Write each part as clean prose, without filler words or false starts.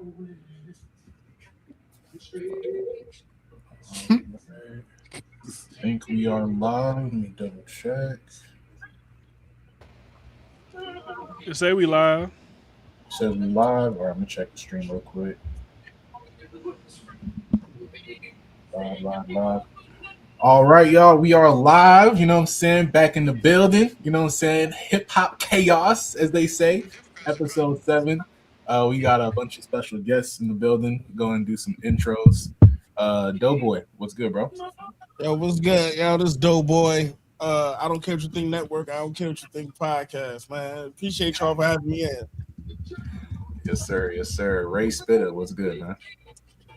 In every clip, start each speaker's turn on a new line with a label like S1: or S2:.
S1: I think we are live. Let me double check.
S2: You say we live.
S1: Says we live. All right, I'm gonna check the stream real quick. Live, live, live. All right, y'all. We are live. You know what I'm saying? Back in the building. You know what I'm saying? Hip hop chaos, as they say. Episode 7. We got a bunch of special guests in the building. Go and do some intros. Doughboy, what's good, bro?
S3: Yo, what's good? Yo, this Doughboy. I don't care what you think network. I don't care what you think podcast, man. Appreciate y'all for having me in.
S1: Yes, sir. Yes, sir. Ray Spitter, what's good, man?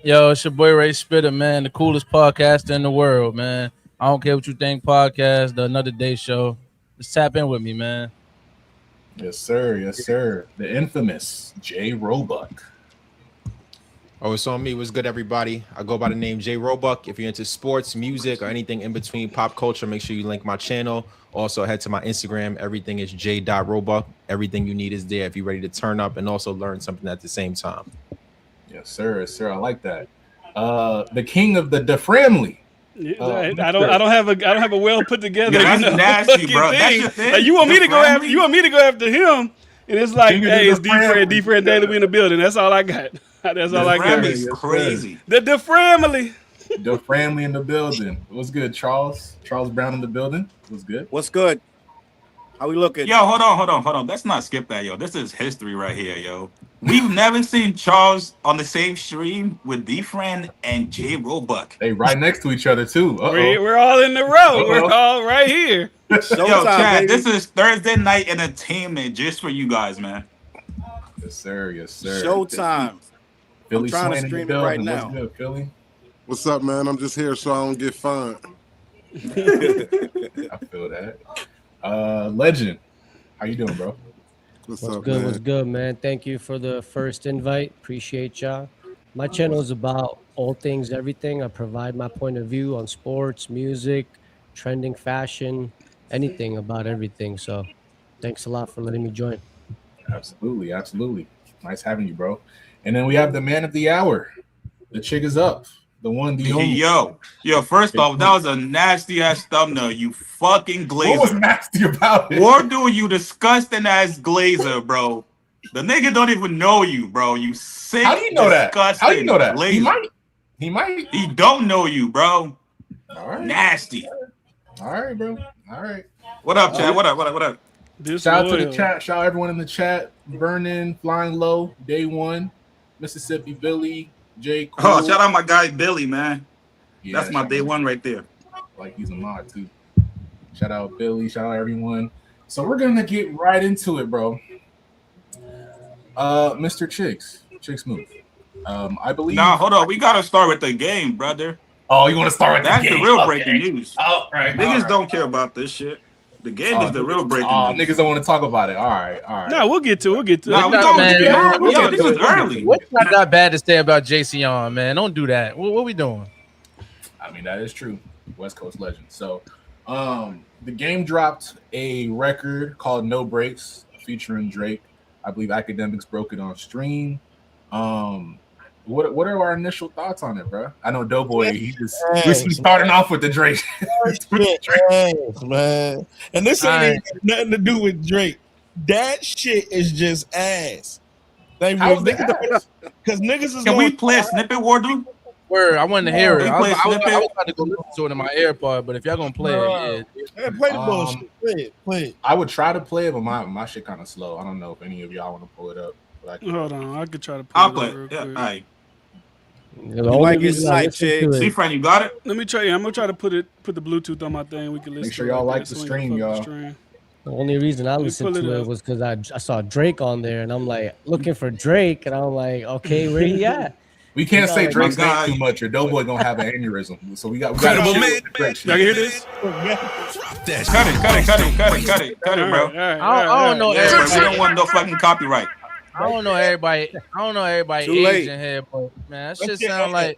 S4: Yo, it's your boy Ray Spitter, man. The coolest podcaster in the world, man. I don't care what you think podcast, the Another Day show. Just tap in with me, man.
S1: Yes, sir. Yes, sir. The infamous J Roebuck.
S5: Oh, it's on me. What's good, everybody? I go by the name J Roebuck. If you're into sports, music, or anything in between pop culture, make sure you link my channel. Also, head to my Instagram. Everything is j.roebuck. Everything you need is there if you're ready to turn up and also learn something at the same time.
S1: Yes, sir. Yes, sir. I like that. The king of the DiFran.
S2: I don't have a well put together.
S6: Yeah, that's nasty, bro. That's your thing.
S2: Like, you want me to go after him, and it's like, hey, it's DiFran Daily. We in the building. That's all I got. That's all I got.
S6: Is crazy.
S2: The family.
S1: The family in the building. What's good, Charles? Charles Brown in the building. What's good?
S7: What's good? How we looking?
S6: Yo, hold on. Let's not skip that, yo. This is history right here, yo. We've never seen Charles on the same stream with DiFran and J Roebuck.
S1: They right next to each other too.
S2: We're all in the row. We're all right here.
S6: Yo, Chad, this is Thursday night entertainment just for you guys, man.
S1: Yes, sir. Yes, sir.
S7: Showtime.
S1: Philly
S7: I'm trying to
S1: Swain in the
S7: stream it
S1: building.
S7: right now.
S1: What's good, Philly?
S8: What's up, man? I'm just here so I don't get fined.
S1: I feel that. Legend, how you doing, bro?
S8: What's
S9: What's
S8: up,
S9: good?
S8: man?
S9: What's good, man? Thank you for the first invite. Appreciate y'all. My channel is about all things, everything. I provide my point of view on sports, music, trending fashion, anything about everything. So thanks a lot for letting me join.
S1: Absolutely, absolutely. Nice having you, bro. And then we have the man of the hour. The chick is up. The one, the only.
S6: Yo, first off, that was a nasty ass thumbnail, you fucking glazer.
S1: What was nasty about it?
S6: War dude, you disgusting ass glazer, bro. The nigga don't even know you, bro. You sick.
S1: How do you know that? How do you know that?
S6: Glazer.
S1: He might.
S6: He don't know you, bro.
S1: All right.
S6: Nasty.
S1: All right, bro. All right.
S6: What up, Chad? What up?
S1: Shout out to the chat. Shout out everyone in the chat. Vernon, Flying Low, Day One, Mississippi Billy, J. Cool.
S6: Oh, shout out my guy Billy, man.
S1: Yeah,
S6: that's my day one right there.
S1: Like he's a mod too. Shout out Billy. Shout out everyone. So we're gonna get right into it, bro. Mr. Chiggs move. I believe.
S6: Nah, hold on. We gotta start with the game, brother.
S1: Oh, you want to start with
S6: that's
S1: the game?
S6: The real breaking news.
S1: Oh, right.
S6: Niggas don't care about this shit. The game is the real breaking news.
S1: Niggas don't want to talk about it. All right.
S2: No, we'll get to it.
S6: Nah, this is early.
S4: What's not that bad to say about JC on, man? Don't do that. What we doing?
S1: I mean, that is true. West Coast legend. So, the game dropped a record called No Breaks featuring Drake. I believe Akademiks broke it on stream. What are our initial thoughts on it, bro? I know Doughboy. He's starting off with the Drake.
S3: Man. And this ain't nothing to do with Drake. That shit is just ass. Because niggas is.
S6: Can we play a snippet, War dude?
S4: Word, I wanted to hear it. I was about to go listen to it in my AirPod, but if y'all gonna play it,
S3: yeah. Play the bullshit. Play it.
S1: I would try to play it, but my shit kind of slow. I don't know if any of y'all want to pull it up.
S2: Hold on, I could try to pull
S6: I'll
S2: it
S6: play
S2: up real
S6: it. Yeah,
S2: quick.
S6: all right.
S9: You like your
S7: side chick.
S6: DiFran, you got it?
S2: Let me try. I'm gonna try to put the Bluetooth on my thing. We can listen.
S1: Make sure y'all like the stream, y'all.
S9: The only reason I listened to it was because I saw Drake on there, and I'm like looking for Drake, and I'm like, okay, where he at?
S1: We can't say Drake's name too much, or Doughboy gonna have an aneurysm. So we got
S2: Y'all can hear this?
S6: Cut it, bro.
S4: I don't know.
S6: We don't want no fucking copyright.
S4: I don't know everybody.
S7: Too late.
S4: age in here, but man, that shit sound like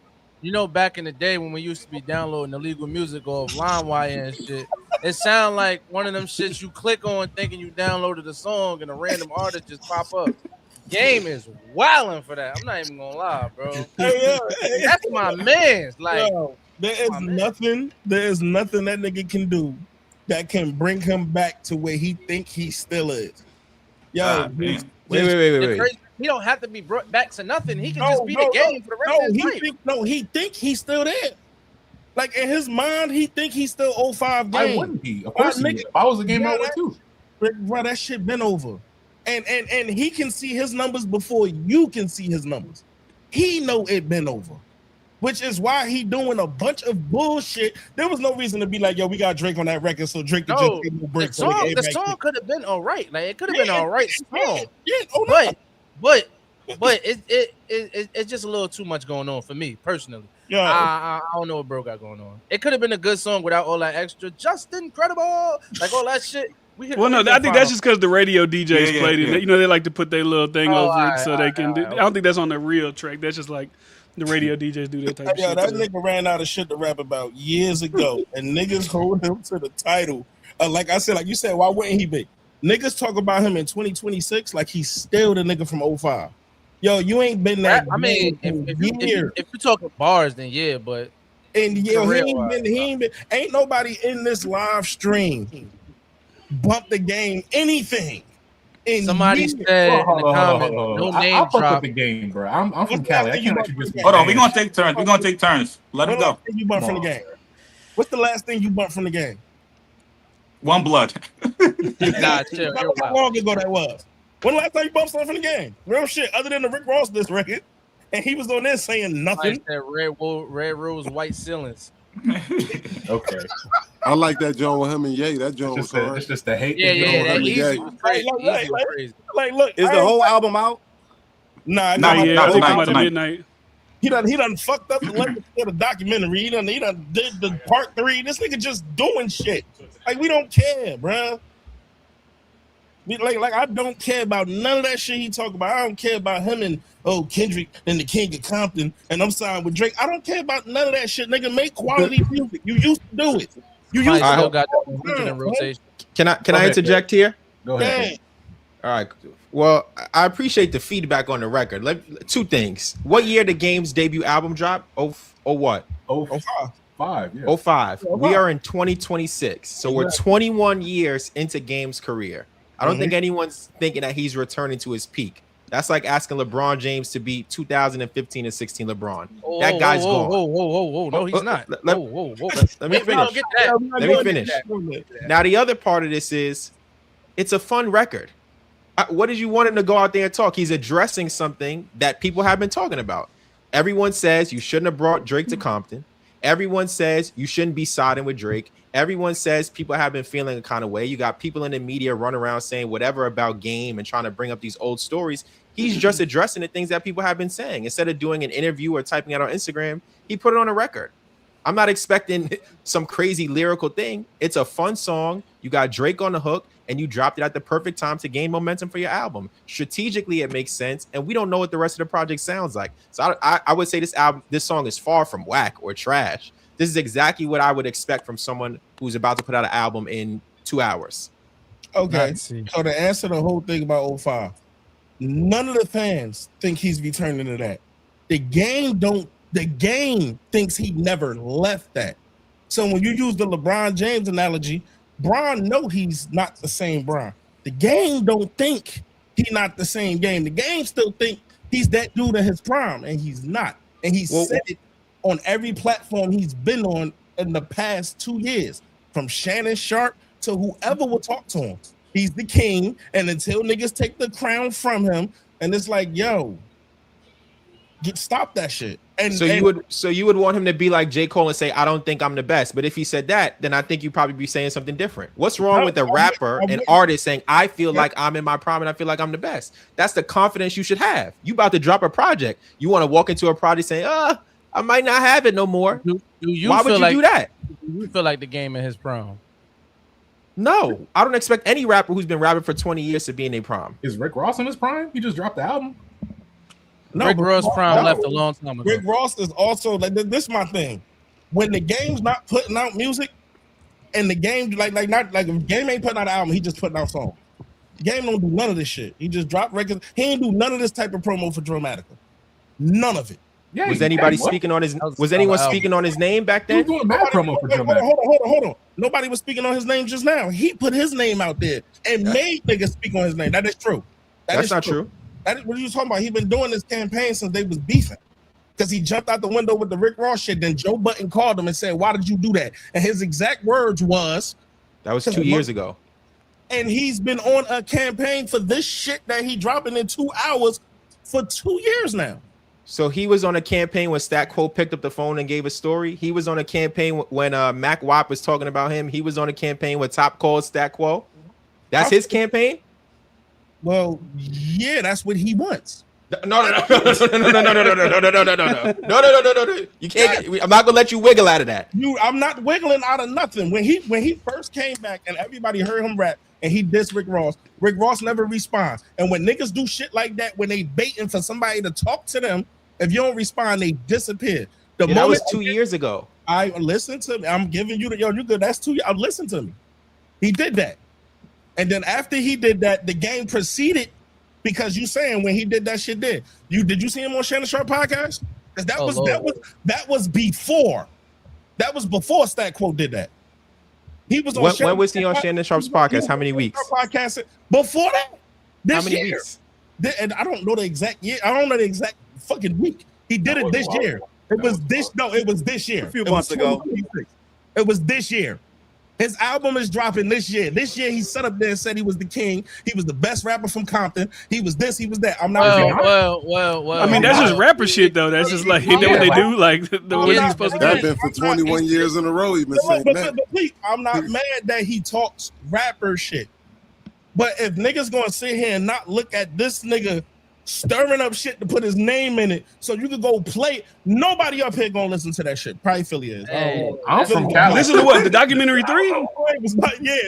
S4: back in the day when we used to be downloading illegal music off LimeWire and shit. It sound like one of them shits you click on thinking you downloaded a song and a random artist just pop up. Game is wilding for that. I'm not even gonna lie, bro.
S3: Hey,
S4: That's my man's. Like,
S3: yo, there is nothing that nigga can do that can bring him back to where he think he still is. Yo,
S5: wait.
S4: He don't have to be brought back to nothing. He can just be the game for the rest of his life.
S3: He think he's still there. Like in his mind, he think he's still 05 game.
S1: Why wouldn't he? Of course he would. If I was a game I would too.
S3: Bro, that shit been over. And he can see his numbers before you can see his numbers. He know it been over. Which is why he doing a bunch of bullshit. There was no reason to be like, yo, we got Drake on that record, so Drake could just give him a break.
S4: The song could have been all right. Like it could have been all right song.
S3: But
S4: it's just a little too much going on for me personally.
S3: Yeah,
S4: I don't know what bro got going on. It could have been a good song without all that extra, just incredible, like all that shit.
S2: Well, no, I think that's just because the radio DJs played it. You know, they like to put their little thing over it so they can. I don't think that's on the real track. That's just like the radio DJs do that type of shit.
S3: That nigga ran out of shit to rap about years ago, and niggas hold him to the title. Like I said, like you said, why wouldn't he be? Niggas talk about him in 2026 like he's still the nigga from 05. Yo, you ain't been that.
S4: I mean, if you're talking bars, then yeah, but
S3: yo, ain't nobody in this live stream bump the game anything.
S4: Somebody said in the comment, no name drop
S1: the game, bro. I'm from Cali. I can't let you just
S6: hold on. We're gonna take turns. We're gonna take turns. Let him go.
S3: You bump from the game. What's the last thing you bumped from the game?
S6: One Blood.
S4: Nah, chill.
S3: How long ago that was? When the last time you bumped something from the game? Real shit. Other than the Rick Ross this record, and he was on there saying nothing.
S4: That red rose, white ceilings.
S1: Okay.
S8: I like that joint with him and Ye. That joint was hard.
S1: It's just the hate.
S4: Yeah. That easy was crazy.
S3: Like, look,
S7: is the whole album out?
S2: Not midnight.
S3: He done fucked up the documentary. He done did the part 3. This nigga just doing shit. Like we don't care, bro. Like I don't care about none of that shit he talk about. I don't care about him and Kendrick and the King of Compton and I'm signed with Drake. I don't care about none of that shit. Nigga, make quality music. You used to do it. You used to
S4: got that in rotation.
S5: Can I interject here?
S1: Go ahead.
S5: All right. Well, I appreciate the feedback on the record. Two things. What year the Game's debut album dropped? Oh what?
S1: 05. Yeah.
S5: 05. We are in 2026. So we're 21 years into Game's career. I don't think anyone's thinking that he's returning to his peak. That's like asking LeBron James to beat 2015 and 16 LeBron. That guy's gone.
S4: Whoa. No, he's not.
S5: Let me finish. Let me finish. Now, the other part of this is it's a fun record. What did you want him to go out there and talk? He's addressing something that people have been talking about. Everyone says you shouldn't have brought Drake to Compton. Everyone says you shouldn't be siding with Drake. Everyone says people have been feeling a kind of way. You got people in the media running around saying whatever about Game and trying to bring up these old stories. He's just addressing the things that people have been saying. Instead of doing an interview or typing it on Instagram, he put it on a record. I'm not expecting some crazy lyrical thing. It's a fun song. You got Drake on the hook, and you dropped it at the perfect time to gain momentum for your album. Strategically, it makes sense, and we don't know what the rest of the project sounds like. So I would say this song is far from whack or trash. This is exactly what I would expect from someone who's about to put out an album in 2 hours.
S3: Okay, so to answer the whole thing about 05, none of the fans think he's returning to that. The game thinks he never left that. So when you use the LeBron James analogy, Bron know he's not the same Bron. The game don't think he's not the same game. The game still think he's that dude in his prime, and he's not. And he said it on every platform he's been on in the past 2 years, from Shannon Sharp to whoever will talk to him. He's the king, and until niggas take the crown from him, and it's like, yo, stop that shit. And
S5: you would want him to be like J. Cole and say, I don't think I'm the best. But if he said that, then I think you'd probably be saying something different. What's wrong with a rapper and artist saying, I feel like I'm in my prime and I feel like I'm the best? That's the confidence you should have. You about to drop a project. You want to walk into a project saying, I might not have it no more. Why would you do that?
S4: You feel like the Game in his prime?
S5: No, I don't expect any rapper who's been rapping for 20 years to be in their prime.
S1: Is Rick Ross in his prime? He just dropped the album.
S4: No, Rick Ross prime left a long time ago.
S3: Rick Ross is also like this. My thing, when the Game's not putting out music, and the Game if Game ain't putting out an album, he just putting out songs. Game don't do none of this shit. He just dropped records. He ain't do none of this type of promo for Dramatica. None of it.
S5: Yeah, was anybody speaking on his? Was anyone speaking on his name back then?
S1: Doing bad promo for Dramatica.
S3: Hold on. Nobody was speaking on his name just now. He put his name out there and made niggas speak on his name. That is true.
S5: That's not true.
S3: That is what you talking about. He been doing this campaign since they was beefing. Because he jumped out the window with the Rick Ross shit. Then Joe Budden called him and said, "Why did you do that?" And his exact words was,
S5: "That was 2 years ago."
S3: And he's been on a campaign for this shit that he dropping in 2 hours for 2 years now.
S5: So he was on a campaign when Stat Quo picked up the phone and gave a story. He was on a campaign when Mac Wap was talking about him. He was on a campaign when Top called Stat Quo. That's his campaign?
S3: Well, yeah, that's what he wants.
S5: No. You can't. I'm not gonna let you wiggle out of that.
S3: I'm not wiggling out of nothing. When he first came back and everybody heard him rap and he dissed Rick Ross never responds. And when niggas do shit like that, when they baiting for somebody to talk to them, if you don't respond, they disappear.
S5: That was 2 years ago.
S3: I listen to me. I'm giving you you good. That's 2 years. Listen to me. He did that. And then after he did that, the game proceeded because you saying when he did that shit did you see him on Shannon Sharp podcast? Because that was before. That was before Stat Quo did that. He was on
S5: when was he on Shannon Sharp's podcast? How many weeks?
S3: Podcast before that?
S5: How many weeks?
S3: And I don't know the exact year. I don't know the exact fucking week. He did it this year. It was this year.
S7: A few months ago.
S3: It was this year. His album is dropping this year. This year he set up there and said he was the king. He was the best rapper from Compton. He was this, he was that. I'm not
S4: well.
S2: I mean, that's just rapper shit though. That's just like what they do, like the way he's supposed to do.
S8: That's been for 21 years in a row. He's been saying that.
S3: I'm not mad that he talks rapper shit. But if niggas gonna sit here and not look at this nigga stirring up shit to put his name in it so you could go play it, nobody up here gonna listen to that shit. Probably Philly is.
S1: I'm from Cali.
S2: Listen to what? The documentary 3?
S3: Yeah,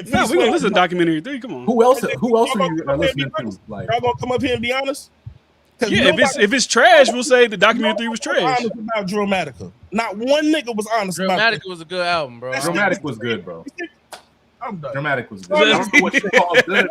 S2: no, we gonna listen to documentary 3. Come on.
S1: Who else are you listening to? Like,
S3: y'all gonna come up here and be honest?
S2: Yeah, if it's trash, we'll say the documentary 3 was trash.
S3: Honest about Dramatica. Not one nigga was honest about it.
S4: Dramatica was a good album, bro.
S1: Dramatic was good, bro.
S3: I'm done.
S1: Dramatic was good. I don't know what you call good.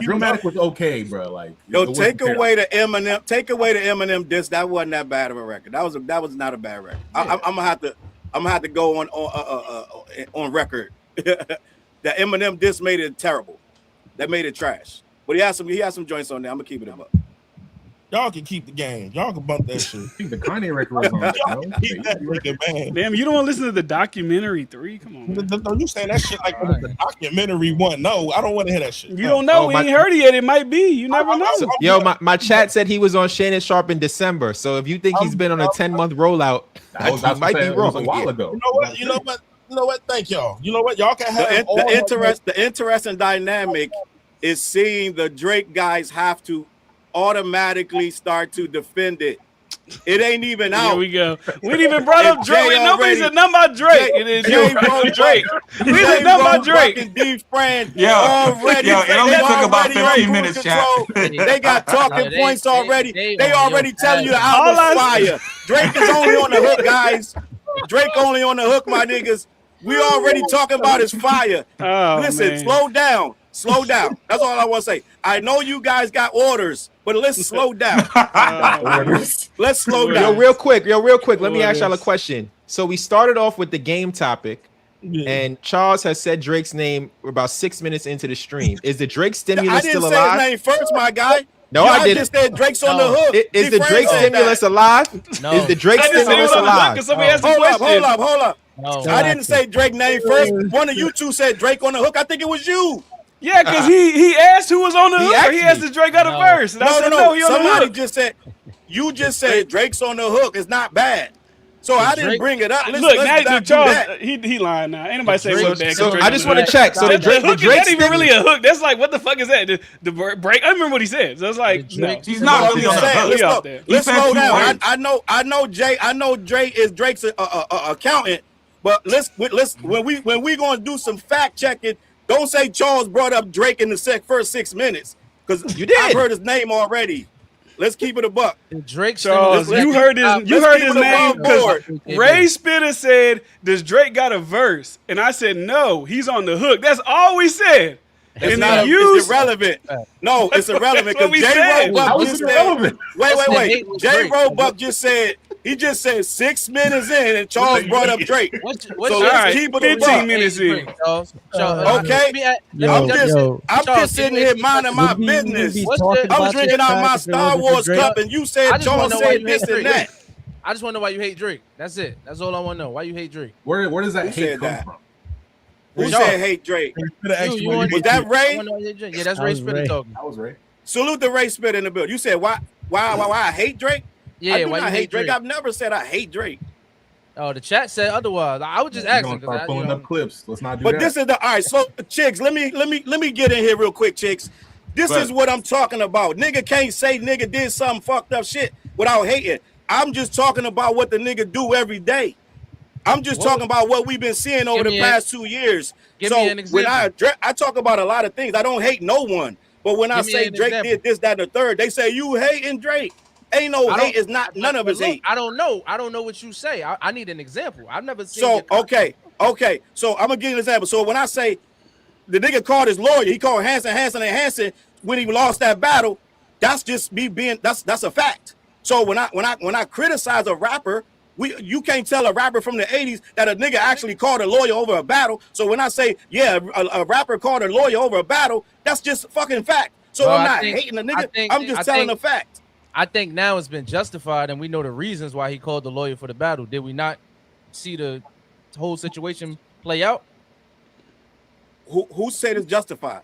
S1: Dramatic was okay, bro. Like,
S7: take away the Eminem diss. That wasn't that bad of a record. That was not a bad record. Yeah. I'm gonna have to go on record. That Eminem diss made it terrible. That made it trash. But he has some joints on there. I'm gonna keep it up.
S3: Y'all can keep the game. Y'all can bump that shit.
S1: I think the Kanye record was on.
S3: Keep that record, man.
S2: Damn, you don't want to listen to the documentary 3? Come on.
S3: Don't you saying that shit like it was the documentary 1? No, I don't want to hear that shit.
S2: You don't know. We ain't heard it yet. It might be. You never know.
S5: Yo, my chat said he was on Shannon Sharp in December. So if you think he's been on a 10-month rollout, that might be wrong.
S1: A while ago.
S3: You know what? Thank y'all. You know what? Y'all can have
S7: the interesting dynamic is seeing the Drake guys have to automatically start to defend it. It ain't even out.
S2: Here we go. We didn't even brought up Drake. Nobody said nothing about Drake. Jay wrote Drake. We said nothing about Drake.
S7: DiFran
S6: already. Yo, it only took about 15 minutes, chat.
S7: They got talking points already. They already telling you the album's fire. Drake is only on the hook, guys. Drake only on the hook, my niggas. We already talking about his fire. Listen, slow down. Slow down. That's all I want to say. I know you guys got orders, but let's slow down. Let's slow down.
S5: Yo, real quick. Let me ask y'all a question. So we started off with the game topic, and Challz has said Drake's name about 6 minutes into the stream. Is the Drake stimulus still alive?
S7: I didn't say his name first, my guy.
S5: No, I didn't.
S7: Just said Drake's on the hook.
S5: Is the Drake stimulus alive?
S4: No.
S5: Is the Drake stimulus alive?
S7: Hold up. No, I didn't say Drake name first. One of you two said Drake on the hook. I think it was you.
S2: Yeah, because he asked who was on the hook, or he asked if Drake got a verse. And I said, no, he on the hook.
S7: You just said Drake's on the hook. It's not bad. So I didn't bring it up.
S2: Look, now Challz, he lying now. Ain't nobody say what bad.
S5: So I just want to check. So the Drake
S2: not even really a hook. That's like, what the fuck is that? The break. I remember what he said. So it's like,
S6: he's not really on the hook.
S7: Let's slow down. I know Drake is Drake's accountant, but let's when we gonna do some fact checking. Don't say Challz brought up Drake in the first 6 minutes, because
S5: you did.
S7: I've heard his name already. Let's keep it a buck.
S4: Drake
S2: Challz, you heard his name because Ray Spitter said, "Does Drake got a verse?" And I said, "No, he's on the hook." That's all we said.
S7: It's irrelevant. No, it's irrelevant because J. Roebuck just said. Wait. J. Roebuck just said. He just said 6 minutes in, and Challz brought up Drake.
S2: So let's keep it 15 minutes in.
S7: Okay, I'm just sitting here minding my business. I'm drinking out my Star Wars cup, and you said Challz said this and that.
S4: I just want to know why you hate Drake. That's it. That's all I want to know. Why you hate Drake?
S1: Where does that hate come from?
S7: Who said hate Drake? Was that Ray?
S4: Yeah, that's Ray Spitter talking.
S1: That was Ray.
S7: Salute the Ray Spitter in the building. You said why I hate Drake?
S4: Yeah,
S7: I do not hate Drake. I've never said I hate Drake.
S4: Oh, the chat said otherwise. I was just asking.
S1: Start pulling up clips. Let's not do
S7: that.
S1: But
S7: this is the all right. So, Chiggs, let me get in here real quick, Chiggs. This is what I'm talking about. Nigga can't say nigga did some fucked up shit without hating. I'm just talking about what the nigga do every day. I'm just talking about what we've been seeing over the past 2 years. So when I talk about a lot of things, I don't hate no one. But when I say Drake did this, that, and the third, they say you hating Drake. Ain't no hate. It's not none of his hate.
S4: I don't know. I don't know what you say. I need an example. I've never seen.
S7: So okay. So I'm gonna give you an example. So when I say the nigga called his lawyer, he called Hanson when he lost that battle. That's just me being. That's a fact. So when I criticize a rapper, you can't tell a rapper from the 80s that a nigga actually called a lawyer over a battle. So when I say a rapper called a lawyer over a battle, that's just fucking fact. So I'm not hating the nigga. I'm just telling a fact.
S4: I think now it's been justified, and we know the reasons why he called the lawyer for the battle. Did we not see the whole situation play out?
S7: Who said it's justified?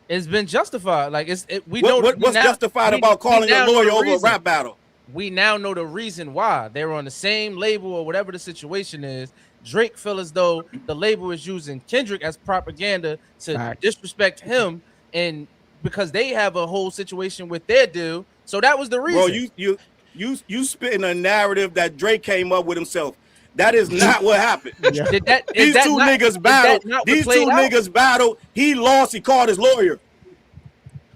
S4: It's been justified. Like
S7: what's justified about calling a lawyer over a rap battle?
S4: We now know the reason why. They were on the same label or whatever the situation is. Drake feel as though the label is using Kendrick as propaganda to disrespect him, and because they have a whole situation with their deal. So that was the reason.
S7: Bro, you spitting a narrative that Drake came up with himself. That is not what happened. These two niggas battled. He lost. He called his lawyer.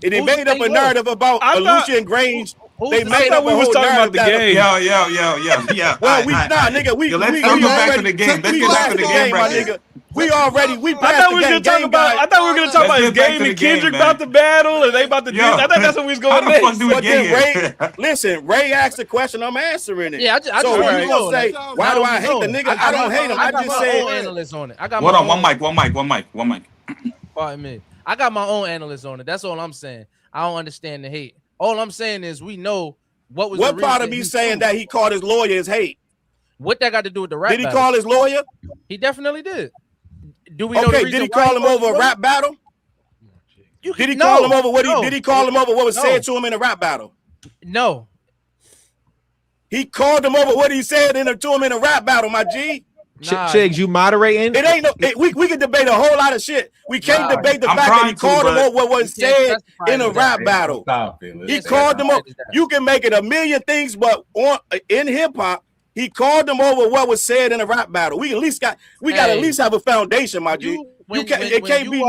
S7: And they made up a narrative about Lucian Grange. They made up a whole narrative.
S6: Yeah.
S7: Well, let's go back to the game. Let's get back to the game, my nigga. We passed the game.
S2: I thought we were going to talk about his game and Kendrick about the battle, and they about to do. I thought that's what we was going next.
S7: Listen, Ray asked the question. I'm answering it.
S4: Yeah,
S7: so when you gonna say, why do I hate the nigga? I don't hate him. I just said.
S4: Analyst on it.
S6: Hold on, one mic.
S4: Pardon me. I got my own analyst on it. That's all I'm saying. I don't understand the hate. All I'm saying is we know what was.
S7: What part of me saying that he called his lawyer is hate?
S4: What that got to do with the rap?
S7: Did he call his lawyer?
S4: He definitely did. Do we know?
S7: Did he call him over a rap battle? Did he call him over what Did he call him over what was said to him in a rap battle?
S4: No.
S7: He called him over what he said to him in a rap battle, my G.
S5: Chiggs, you moderating?
S7: It ain't no. We can debate a whole lot of shit. We can't debate the fact that he called him over what was said in a rap battle. He called him over. You can make it a million things, but in hip hop, he called them over what was said in a rap battle. We at least got at least have a foundation, my G. When you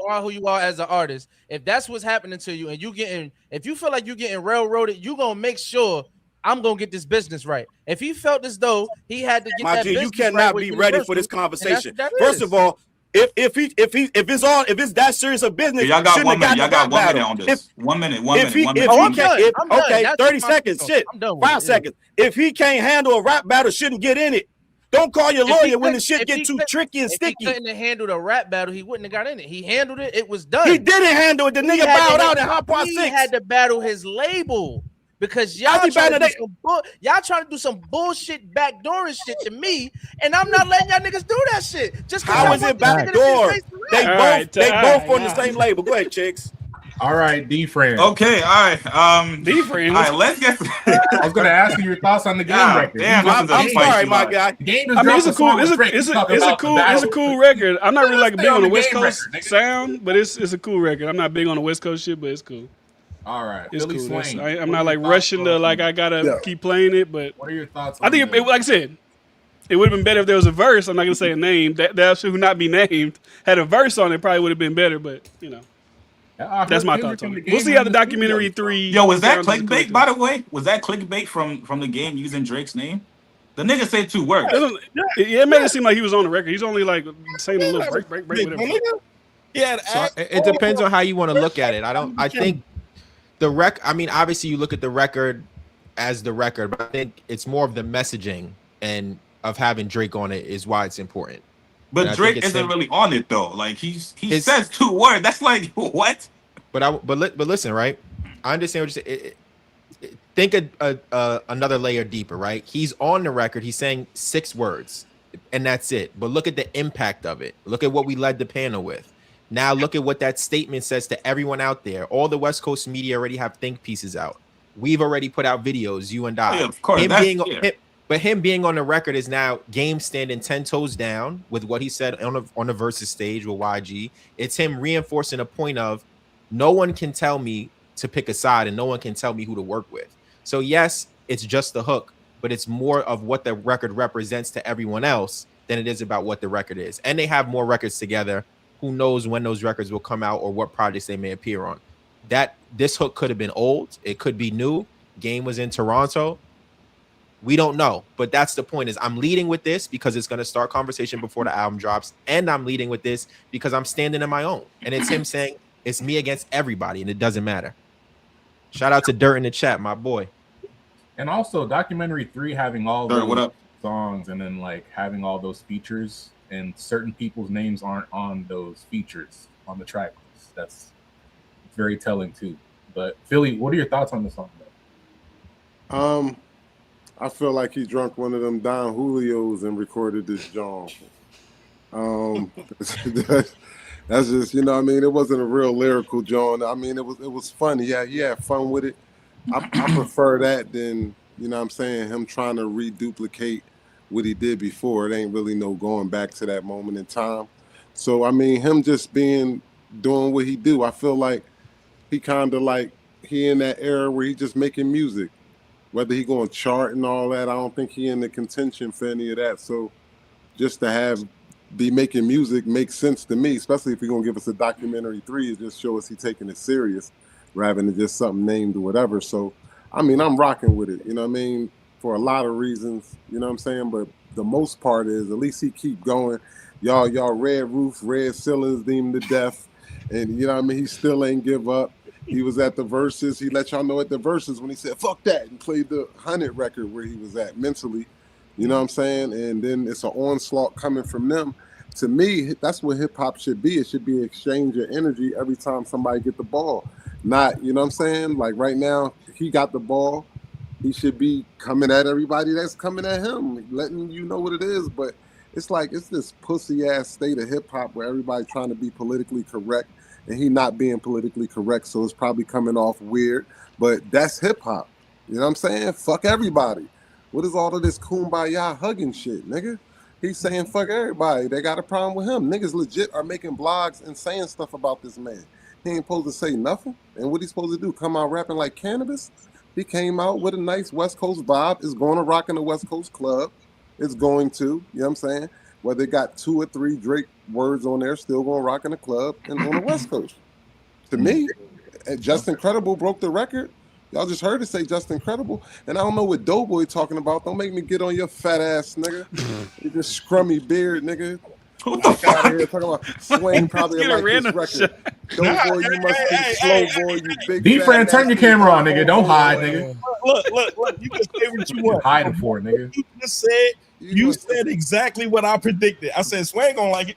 S4: are who you are as an artist, if that's what's happening to you, and if you feel like you're getting railroaded, you gonna make sure I'm gonna get this business right. If he felt as though he had to get
S7: my
S4: that
S7: G,
S4: business
S7: you cannot be ready for this conversation. First of all, if it's that serious a business,
S6: y'all got 1 minute. Y'all got 1 minute on this. 1 minute. 1 minute.
S7: Okay, 30 seconds. Shit, 5 seconds. If he can't handle a rap battle, shouldn't get in it. Don't call your lawyer when the shit get too tricky and sticky.
S4: If he couldn't handle the rap battle, he wouldn't have got in it. He handled it. It was done.
S7: He didn't handle it. The nigga bowed out in Hot Pot 6.
S4: He had to battle his label. Because y'all trying to do some bullshit backdooring shit to me, and I'm not letting y'all niggas do that shit. Just
S7: how is it backdoor? They both on the same label. Go ahead, Chiggs.
S1: All right, DiFran.
S6: Okay, all right.
S2: DiFran.
S6: All right, let's get.
S1: I was going to ask you your thoughts on the game record.
S6: Damn,
S7: I'm sorry, my guy.
S2: It's a cool record. I'm not really big on the West Coast sound, but it's a cool record. I'm not big on the West Coast shit, but it's cool.
S1: All right,
S2: it's cool. I'm not rushing to I gotta keep playing it. But
S1: what are your thoughts?
S2: I think like I said, it would have been better if there was a verse. I'm not gonna say a name that should not be named. Had a verse on it, probably would have been better. But that's my thoughts on it. We'll see how the documentary 3.
S6: Yo, was that clickbait? By the way, was that clickbait from the game using Drake's name? The nigga said 2 words.
S2: It made it seem like he was on the record. He's only saying a little break, whatever.
S3: Yeah,
S5: so it depends on how you want to look at it. I think I mean, obviously you look at the record as the record, but I think it's more of the messaging and of having Drake on it is why it's important.
S6: But Drake isn't really on it though. Like he says 2 words. That's like what?
S5: But listen, right? I understand what you're saying. Think another layer deeper, right? He's on the record. He's saying 6 words, and that's it. But look at the impact of it. Look at what we led the panel with. Now look at what that statement says to everyone out there. All the West Coast media already have think pieces out. We've already put out videos, you and I.
S6: Yeah, of course.
S5: But him being on the record is now Game standing 10 toes down with what he said on the versus stage with YG. It's him reinforcing a point of no one can tell me to pick a side and no one can tell me who to work with. So yes, it's just the hook, but it's more of what the record represents to everyone else than it is about what the record is. And they have more records together. Who knows when those records will come out or what projects they may appear on. This hook could have been old. It could be new. Game was in Toronto. We don't know, but that's the point. Is I'm leading with this because it's going to start conversation before the album drops, and I'm leading with this because I'm standing in my own. And it's him saying it's me against everybody, and it doesn't matter. Shout out to Dirt in the chat, my boy.
S1: And also, Documentary 3 having all those songs and then like having all those features, and certain people's names aren't on those features on the track list. That's very telling too. But Philly, what are your thoughts on the song though?
S8: I feel like he drunk one of them Don Julios and recorded this John. That's just, you know what I mean? It wasn't a real lyrical John. I mean, it was funny. Yeah, he had fun with it. I prefer that than, you know what I'm saying, him trying to reduplicate what he did before. It ain't really no going back to that moment in time. So, I mean, him just doing what he do, I feel like he kind of like, he in that era where he just making music. Whether he going to chart and all that, I don't think he in the contention for any of that. So just to be making music makes sense to me, especially if you're going to give us a Documentary 3, it just show us he taking it serious rather than just something named or whatever. So, I mean, I'm rocking with it, you know what I mean, for a lot of reasons, you know what I'm saying? But the most part is at least he keep going. Y'all red roof, red ceilings, deemed to death. And, you know what I mean, he still ain't give up. He was at the Versus. He let y'all know at the Versus when he said, fuck that, and played the 100 record where he was at mentally. You know what I'm saying? And then it's an onslaught coming from them. To me, that's what hip-hop should be. It should be an exchange of energy every time somebody get the ball. Not, you know what I'm saying? Like right now, he got the ball. He should be coming at everybody that's coming at him, letting you know what it is. But it's like, it's this pussy-ass state of hip-hop where everybody trying to be politically correct. And he not being politically correct, so it's probably coming off weird. But that's hip-hop. You know what I'm saying? Fuck everybody. What is all of this kumbaya hugging shit, nigga? He's saying fuck everybody. They got a problem with him. Niggas legit are making blogs and saying stuff about this man. He ain't supposed to say nothing. And what he supposed to do? Come out rapping like cannabis? He came out with a nice West Coast vibe. Is going to rock in the West Coast club. It's going to, you know what I'm saying? Whether it got 2 or 3 Drake words on there, still going to rock in the club and on the West Coast. To me, Just Incredible broke the record. Y'all just heard it say Just Incredible. And I don't know what Doughboy talking about. Don't make me get on your fat ass, nigga. You just scrummy beard, nigga.
S6: What the fuck?
S8: Out here talking about Swing probably like this record. Doughboy, you must be slow, boy, you big
S1: DiFran, turn your camera on, nigga. Don't hide, nigga.
S3: Look. You can say what you want.
S1: Hiding for it, nigga.
S3: You just said, you said exactly what I predicted. I said Swing gonna like it.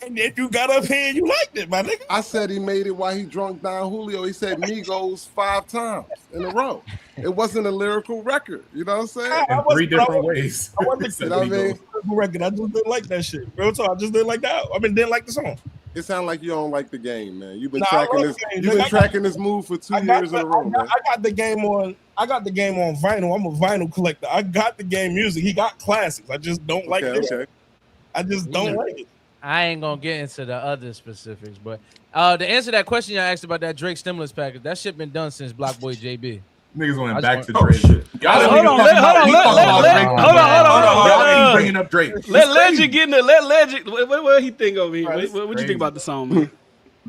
S3: And then you got up here and you liked it, my nigga.
S8: I said he made it while he drunk Don Julio. He said Migos 5 times in a row. It wasn't a lyrical record. You know what I'm saying?
S1: In 3 different ways.
S3: I wasn't
S8: you know what I mean?
S3: Record. I just didn't like that shit. Real talk. I just didn't like that. I mean, didn't like the song.
S8: It sounds like you don't like the game, man. You've been tracking this. You've been tracking this move for 2 years in a row, man.
S3: I got the game on. I got the game on vinyl. I'm a vinyl collector. I got the game music. He got classics. I just don't like it.
S8: Okay.
S3: I just don't like it.
S4: I ain't gonna get into the other specifics, but to answer that question you asked about that Drake stimulus package, that shit been done since Block Boy JB.
S1: Niggas went back to Drake.
S2: Hold on.
S1: Y'all bringing up Drake.
S2: Let Legend get in the. Let Legend. What he think over here? What you think about the song, man?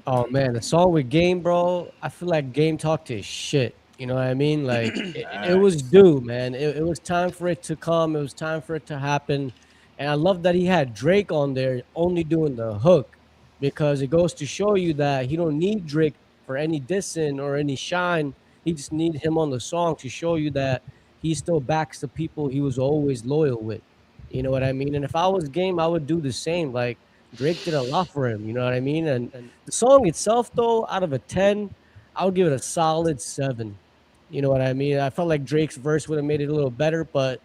S9: Oh man, the song with Game, bro. I feel like Game talked his shit. You know what I mean? Like it was due, man. It was time for it to come. It was time for it to happen. And I love that he had Drake on there only doing the hook. because it goes to show you that he don't need Drake for any dissing or any shine. He just need him on the song to show you that he still backs the people he was always loyal with. You know what I mean? And if I was Game, I would do the same. Like Drake did a lot for him. You know what I mean? And the song itself, though, out of a 10, I would give it a solid 7. You know what I mean? I felt like Drake's verse would have made it a little better, but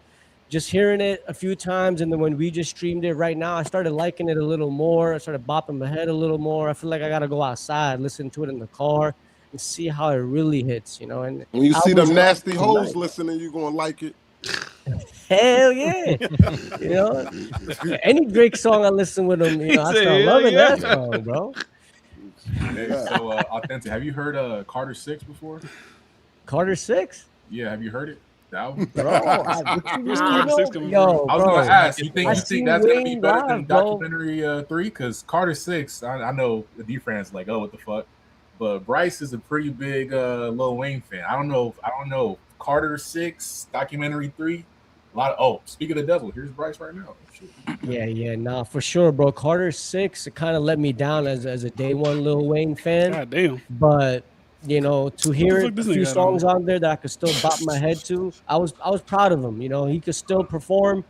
S9: just hearing it a few times, and then when we just streamed it right now, I started liking it a little more. I started bopping my head a little more. I feel like I gotta go outside, listen to it in the car, and see how it really hits. You know, and
S8: when you see them nasty hoes listening, you gonna like it.
S9: Hell yeah! You know, any Drake song I listen with him, you know, I start loving that song, bro.
S1: Hey, so Authentic, have you heard Carter 6 before?
S9: Carter 6?
S1: Yeah, have you heard it?
S9: Bro, yo,
S1: I was gonna ask. You think that's gonna be better than documentary 3? Because Carter 6, I know the DiFran's like, oh, what the fuck, but Bryce is a pretty big Lil Wayne fan. I don't know. Carter 6, documentary 3. A lot of speak of the devil. Here's Bryce right now.
S9: Yeah, nah, for sure, bro. Carter 6, it kind of let me down as a day one Lil Wayne fan.
S2: God damn.
S9: But you know, to hear a few songs on there that I could still bop my head to, I was proud of him. You know, he could still perform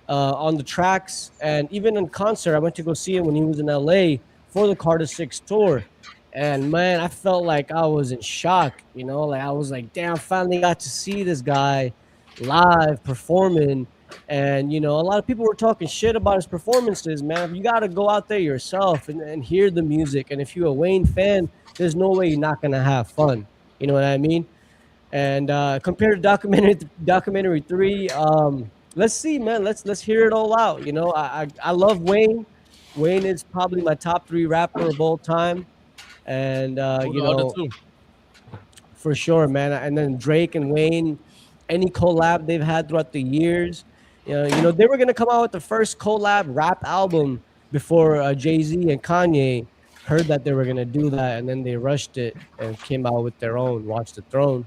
S9: on the tracks, and even in concert, I went to go see him when he was in LA for the Carter 6 tour. And man, I felt like I was in shock. You know, like I was like, damn, finally got to see this guy live performing. And you know, a lot of people were talking shit about his performances, man. You got to go out there yourself and hear the music. And if you're a Wayne fan, there's no way you're not gonna have fun. You know what I mean? And compared to documentary 3, let's see, man. Let's hear it all out. You know, I love Wayne. Wayne is probably my top 3 rapper of all time. And you know, for sure, man. And then Drake and Wayne, any collab they've had throughout the years. You know, they were gonna come out with the first collab rap album before Jay-Z and Kanye heard that they were gonna do that, and then they rushed it and came out with their own Watch the Throne.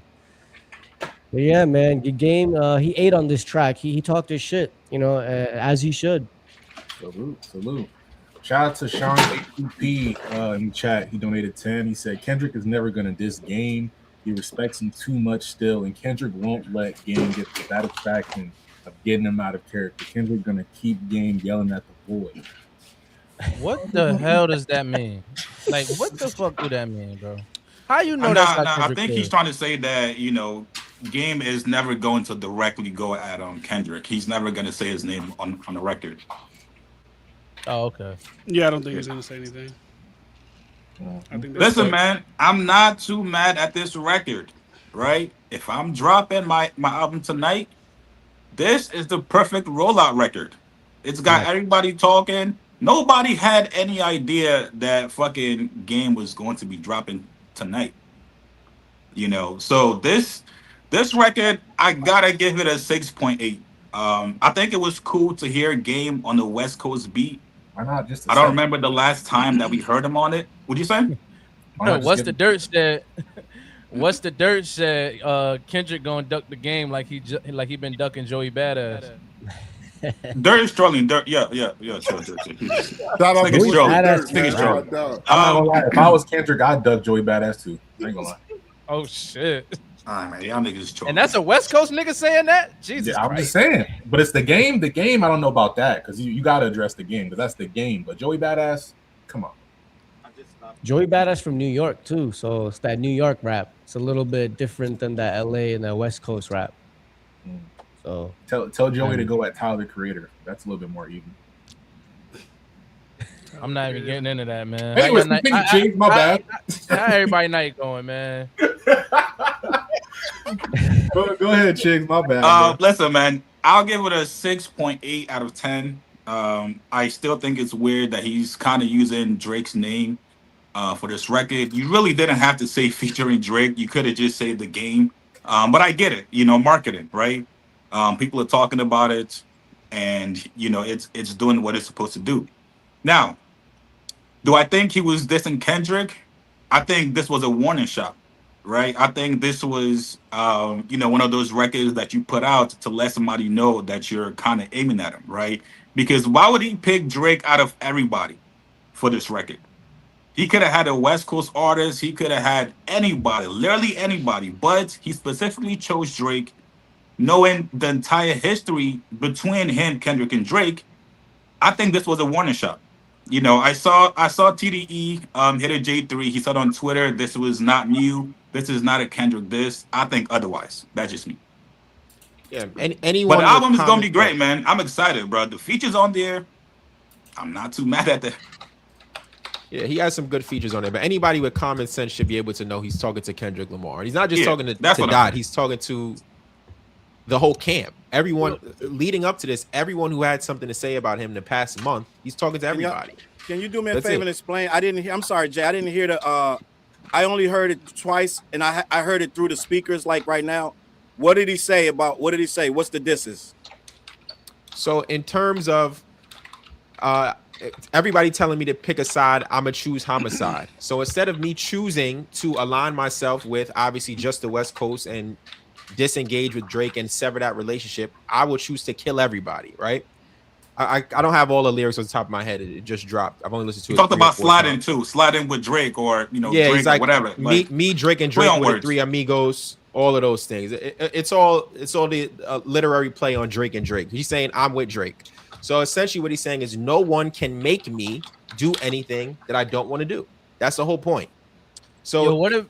S9: But yeah, man, the Game, he ate on this track. He talked his shit, you know, as he should.
S1: Salute. Shout out to Sean A2P in the chat. He donated 10. He said Kendrick is never gonna diss Game. He respects him too much still, and Kendrick won't let Game get the satisfaction of getting him out of character. Kendrick gonna keep Game yelling at the void.
S4: What the hell does that mean? Like, what the fuck do that mean, bro? How you know that's not
S6: I think he's trying to say that, you know, Game is never going to directly go at Kendrick. He's never going to say his name on the record.
S4: Oh, okay.
S2: Yeah, I don't think he's going to say anything.
S6: Listen, man, I'm not too mad at this record, right? If I'm dropping my album tonight, this is the perfect rollout record. It's got everybody talking. Nobody had any idea that fucking Game was going to be dropping tonight. You know, so this record, I gotta give it a 6.8. I think it was cool to hear Game on the West Coast beat.
S1: Why not just?
S6: I don't remember the last time that we heard him on it. What'd you say?
S4: What's the dirt said? What's the dirt said? Kendrick gonna duck the Game like he been ducking Joey Badass.
S6: Dirt is trolling. Dirt, yeah. Shout out to
S1: if I was Kendrick, I'd duck Joey Badass too. I ain't gonna lie.
S4: Oh shit.
S6: All right, man, y'all niggas trolling.
S4: And that's a West Coast nigga saying that? Jesus
S1: Christ. I'm just saying. But it's the game. The Game, I don't know about that because you got to address the Game because that's the Game. But Joey Badass, come on.
S9: Joey Badass from New York too, so it's that New York rap. It's a little bit different than that LA and that West Coast rap. So
S1: tell Joey to go at Tyler the Creator. That's a little bit more even.
S4: I'm not even getting into that, man.
S1: Anyways, Chiggs, my bad.
S4: How everybody night going, man?
S1: Go ahead, Chiggs, my bad.
S6: Listen, man, I'll give it a 6.8 out of 10. I still think it's weird that he's kind of using Drake's name for this record. You really didn't have to say featuring Drake. You could have just said the Game. But I get it, you know, marketing, right? People are talking about it, and you know it's doing what it's supposed to do. Now, do I think he was dissing Kendrick? I think this was a warning shot, right? I think this was, you know, one of those records that you put out to let somebody know that you're kind of aiming at him, right? Because why would he pick Drake out of everybody for this record? He could have had a West Coast artist. He could have had anybody, literally anybody. But he specifically chose Drake, knowing the entire history between him, Kendrick, and Drake. I think this was a warning shot. You know, I saw TDE hit a J3. He said on Twitter, this was not new. This is not a Kendrick diss. I think otherwise. That's just me.
S5: Yeah, anyone.
S6: But the album is gonna be great, man. I'm excited, bro. The features on there, I'm not too mad at that.
S5: Yeah, he has some good features on there. But anybody with common sense should be able to know he's talking to Kendrick Lamar. And he's not just talking to Dot. He's talking to the whole camp. Everyone leading up to this, everyone who had something to say about him in the past month, he's talking to everybody.
S7: Can you do me a favor and explain? I didn't hear. I'm sorry, Jay. I didn't hear the. I only heard it twice, and I heard it through the speakers. Like right now, what did he say about? What did he say? What's the disses?
S5: So in terms of, everybody telling me to pick a side, I'm gonna choose homicide. So instead of me choosing to align myself with obviously just the West Coast and disengage with Drake and sever that relationship, I will choose to kill everybody, right? I don't have all the lyrics on the top of my head. It just dropped. I've only listened to it.
S6: Talked about sliding too, sliding with Drake, or Drake
S5: like,
S6: or whatever.
S5: Me, Drake, and Drake with the Three Amigos, all of those things. It's all the literary play on Drake and Drake. He's saying I'm with Drake. So essentially, what he's saying is no one can make me do anything that I don't want to do. That's the whole point. So
S4: what if?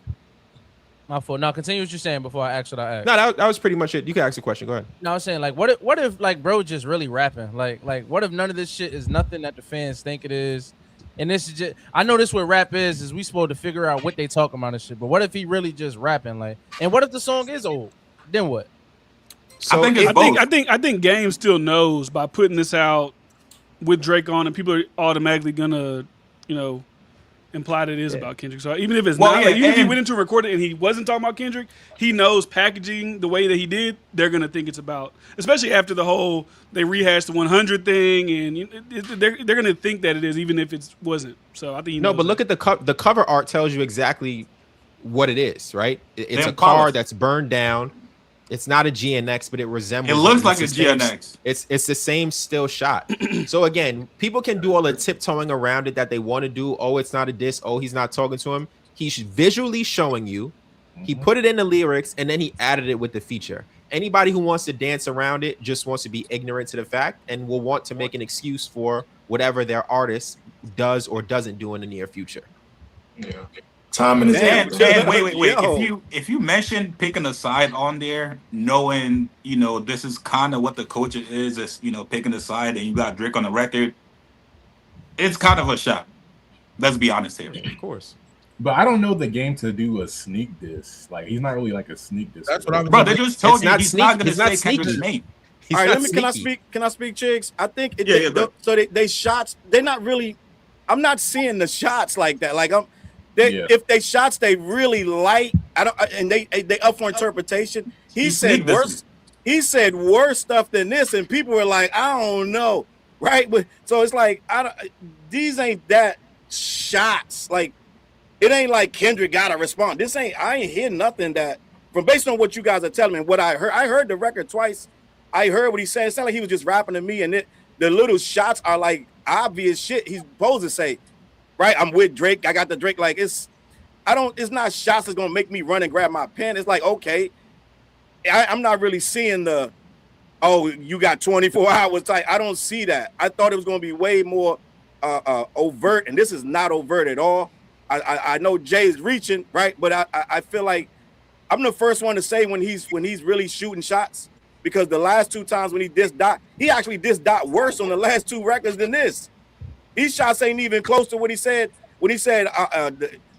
S4: My fault. Now continue what you're saying before I ask what I asked.
S5: No, that was pretty much it. You can ask a question. Go ahead.
S4: No, I was saying like, what if like bro just really rapping? Like what if none of this shit is nothing that the fans think it is? And this is just, I know this what rap is we supposed to figure out what they talking about and shit. But what if he really just rapping? Like, and what if the song is old? Then what?
S6: So
S2: I think Game still knows by putting this out with Drake on, and people are automatically gonna, imply that it is about Kendrick. So even if it's even if he went into a recording and he wasn't talking about Kendrick, he knows packaging the way that he did, they're gonna think it's about, especially after the whole they rehashed the 100 thing, and they're gonna think that it is, even if it wasn't. So I think he knows
S5: but look at the cover art tells you exactly what it is, right? It's a car that's burned down. It's not a GNX, but it resembles.
S6: It looks like a GNX.
S5: It's the same still shot. So again, people can do all the tiptoeing around it that they want to do. Oh, it's not a diss. Oh, he's not talking to him. He's visually showing you. He put it in the lyrics, and then he added it with the feature. Anybody who wants to dance around it just wants to be ignorant to the fact and will want to make an excuse for whatever their artist does or doesn't do in the near future.
S1: Yeah. Time and
S6: wait. If you mention picking a side on there, knowing this is kind of what the culture is picking a side, and you got Drake on the record, it's kind of a shot. Let's be honest here.
S5: Of course.
S1: But I don't know the Game to do a sneak diss. Like, he's not really like a sneak diss.
S3: That's what I'm.
S6: Bro, they just told you he's not going to say Kendrick's name.
S7: All right, can I speak, Chiggs? I think they shots. They're not really. I'm not seeing the shots like that. Like if they shots they really light, and they up for interpretation. He said worse. He said worse stuff than this, and people were like, I don't know, right? But so it's like these ain't that shots. Like it ain't like Kendrick gotta respond. I ain't hear nothing that from based on what you guys are telling me. What I heard the record twice. I heard what he said. It sounded like he was just rapping to me, and the little shots are like obvious shit he's supposed to say. Right, I'm with Drake. I got the Drake. Like it's not shots that's gonna make me run and grab my pen. It's like, okay, I'm not really seeing you got 24 hours type. I don't see that. I thought it was gonna be way more overt, and this is not overt at all. I know Jay's reaching, right, but I feel like I'm the first one to say when he's really shooting shots, because the last two times when he dissed Dot, he actually dissed Dot worse on the last two records than this. These shots ain't even close to what he said when he said,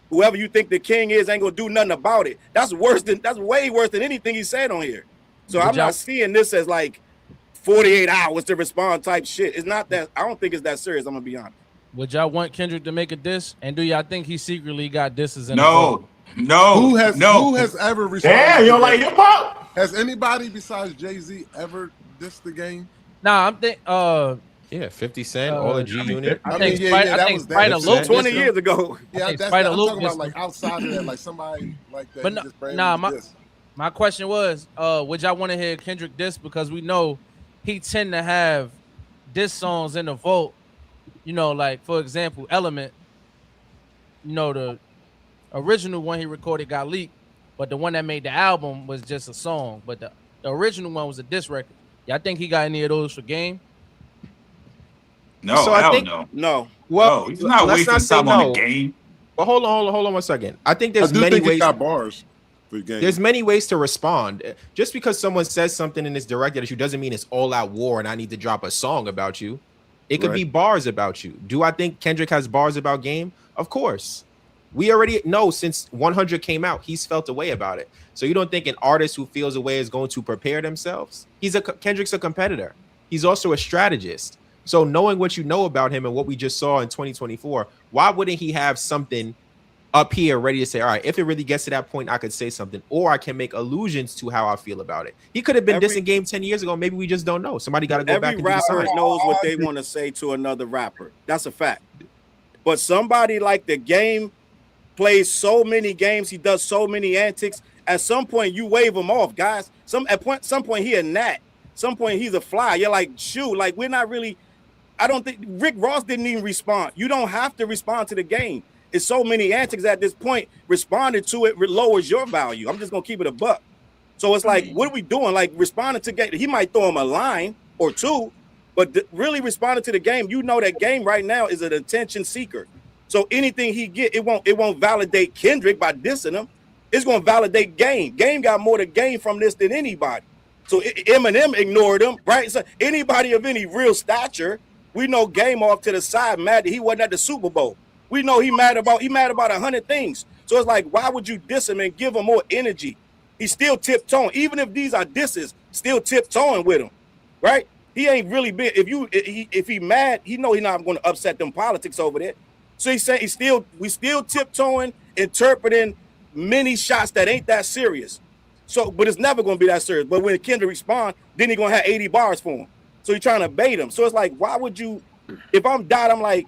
S7: whoever you think the king is ain't gonna do nothing about it. That's way worse than anything he said on here. So I'm not seeing this as like 48 hours to respond type shit. It's not that. I don't think it's that serious. I'm gonna be honest.
S4: Would y'all want Kendrick to make a diss? And do y'all think he secretly got disses in
S6: No.
S8: Who has ever responded?
S1: Damn, you don't like hip hop?
S8: Has anybody besides Jay-Z ever dissed the Game?
S4: Nah, I'm thinking.
S5: Yeah, 50 Cent, all the G Unit.
S4: I think Sprite a little
S7: 20 years ago.
S8: Yeah, I'm talking about like outside of that, like somebody like that.
S4: But my question was, would y'all want to hear Kendrick diss? Because we know he tend to have diss songs in the vault. Like for example, Element. the original one he recorded got leaked, but the one that made the album was just a song. But the original one was a diss record. Y'all think he got any of those for Game?
S6: No,
S5: So I think
S7: no.
S5: Well,
S6: he's not
S5: let's
S6: wasting
S5: not say
S6: time on
S5: no.
S6: the Game.
S5: But hold on 1 second. I think
S8: I
S5: there's
S8: do
S5: many
S8: think he
S5: ways.
S8: got bars for the game.
S5: There's many ways to respond. Just because someone says something and it's directed at you doesn't mean it's all out war and I need to drop a song about you. It could be bars about you. Do I think Kendrick has bars about Game? Of course. We already know since 100 came out, he's felt a way about it. So you don't think an artist who feels a way is going to prepare themselves? Kendrick's a competitor. He's also a strategist. So knowing what you know about him and what we just saw in 2024, why wouldn't he have something up here ready to say, all right, if it really gets to that point, I could say something, or I can make allusions to how I feel about it. He could have been dissing Game 10 years ago. Maybe we just don't know. Somebody got to go back and
S7: every rapper
S5: decide.
S7: knows what they want to say to another rapper. That's a fact. But somebody like the Game plays so many games, he does so many antics. At some point, you wave him off, guys. Some point he a gnat. Some point he's a fly. You're like, shoot, like we're not really. I don't think Rick Ross didn't even respond. You don't have to respond to the Game. It's so many antics at this point. Responding to it lowers your value. I'm just gonna keep it a buck. So it's like, what are we doing? Like responding to Game. He might throw him a line or two, but really responding to the Game. You know that Game right now is an attention seeker. So anything he get, it won't validate Kendrick by dissing him. It's gonna validate Game. Game got more to gain from this than anybody. So Eminem ignored him, right? So anybody of any real stature. We know Game off to the side, mad that he wasn't at the Super Bowl. We know he mad about 100 things. So it's like, why would you diss him and give him more energy? He's still tiptoeing. Even if these are disses, still tiptoeing with him, right? He ain't really been. If he mad, he know he's not going to upset them politics over there. So he's saying we still tiptoeing, interpreting many shots that ain't that serious. So, but it's never going to be that serious. But when Kendrick respond, then he going to have 80 bars for him. So he's trying to bait him. So it's like, why would you? If I'm Dot, I'm like,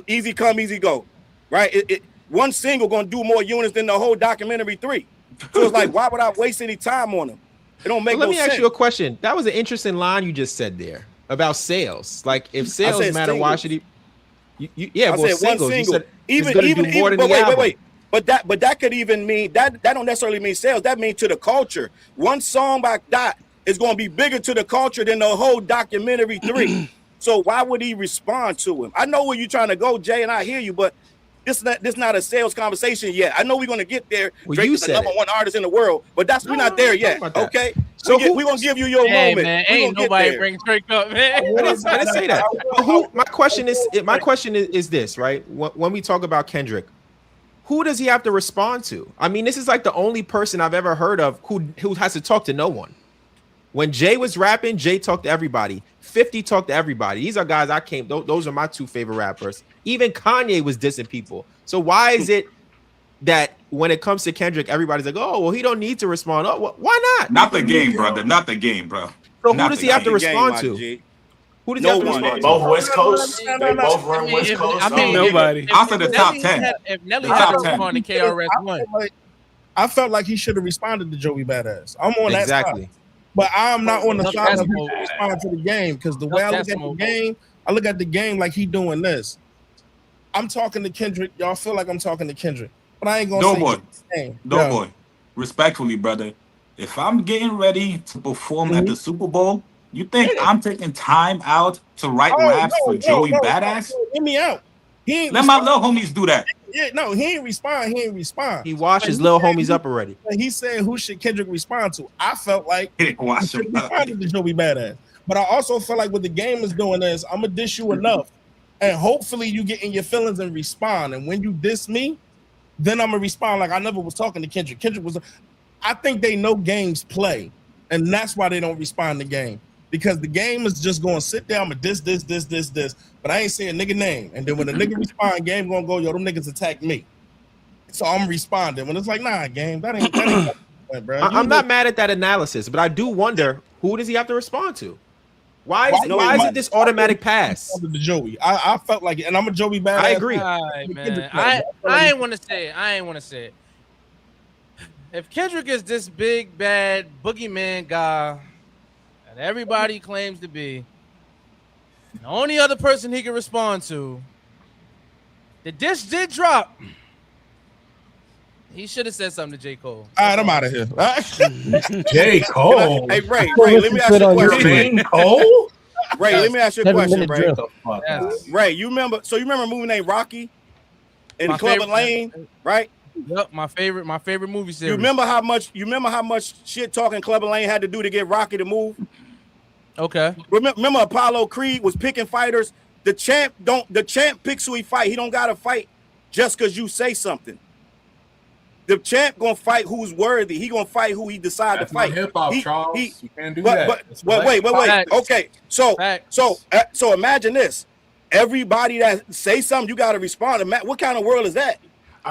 S7: easy come, easy go, right? One single gonna do more units than the whole documentary 3. So it's like, why would I waste any time on him? It don't make no sense.
S5: Let me ask you a question. That was an interesting line you just said there about sales. Like, if sales matter, why should he? Yeah, well, singles. You said even do more than the album.
S7: Wait. But that could even mean that don't necessarily mean sales. That means to the culture. One song by Dot is going to be bigger to the culture than the whole documentary 3. So why would he respond to him? I know where you're trying to go, Jay, and I hear you, but this not a sales conversation yet. I know we're going to get there.
S5: Well,
S7: Drake is the number one artist in the world, but we're not there yet. Okay, so we're going to give you your moment.
S4: Man, ain't nobody bring Drake up, man.
S5: I didn't say that. My question is this, right? When we talk about Kendrick, who does he have to respond to? I mean, this is like the only person I've ever heard of who has to talk to no one. When Jay was rapping, Jay talked to everybody. 50 talked to everybody. These are guys those are my 2 favorite rappers. Even Kanye was dissing people. So why is it that when it comes to Kendrick, everybody's like, oh, well, he don't need to respond. Oh, well, why not?
S6: Not the Game, brother. Not the Game, bro.
S5: So who does he have to respond to? Who does he have to respond to?
S10: Both West Coast. They both run West Coast.
S4: I mean,
S2: nobody.
S6: After the top 10.
S4: If Nelly had to respond to KRS-One.
S3: I felt like he should have responded to Joey Badass. I'm on that side. But I'm not on the side of responding to the Game, because the way I look at the Game, I look at the Game like he doing this. I'm talking to Kendrick. Y'all feel like I'm talking to Kendrick, but I ain't gonna say
S6: boy. Respectfully, brother. If I'm getting ready to perform at the Super Bowl, you think I'm taking time out to write raps for Joey Badass?
S3: Get me out.
S6: Let my little homies do that.
S3: Yeah, no, he ain't respond.
S5: He washed his little homies up already.
S3: He said, "Who should Kendrick respond to?" I felt like
S6: he didn't wash him up.
S3: To Joey Badass, but I also feel like what the Game is doing is I'm gonna diss you enough, and hopefully you get in your feelings and respond. And when you diss me, then I'm gonna respond like I never was talking to Kendrick. Kendrick was. I think they know Game's play, and that's why they don't respond to Game. Because the Game is just going to sit there, I'm going to this, but I ain't saying nigga name. And then when the nigga respond, Game going to go, yo, them niggas attack me. So I'm responding. When it's like, nah, Game, that ain't bro.
S5: I'm not mad at that analysis, but I do wonder, who does he have to respond to? Why is it this automatic pass?
S3: To Joey. I felt like it, and I'm a Joey Badass.
S5: I agree.
S4: Right, man. I ain't want to say it. If Kendrick is this big, bad, boogeyman guy that everybody claims to be, the only other person he can respond to The dish did drop. He should have said something to J. Cole.
S3: All right, I'm out of here.
S1: J. Cole.
S7: Hey, Ray, let me ask you a question.
S1: Cole?
S7: Ray, let me ask you a question, Ray.
S4: Yes.
S7: Ray, you remember a movie named Rocky in Clubber Lane, right?
S4: Yep, my favorite movie series.
S7: You remember how much shit talking Clubber Lane had to do to get Rocky to move?
S4: Okay.
S7: Remember Apollo Creed was picking fighters. The champ picks who he fight. He don't gotta fight just because you say something. The champ gonna fight who's worthy. He gonna fight who he decide to fight.
S1: Hip hop, Charles. You can't do
S7: that. But wait. Okay, so imagine this. Everybody that say something, you gotta respond. What kind of world is that?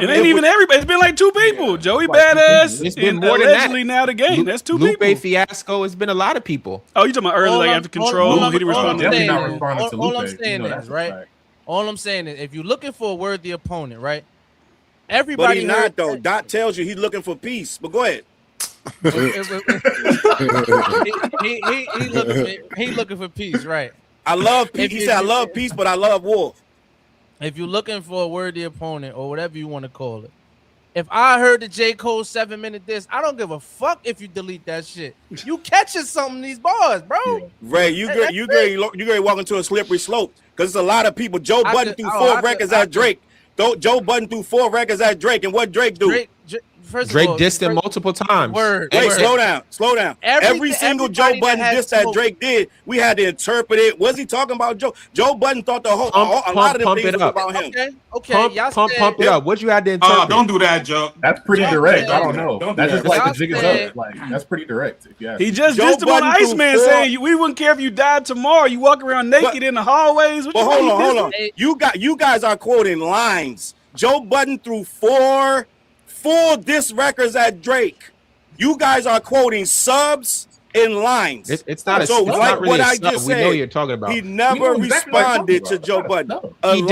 S2: It ain't even everybody. It's been like 2 people. Joey Badass.
S5: It's been
S2: and
S5: more than
S2: allegedly
S5: that.
S2: now the game. That's 2
S5: Lupe
S2: people.
S5: Fiasco. It's been a lot of people.
S2: Oh, you talking about early, like after Control? He didn't respond to that.
S4: All I'm saying is, right? All I'm saying is, if you're looking for a worthy opponent, right? Everybody
S7: but he's not though. Dot tells you he's looking for peace. But go ahead.
S4: he looking for peace, right?
S7: I love peace. He said, "I love peace, but I love war."
S4: If you're looking for a worthy opponent or whatever you want to call it, if I heard the J. Cole 7-minute diss, I don't give a fuck if you delete that shit. You catching something these bars, bro.
S7: Ray, you get walking to a slippery slope because there's a lot of people. Joe Budden threw 4 records at Drake. Joe Budden threw 4 records at Drake, and what Drake do?
S5: Drake dissed him multiple times.
S7: Wait, slow down. Every single Joe Budden diss that Drake did, we had to interpret it. Was he talking about Joe? Joe Budden thought a lot of them things was about him.
S4: Okay.
S5: Pump it up. What you had to interpret?
S6: Don't do that, Joe.
S1: That's pretty direct. I don't know. That's just like the jig is up. Like that's pretty direct.
S2: He just dissed him on Iceman, saying we wouldn't care if you died tomorrow. You walk around naked in the hallways.
S7: But hold on. You guys are quoting lines. Joe Budden threw 4 full diss records at Drake. You guys are quoting subs and lines.
S5: It's not
S7: so
S5: it's
S7: like
S5: not really
S7: what
S5: a
S7: I
S5: sub.
S7: just
S5: We
S7: said.
S5: know what you're talking about.
S7: He never responded to Joe Budden.
S5: He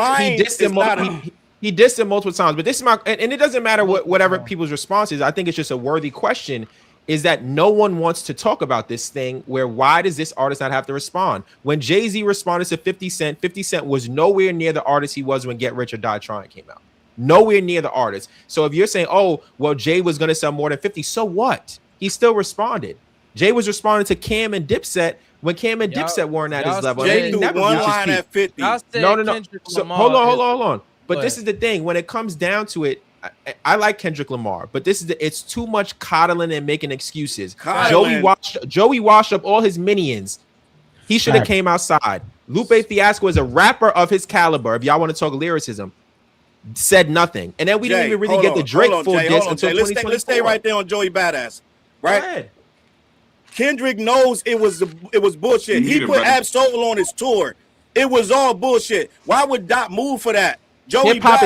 S5: dissed him multiple times. But this is and it doesn't matter whatever people's response is. I think it's just a worthy question. Is that no one wants to talk about this thing where why does this artist not have to respond? When Jay-Z responded to 50 Cent, 50 Cent was nowhere near the artist he was when Get Rich or Die Trying came out. Nowhere near the artist. So if you're saying, oh, well, Jay was going to sell more than 50, so what? He still responded. Jay was responding to Cam and Dipset when Cam and Dipset weren't at his level.
S7: Jay threw 1 line at 50.
S5: No. So hold on. But this is the thing. When it comes down to it, I like Kendrick Lamar, but it's too much coddling and making excuses. Joey washed up all his minions. He should have came outside. Lupe Fiasco is a rapper of his caliber. If y'all want to talk lyricism, said nothing, and then we didn't even really get the Drake full diss until 2024.
S7: Let's stay right there on Joey Badass. Right? Kendrick knows it was bullshit. He put Absol on his tour. It was all bullshit. Why would Dot move for that?
S5: Hip hop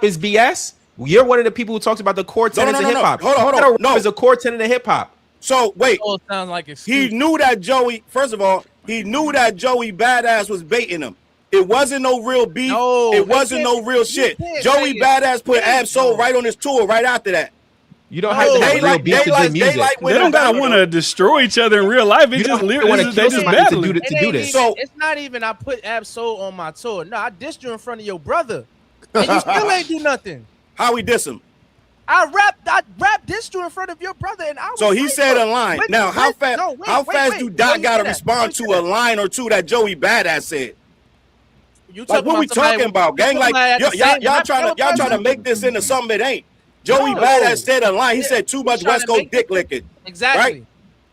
S5: is BS. You're one of the people who talks about the core tenets of hip hop.
S7: Hold on. No,
S5: is a core tenet of hip hop.
S7: So wait,
S4: sounds like
S7: he knew that Joey. First of all, he knew that Joey Badass was baiting him. It wasn't no real beef. It wasn't no real shit. Joey Badass put Absol right on his tour right after that.
S5: You don't have to have real beef to do music.
S2: They don't gotta want to destroy each other in real life. It's just they just battle
S5: to do this.
S4: So it's not even I put Absol on my tour. No, I dissed you in front of your brother, and you still ain't do nothing.
S7: How we diss him?
S4: I rap dissed you in front of your brother, and I was
S7: so he said a line. Now how fast do Doc gotta respond to a line or two that Joey Badass said? Like what we talking about, gang? Like y'all trying to make this into something it ain't. Joey Badass said a line. He said too much West Coast dick licking.
S4: Exactly.
S7: Right?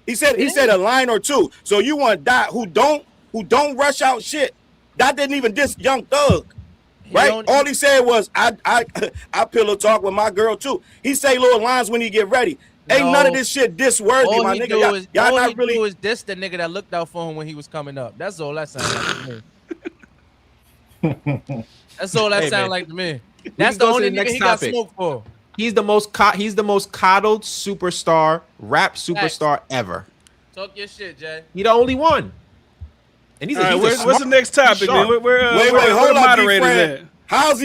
S7: He said a line or two. So you want Dot who don't rush out shit. Dot didn't even diss Young Thug. Right? All he said was I pillow talk with my girl too. He say little lines when he get ready. Ain't none of this shit diss worthy, my nigga. Y'all not really
S4: was diss the nigga that looked out for him when he was coming up. That's all that sounds like to me. That's all that sounds like to me. That's the only nigga he got smoked for.
S5: He's the most coddled superstar, rap superstar ever.
S4: Talk your shit, Jay.
S5: He the only one. And he's
S2: what's the next topic? Man?
S7: Wait, hold on, DiFran. How's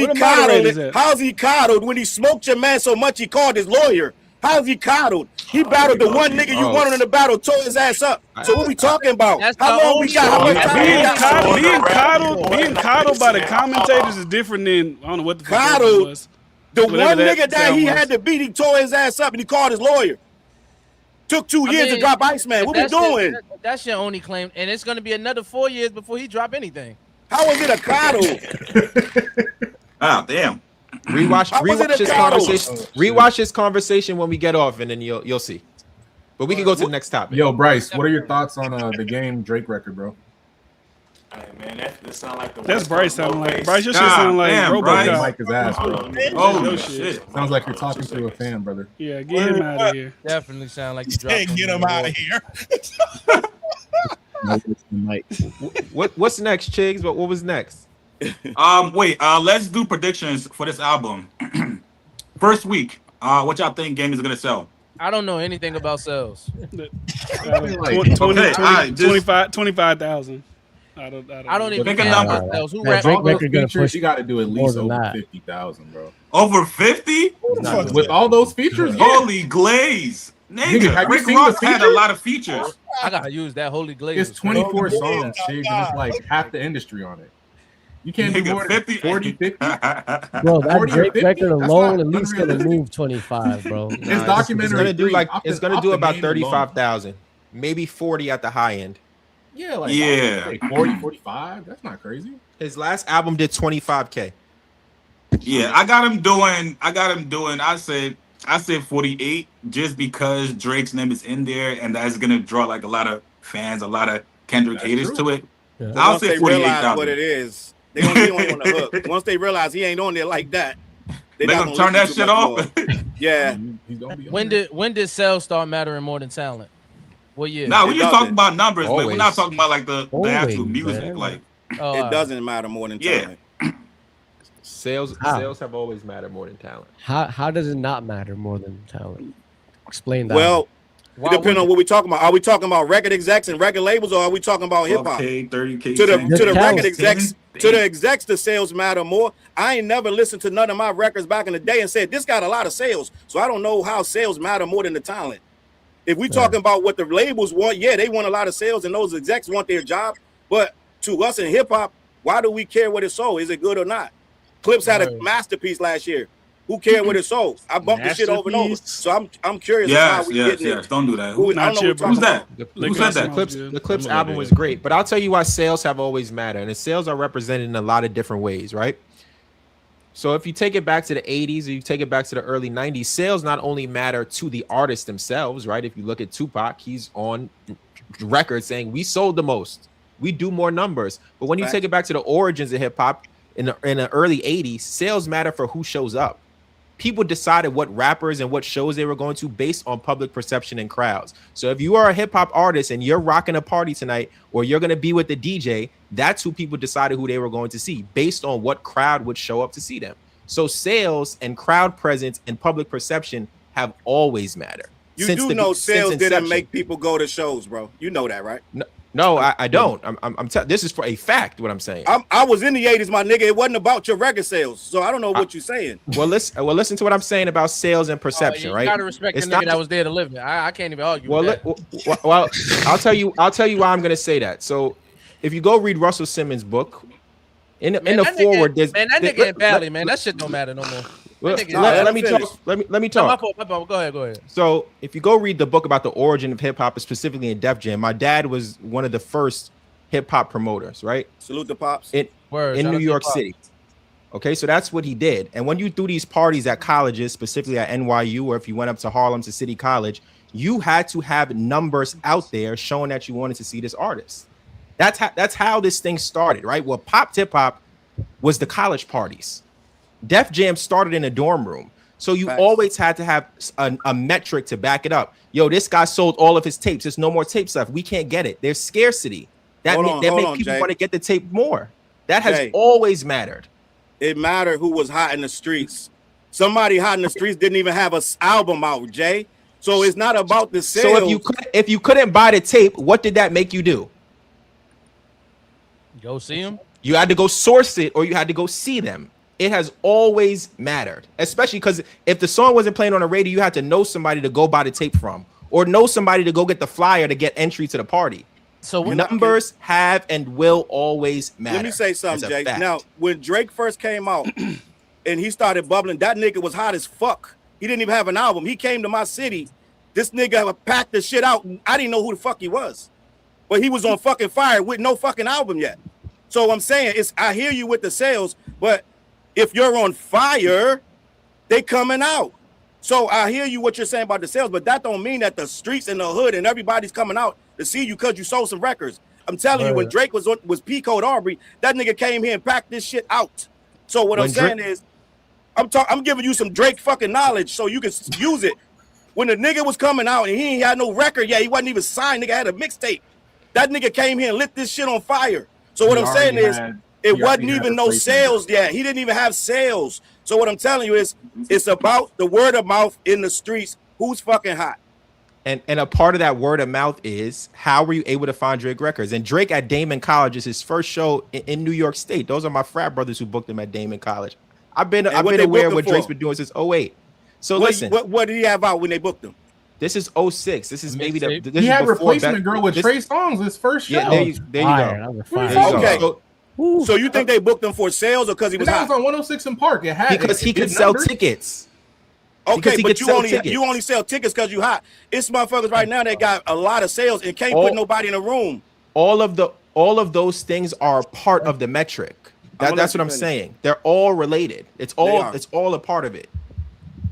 S7: he coddled when he smoked your man so much he called his lawyer? How's he coddled? He battled the one nigga you wanted in the battle, tore his ass up. So what we talking about? How long we got? How much time we got?
S2: Being coddled by the commentators is different than I don't know what the
S7: coddled
S2: was.
S7: The one nigga that he had to beat, he tore his ass up and he called his lawyer. Took 2 years to drop Iceman. What we doing?
S4: That's your only claim, and it's going to be another 4 years before he drop anything.
S7: How is it a coddle?
S6: Oh, damn.
S5: Rewatch this conversation. Rewatch this conversation when we get off, and then you'll see. But we can go to the next topic.
S1: Yo, Bryce, what are your thoughts on the game Drake record, bro?
S10: Hey, man, that sound like the
S2: that's Bryce sounding like Bryce. Your shit sound like
S1: Robocop. Mike his ass, bro.
S6: Oh shit!
S1: Sounds like you're talking to a fan, brother.
S2: Yeah, get him out of here.
S4: Definitely sound like you dropped.
S3: Get him out of here.
S5: What's next, Chiggs? What was next?
S6: Wait. Let's do predictions for this album. First week. What y'all think game is gonna sell?
S4: I don't know anything about sales.
S2: 25,000. I don't
S4: even
S6: pick a number.
S4: Who
S1: Drake record gonna push? You got to do at least over 50,000, bro.
S6: Over 50
S1: with all those features.
S6: Holy glaze, nigga!
S1: Have you
S6: Rick
S1: seen
S6: Ross
S1: the
S6: had a lot of features.
S4: I gotta use that holy glaze.
S1: It's 24 songs, Chiggs, and it's like half the industry on it. You can't do more than 40, 50.
S9: Bro, that Drake record alone at least gonna move 25, bro.
S1: His documentary
S5: it's gonna do about 35,000, maybe 40 at the high end.
S1: Yeah, like 40, 45. That's not crazy.
S5: His last album did 25K.
S6: Yeah, I got him doing. I said 48 just because Drake's name is in there, and that's gonna draw like a lot of fans, a lot of Kendrick haters to it.
S7: Yeah.
S6: I'll say 48,000.
S7: What it is, they gonna be on the hook. Once they realize he ain't on there like that,
S6: they gonna turn that shit off.
S7: Yeah.
S4: When did sales start mattering more than talent? What year?
S6: Nah, we just talking about numbers, but we're not talking about like the actual music.
S7: Man.
S6: Like
S7: it doesn't matter more than talent.
S5: Sales have always mattered more than talent.
S9: How does it not matter more than talent? Explain that.
S7: Well, it depends on what we're talking about. Are we talking about record execs and record labels, or are we talking about hip hop?
S6: 30K.
S7: To the record execs, to the execs, the sales matter more. I ain't never listened to none of my records back in the day and said this got a lot of sales, so I don't know how sales matter more than the talent. If we talking about what the labels want, yeah, they want a lot of sales, and those execs want their job. But to us in hip hop, why do we care what it sold? Is it good or not? Clips had a masterpiece last year. Who cared what it sold? I bumped the shit over and over. So I'm curious.
S6: Yes. Don't do that. Who's that? Who said that?
S5: The Clips album was great, but I'll tell you why sales have always mattered, and sales are represented in a lot of different ways, right? So if you take it back to the 80s or you take it back to the early 90s, sales not only matter to the artists themselves, right? If you look at Tupac, he's on record saying we sold the most, we do more numbers. But when you take it back to the origins of hip hop in the early 80s, sales matter for who shows up. People decided what rappers and what shows they were going to based on public perception and crowds. So if you are a hip hop artist and you're rocking a party tonight, or you're going to be with the DJ, that's who people decided who they were going to see based on what crowd would show up to see them. So sales and crowd presence and public perception have always mattered.
S7: You do know sales didn't make people go to shows, bro. You know that, right?
S5: No, I don't. This is for a fact. What I'm saying.
S7: I was in the 80s, my nigga. It wasn't about your record sales, so I don't know what you're saying.
S5: Well, listen to what I'm saying about sales and perception, right?
S4: You gotta respect the nigga that was there to live it. I can't even argue.
S5: Well, I'll tell you why I'm gonna say that. So, if you go read Russell Simmons' book, in the forward, there's
S4: that nigga in Valley, man. That shit don't matter no more.
S5: Let me talk.
S4: Go ahead.
S5: So if you go read the book about the origin of hip hop, specifically in Def Jam, my dad was one of the first hip hop promoters, right?
S7: Salute the pops.
S5: In New York City. Okay, so that's what he did. And when you do these parties at colleges, specifically at NYU, or if you went up to Harlem to City College, you had to have numbers out there showing that you wanted to see this artist. That's how this thing started, right? Well, pop hip hop was the college parties. Def Jam started in a dorm room. So you always had to have a metric to back it up. Yo, this guy sold all of his tapes. There's no more tapes left. We can't get it. There's scarcity. That make people want to get the tape more. That has always mattered.
S7: It mattered who was hot in the streets. Somebody hot in the streets didn't even have an album out, Jay. So it's not about the sales.
S5: So if you couldn't buy the tape, what did that make you do?
S4: Go see him.
S5: You had to go source it, or you had to go see them. It has always mattered, especially because if the song wasn't playing on the radio, you had to know somebody to go buy the tape from, or know somebody to go get the flyer to get entry to the party. So numbers have and will always matter.
S7: Let me say something, Jay. Now, when Drake first came out and he started bubbling, that nigga was hot as fuck. He didn't even have an album. He came to my city. This nigga packed the shit out. I didn't know who the fuck he was, but he was on fucking fire with no fucking album yet. So I'm saying I hear you with the sales, but if you're on fire, they coming out. So I hear you what you're saying about the sales, but that don't mean that the streets and the hood and everybody's coming out to see you because you sold some records. I'm telling you, when Drake was P Code Aubrey, that nigga came here and packed this shit out. So what I'm saying is, I'm giving you some Drake fucking knowledge so you can use it. When the nigga was coming out and he ain't had no record yet, he wasn't even signed. Nigga had a mixtape. That nigga came here and lit this shit on fire. So what I'm saying is, it wasn't even no sales yet. He didn't even have sales. So what I'm telling you is, it's about the word of mouth in the streets. Who's fucking hot?
S5: And a part of that word of mouth is, how were you able to find Drake records? And Drake at Damon College is his first show in New York State. Those are my frat brothers who booked him at Damon College. I've been aware of what Drake's been doing since 2008. So listen,
S7: what did he have out when they booked him?
S5: This is 2006. This is maybe
S1: he had Replacement Girl with Trey Songz, his first show.
S5: Yeah, there you go.
S7: Okay. So you think they booked him for sales or because he was hot?
S1: That was on 106 in Park.
S5: Because he could sell tickets.
S7: Okay, but you only sell tickets because you hot. It's motherfuckers right now that got a lot of sales and can't put nobody in a room.
S5: All of those things are part of the metric. That's what I'm saying. They're all related. It's all a part of it.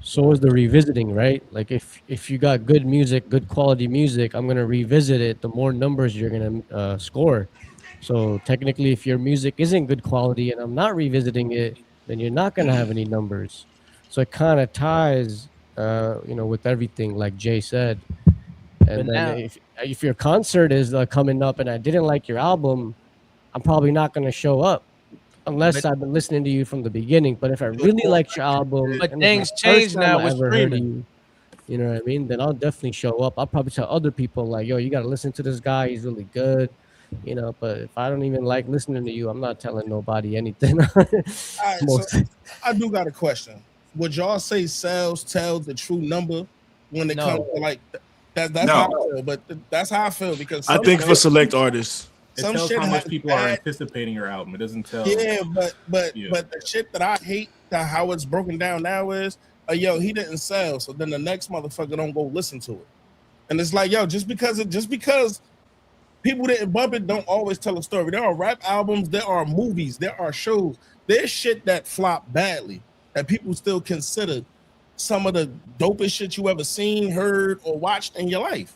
S9: So is the revisiting, right? Like if you got good music, good quality music, I'm gonna revisit it. The more numbers you're gonna score. So technically, if your music isn't good quality and I'm not revisiting it, then you're not gonna have any numbers. So it kind of ties, with everything, like Jay said. And then if your concert is coming up and I didn't like your album, I'm probably not gonna show up. Unless I've been listening to you from the beginning. But if I really liked your album,
S4: but things change now with streaming.
S9: You know what I mean? Then I'll definitely show up. I'll probably tell other people like, yo, you got to listen to this guy. He's really good. But if I don't even like listening to you, I'm not telling nobody anything.
S3: All right, so I do got a question. Would y'all say sales tell the true number when it comes to like that's
S10: No.
S3: how I feel, but that's how I feel because
S10: I think for select artists.
S1: It tells how much people are anticipating your album. It doesn't tell.
S3: Yeah, but the shit that I hate how it's broken down now is, he didn't sell, so then the next motherfucker don't go listen to it, and it's like, just because people didn't bump it, don't always tell a story. There are rap albums, there are movies, there are shows, there's shit that flop badly that people still consider some of the dopest shit you ever seen, heard, or watched in your life.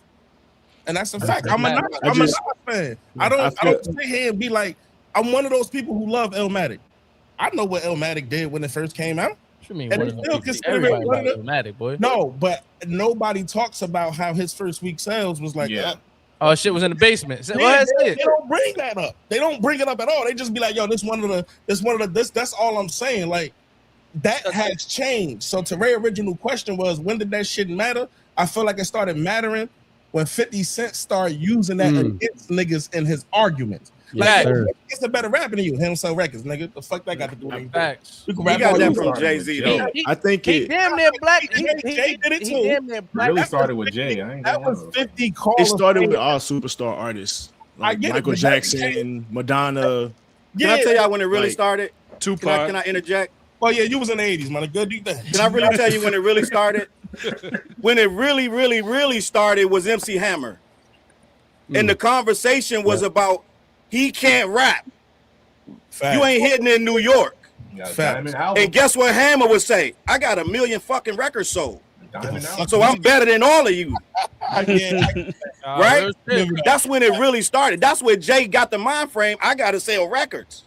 S3: And that's a fact. I'm a Nas fan. I don't sit here and be like, I'm one of those people who love Illmatic. I know what Illmatic did when it first came out.
S4: What you mean?
S3: And it's still considered one of the
S4: Illmatic, boy.
S3: No, but nobody talks about how his first week sales was like that.
S4: Oh, shit was in the basement. They
S3: don't bring that up. They don't bring it up at all. They just be like, this that's all I'm saying. Like, that has changed. So to Ray's original question was, when did that shit matter? I feel like it started mattering when 50 Cent started using that against niggas in his arguments. Like, it's a better rapper than you. Him sell records, nigga. The fuck that got to do with anything?
S4: Facts.
S3: We can
S7: He got that from Jay-Z, though.
S10: I think
S4: He damn near black. He
S3: did it too.
S4: damn near black.
S1: Really started with Jay.
S3: That was 50 calls.
S10: it started with all superstar artists like Michael Jackson, Madonna.
S7: Can I tell y'all when it really started?
S10: Tupac.
S7: Can I interject?
S3: Well, yeah, you was in the 80s, man. Good do that.
S7: Can I really tell you when it really started? When it really, really, really started was MC Hammer. And the conversation was about, he can't rap.
S3: Fact.
S7: You ain't hitting in New York.
S3: Fact.
S7: And guess what Hammer would say? I got 1 million fucking records sold. So I'm better than all of you. Right? That's when it really started. That's where Jay got the mind frame. I got to sell records.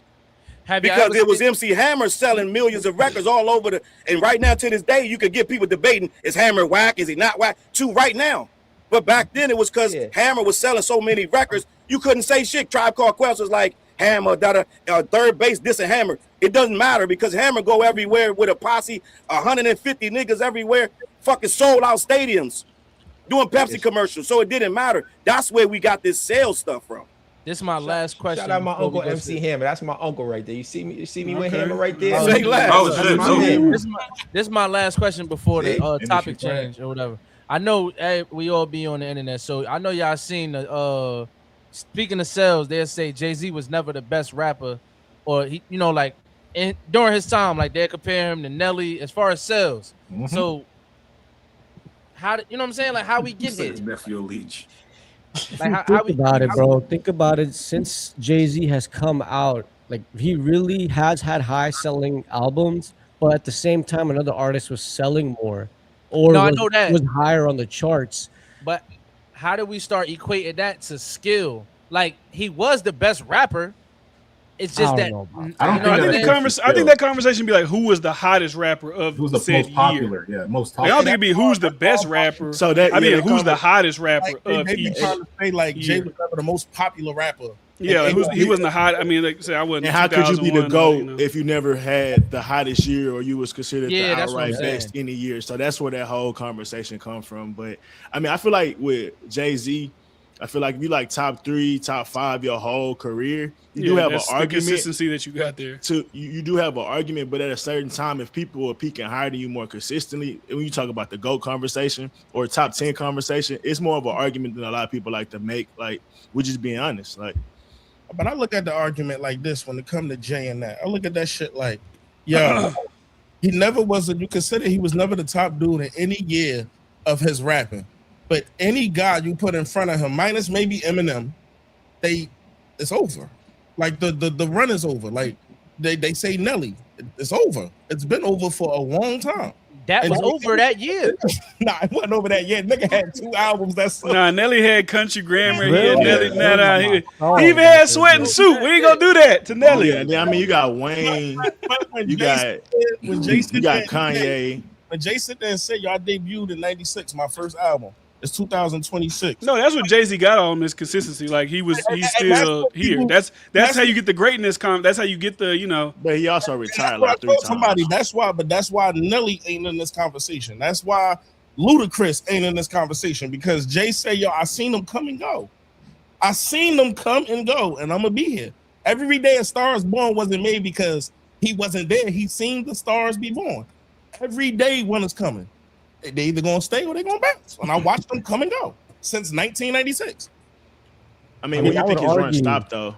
S7: Because it was MC Hammer selling millions of records all over and right now to this day, you could get people debating, is Hammer whack? Is he not whack? Right now. But back then it was because Hammer was selling so many records, you couldn't say shit. Tribe Called Quest was like, Hammer, third base, this and Hammer. It doesn't matter because Hammer go everywhere with a posse, 150 niggas everywhere, fucking sold out stadiums, doing Pepsi commercials. So it didn't matter. That's where we got this sales stuff from.
S4: This is my last question.
S5: Shout out my
S4: before we
S5: uncle
S4: go
S5: MC
S4: to-
S5: Hammer. That's my uncle right there. You see me with
S2: Okay.
S5: Hammer right there.
S7: Say less.
S6: Oh,
S5: That's
S6: shit.
S5: my
S6: So-
S5: man.
S4: This is my last question before the
S1: Industry
S4: topic
S1: brand.
S4: change or whatever. I know we all be on the internet, so I know y'all seen the speaking of sales, they'll say Jay-Z was never the best rapper, or he, like during his time, like they'll compare him to Nelly as far as sales.
S1: Mhm.
S4: So how did, you know what I'm saying? Like how we get here?
S6: Nephew Leach.
S4: Like how
S9: Think
S4: we
S9: about it, bro. Think about it. Since Jay-Z has come out, like he really has had high selling albums, but at the same time, another artist was selling more, or
S4: No, I
S9: was,
S4: know that.
S9: was higher on the charts.
S4: But how do we start equating that to skill? Like he was the best rapper. It's just
S9: I
S4: that
S9: don't know about
S1: I don't
S4: you know
S1: think
S4: what
S1: that
S4: I'm
S1: was
S4: saying?
S2: I think that conversation be like, who was the hottest rapper of
S1: Who's the
S2: said
S1: most
S2: year?
S1: popular? Yeah, most
S2: Like, I
S1: popular.
S2: don't think it'd be who's the best rapper.
S10: So that
S2: I mean,
S10: yeah,
S2: who's the hottest rapper
S3: Like,
S2: of
S3: they be
S2: each?
S3: trying to say like Jay
S2: year.
S3: was never the most popular rapper.
S2: Yeah, like,
S3: And
S2: he wasn't the hot. I mean, like say I wasn't.
S10: And how could you be the
S2: 2001,
S10: GOAT
S2: you know.
S10: if you never had the hottest year or you was considered
S4: Yeah,
S10: the
S4: that's what I'm
S10: outright best
S4: saying.
S10: any year? So that's where that whole conversation come from. But I mean, I feel like with Jay-Z, I feel like if you like top 3, top 5 your whole career, you do have an
S2: that's the
S10: argument.
S2: consistency that you got there.
S10: You do have an argument, but at a certain time, if people are peaking higher than you more consistently, when you talk about the GOAT conversation or top 10 conversation, it's more of an argument than a lot of people like to make. Like, we're just being honest. Like,
S3: But I look at the argument like this when it come to Jay and that. I look at that shit like, yo, he never was you consider he was never the top dude in any year of his rapping. But any guy you put in front of him, minus maybe Eminem, it's over. Like the run is over. Like they say Nelly, it's over. It's been over for a long time.
S4: That was
S3: And-
S4: over that year.
S3: Nah, it wasn't over that yet. Nigga had 2 albums. That's
S2: Nah, Nelly had Country Grammar. He had
S9: Really?
S2: Nelly. Nah, he
S9: Oh,
S2: even had Sweat and Suit. We ain't gonna do that to Nelly.
S10: yeah, then, I mean, you got Wayne,
S3: when
S10: you
S3: Jay
S10: got
S3: said- when Jay
S10: you
S3: said
S10: got
S3: that-
S10: Kanye.
S3: When Jay sit there and said, "Y'all debuted in '96, my first album. It's 2026."
S2: No, that's what Jay-Z got on his consistency. Like he's
S3: that's
S2: still
S3: what
S2: here.
S3: people-
S2: That's
S3: that's
S2: how you get the greatness. That's how you get the
S10: But he also
S3: That's
S10: retired
S3: what I
S10: like 3
S3: told
S10: times.
S3: somebody. That's why Nelly ain't in this conversation. That's why Ludacris ain't in this conversation because Jay said, "Yo, I seen them come and go. I seen them come and go, and I'm gonna be here every day." A Star Is Born wasn't made because he wasn't there. He seen the stars be born. Every day one is coming. They either gonna stay or they gonna bounce. And I watched them come and go since 1996.
S10: I mean,
S9: I
S10: when
S9: mean,
S10: you
S9: I
S10: think
S9: would
S10: his run
S9: argue-
S10: stopped, though,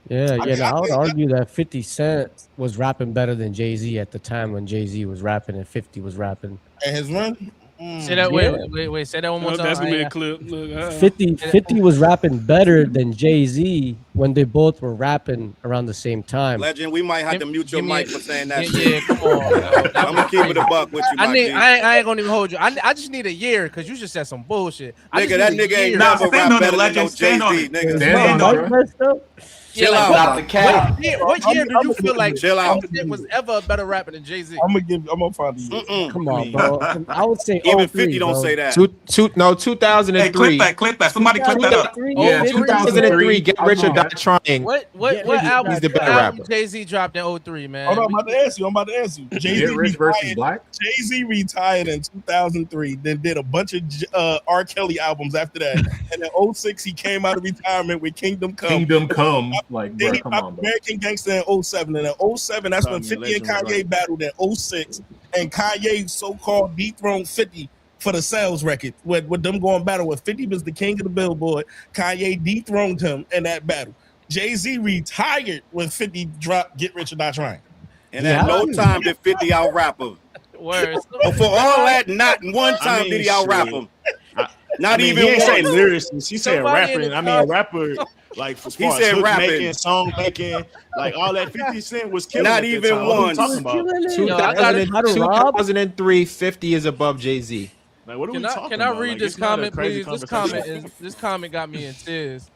S9: Yeah,
S3: mean,
S9: I would
S3: think-
S9: argue that 50 Cent was rapping better than Jay-Z at the time when Jay-Z was rapping and 50 was rapping.
S3: And his run.
S4: Say that. Wait. Say that one more time.
S2: that's gonna be a clip. Look,
S9: 50 was rapping better than Jay-Z when they both were rapping around the same time.
S7: Legend, we might have to mute your
S4: Give me
S7: mic
S4: a-
S7: for saying that.
S4: Yeah, come on.
S7: I'm gonna keep it a buck with you, my G.
S4: I ain't gonna even hold you. I just need a year because you just said some bullshit. I
S7: Nigga,
S4: just
S7: that
S4: need a
S7: nigga ain't
S4: year.
S6: Nah,
S7: never
S6: stand
S7: rap
S6: on it,
S7: better than
S6: Legend.
S7: no
S6: Stand on
S7: Jay-Z,
S6: it.
S7: nigga.
S1: Stand
S9: My
S1: on
S9: mic
S1: it.
S9: messed up?
S7: Chill
S4: like,
S7: out.
S4: What year do you feel like
S7: Chill out.
S4: Jay was ever a better rapper than Jay-Z?
S3: I'm gonna find you.
S7: Mm-mm.
S9: Come on, bro. I would say
S7: Even
S9: 03,
S7: 50 don't
S9: bro.
S7: say that.
S5: 2003.
S6: Hey, clip that. Somebody clip that up.
S1: Yeah,
S5: 2003. Get Rich or Die Trying.
S4: What
S9: Yeah,
S4: album?
S5: he's the better
S4: what album
S5: rapper.
S4: Jay-Z dropped in 03, man?
S3: Hold on, I'm about to answer you.
S1: Get Rich versus Black.
S3: Jay-Z retired in 2003, then did a bunch of R. Kelly albums after that. And in 06, he came out of retirement with Kingdom Come.
S1: Kingdom Come. Like,
S3: Then
S1: bro,
S3: he
S1: come
S3: dropped
S1: on, bro.
S3: American Gangster in 07. And in 07, that's when 50 and Kanye battled in 06. And Kanye so-called dethroned 50 for the sales record. With them going battle with 50 was the king of the Billboard. Kanye dethroned him in that battle. Jay-Z retired when 50 dropped Get Rich or Die Trying.
S7: And at no time did 50 out rap him.
S4: Words.
S7: But for all that, not one time
S10: mean,
S7: did he out rap
S10: shit.
S7: him. Not
S10: I mean,
S7: even
S10: he ain't say
S7: once.
S10: lyricist. He said
S4: Somebody in
S10: rapping.
S4: the
S10: I mean, a rapper, like, as
S7: He
S10: far as
S7: said
S10: hook
S7: rapping.
S10: making, song making, like, all that 50 Cent was killing
S7: Not
S10: at the
S7: even
S10: time. What are we
S7: once.
S10: talking about?
S4: Yo, I gotta-
S5: 2003. 50 is above Jay-Z.
S10: Like, what are we
S4: Can
S10: talking
S4: I
S10: about?
S4: read
S10: Like,
S4: this
S10: it's not a
S4: comment,
S10: crazy
S4: please?
S10: conversation.
S4: This comment got me in tears.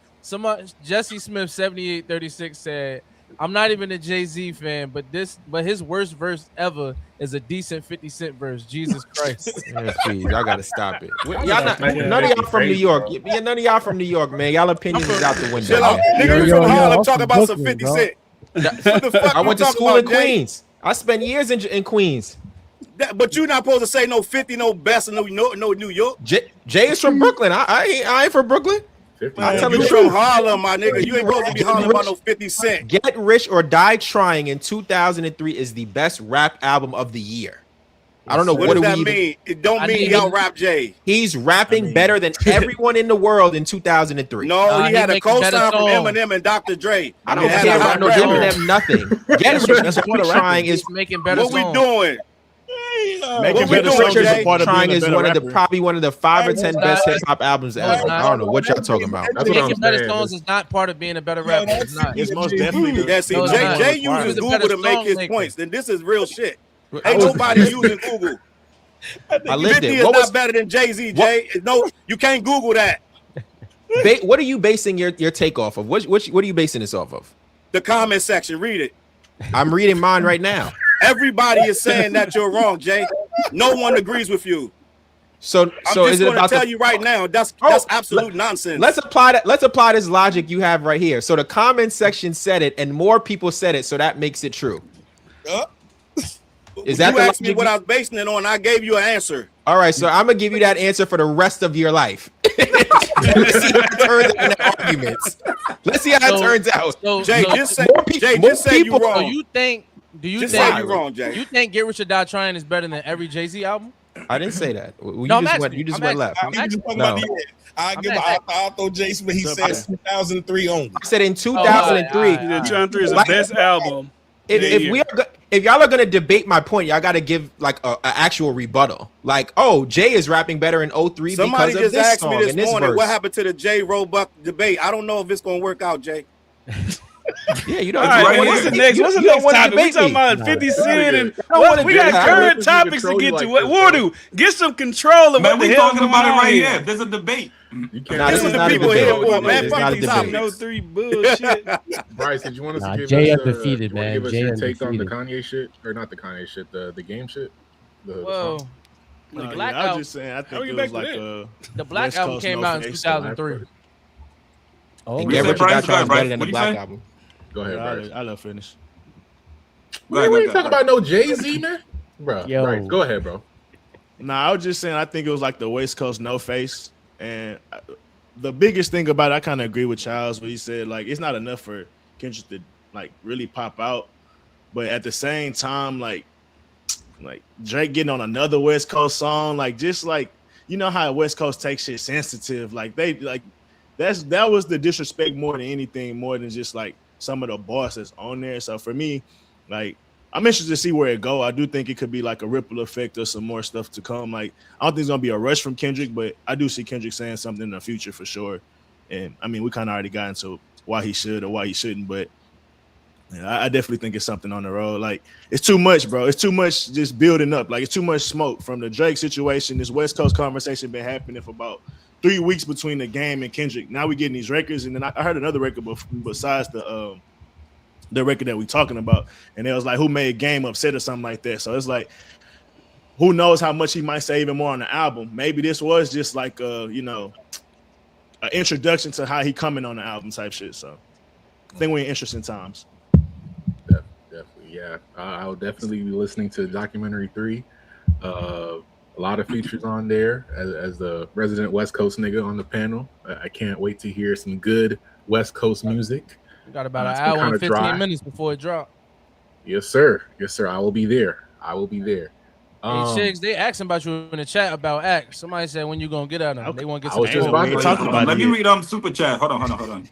S4: Jesse Smith 7836 said, "I'm not even a Jay-Z fan, but his worst verse ever is a decent 50 Cent verse. Jesus Christ."
S5: Yeah, please, y'all gotta stop it. Y'all not,
S1: Yeah,
S5: none of y'all from New
S1: crazy,
S5: York.
S1: bro.
S5: Yeah, none of y'all from New York, man. Y'all opinions is out the window.
S7: Chill out.
S5: man.
S7: Nigga, you
S9: Yo,
S7: from Harlem
S9: I'm
S7: talking
S9: from
S7: about some
S9: Brooklyn,
S7: 50
S9: bro.
S7: Cent. What the fuck
S5: I
S7: you
S5: went to
S7: talking
S5: school in
S7: about, Jay?
S5: Queens. I spent years in Queens.
S7: But you're not supposed to say no 50, no best, and no New York.
S5: Jay is from Brooklyn. I ain't from Brooklyn.
S7: I tell you from Harlem, my nigga. You ain't supposed to be hollering about no 50 Cent.
S5: Get Rich or Die Trying in 2003 is the best rap album of the year. I don't know
S7: what does that mean. It don't mean he out rap Jay.
S5: He's rapping better than everyone in the world in 2003.
S7: No, he had a co-sign from Eminem and Dr. Dre.
S5: I don't care about no Eminem nothing. Get Rich or Die Trying is
S4: making better.
S7: What we doing?
S10: Making better songs is a part of
S5: Trying is
S10: rapper.
S5: one of the 5 or 10 best hip hop albums ever. I don't know what y'all talking about.
S1: That's what I'm
S4: Making better
S1: saying.
S4: songs is not part of being a better rapper. It's not.
S10: It's most definitely.
S7: Yeah, see, Jay uses Google to make his points. Then this is real shit. Ain't nobody using Google.
S5: I lived
S7: 50
S5: it.
S7: is not better than Jay-Z, Jay. No, you can't Google that.
S5: What are you basing your take off of? What are you basing this off of?
S7: The comment section. Read it.
S5: I'm reading mine right now.
S7: Everybody is saying that you're wrong, Jay. No one agrees with you.
S5: So
S7: I'm just
S5: is it
S7: going to
S5: about
S7: tell you right now? That's absolute nonsense.
S5: Let's apply this logic you have right here. So the comment section said it, and more people said it, so that makes it true. Is that
S7: you asked me what I was basing it on? I gave you an answer.
S5: All right, so I'm gonna give you that answer for the rest of your life. Let's see how it turns out in the arguments. Let's see how it turns out.
S7: Jay, just say you wrong.
S4: So you think? Do you
S7: just
S4: think
S7: say you wrong, Jay?
S4: You think Get Rich or Die Trying is better than every Jay-Z album?
S5: I didn't say that. You just went left.
S3: I'll throw Jason, but he said 2003 only.
S5: I said in 2003.
S2: 2003 is the best album.
S5: If y'all are gonna debate my point, y'all got to give like a actual rebuttal. Like, oh, Jay is rapping better in 03
S7: Somebody
S5: because of
S7: just
S5: this
S7: asked
S5: song
S7: me this
S5: and this
S7: morning
S5: verse.
S7: what happened to the Jay Roebuck debate. I don't know if it's gonna work out, Jay.
S5: Yeah, you know.
S2: What's the next topic? We talking about 50 Cent and we got current topics to get to. Wardu, get some control of what the hell
S6: talking about it right here. There's a debate.
S7: This is the people here for, man. Fuck these topics.
S2: No 3 bullshit.
S1: Bryce, did you want us to give
S9: Jay
S1: us,
S9: undefeated, man.
S1: give us
S9: Jay
S1: your take on the
S9: undefeated.
S1: Kanye shit, or not the Kanye shit, the game shit?
S4: Whoa.
S10: No,
S4: The Black
S10: I was
S4: album,
S10: just saying, I
S2: How
S10: think
S2: you
S10: it was
S2: back
S10: like
S2: to
S4: the Black
S10: West
S4: album
S10: Coast
S4: came
S10: no
S4: out in
S10: face.
S4: 2003.
S5: And
S6: We
S5: Get
S6: said
S5: Rich or Die
S6: Bryce,
S5: Trying is
S6: Bryce.
S5: better than the
S6: What
S5: Black
S6: you say?
S5: album.
S1: Go ahead, Bryce.
S10: I love finish.
S1: We ain't talking about no Jay-Z, man. Bro,
S9: Yo.
S1: Bryce, go ahead, bro.
S10: Nah, I was just saying, I think it was like the West Coast no face. And the biggest thing about it, I kind of agree with Challz, what he said, like, it's not enough for Kendrick to like really pop out. But at the same time, like Drake getting on another West Coast song, like just like, you know how West Coast takes shit sensitive. Like they like that was the disrespect more than anything, more than just like some of the boss that's on there. So for me, like, I'm interested to see where it go. I do think it could be like a ripple effect or some more stuff to come. Like, I don't think it's gonna be a rush from Kendrick, but I do see Kendrick saying something in the future for sure. And I mean, we kind of already got into why he should or why he shouldn't, but I definitely think it's something on the road. Like, it's too much, bro. It's too much just building up. Like, it's too much smoke from the Drake situation. This West Coast conversation been happening for about 3 weeks between the game and Kendrick. Now we getting these records, and then I heard another record besides the record that we talking about, and it was like, who made Game upset or something like that. So it's like, who knows how much he might say even more on the album. Maybe this was just like an introduction to how he coming on the album type shit. So I think we're in interesting times.
S1: Definitely, yeah. I'll definitely be listening to Documentary 3. A lot of features on there as the resident West Coast nigga on the panel. I can't wait to hear some good West Coast music.
S4: We got about an hour and 15 minutes before it drops.
S1: Yes, sir. Yes, sir. I will be there.
S4: Hey, Chiggs, they asking about you in the chat about Act. Somebody said when you gonna get out of them. They want to get some.
S6: Let me read super chat. Hold on.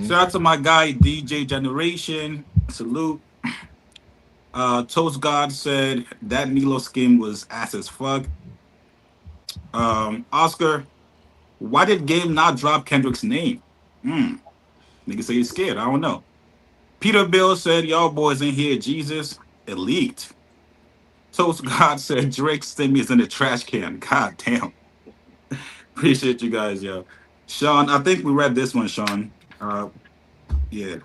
S6: Shout out to my guy DJ Generation. Salute. Toast God said that Milo skin was ass as fuck. Oscar, why did Game not drop Kendrick's name? Nigga say he's scared. I don't know. Peter Bill said, y'all boys in here, Jesus, it leaked. Toast God said Drake Stimmy is in the trash can. God damn. Appreciate you guys, yo. Sean, I think we read this one, Sean. Yeah.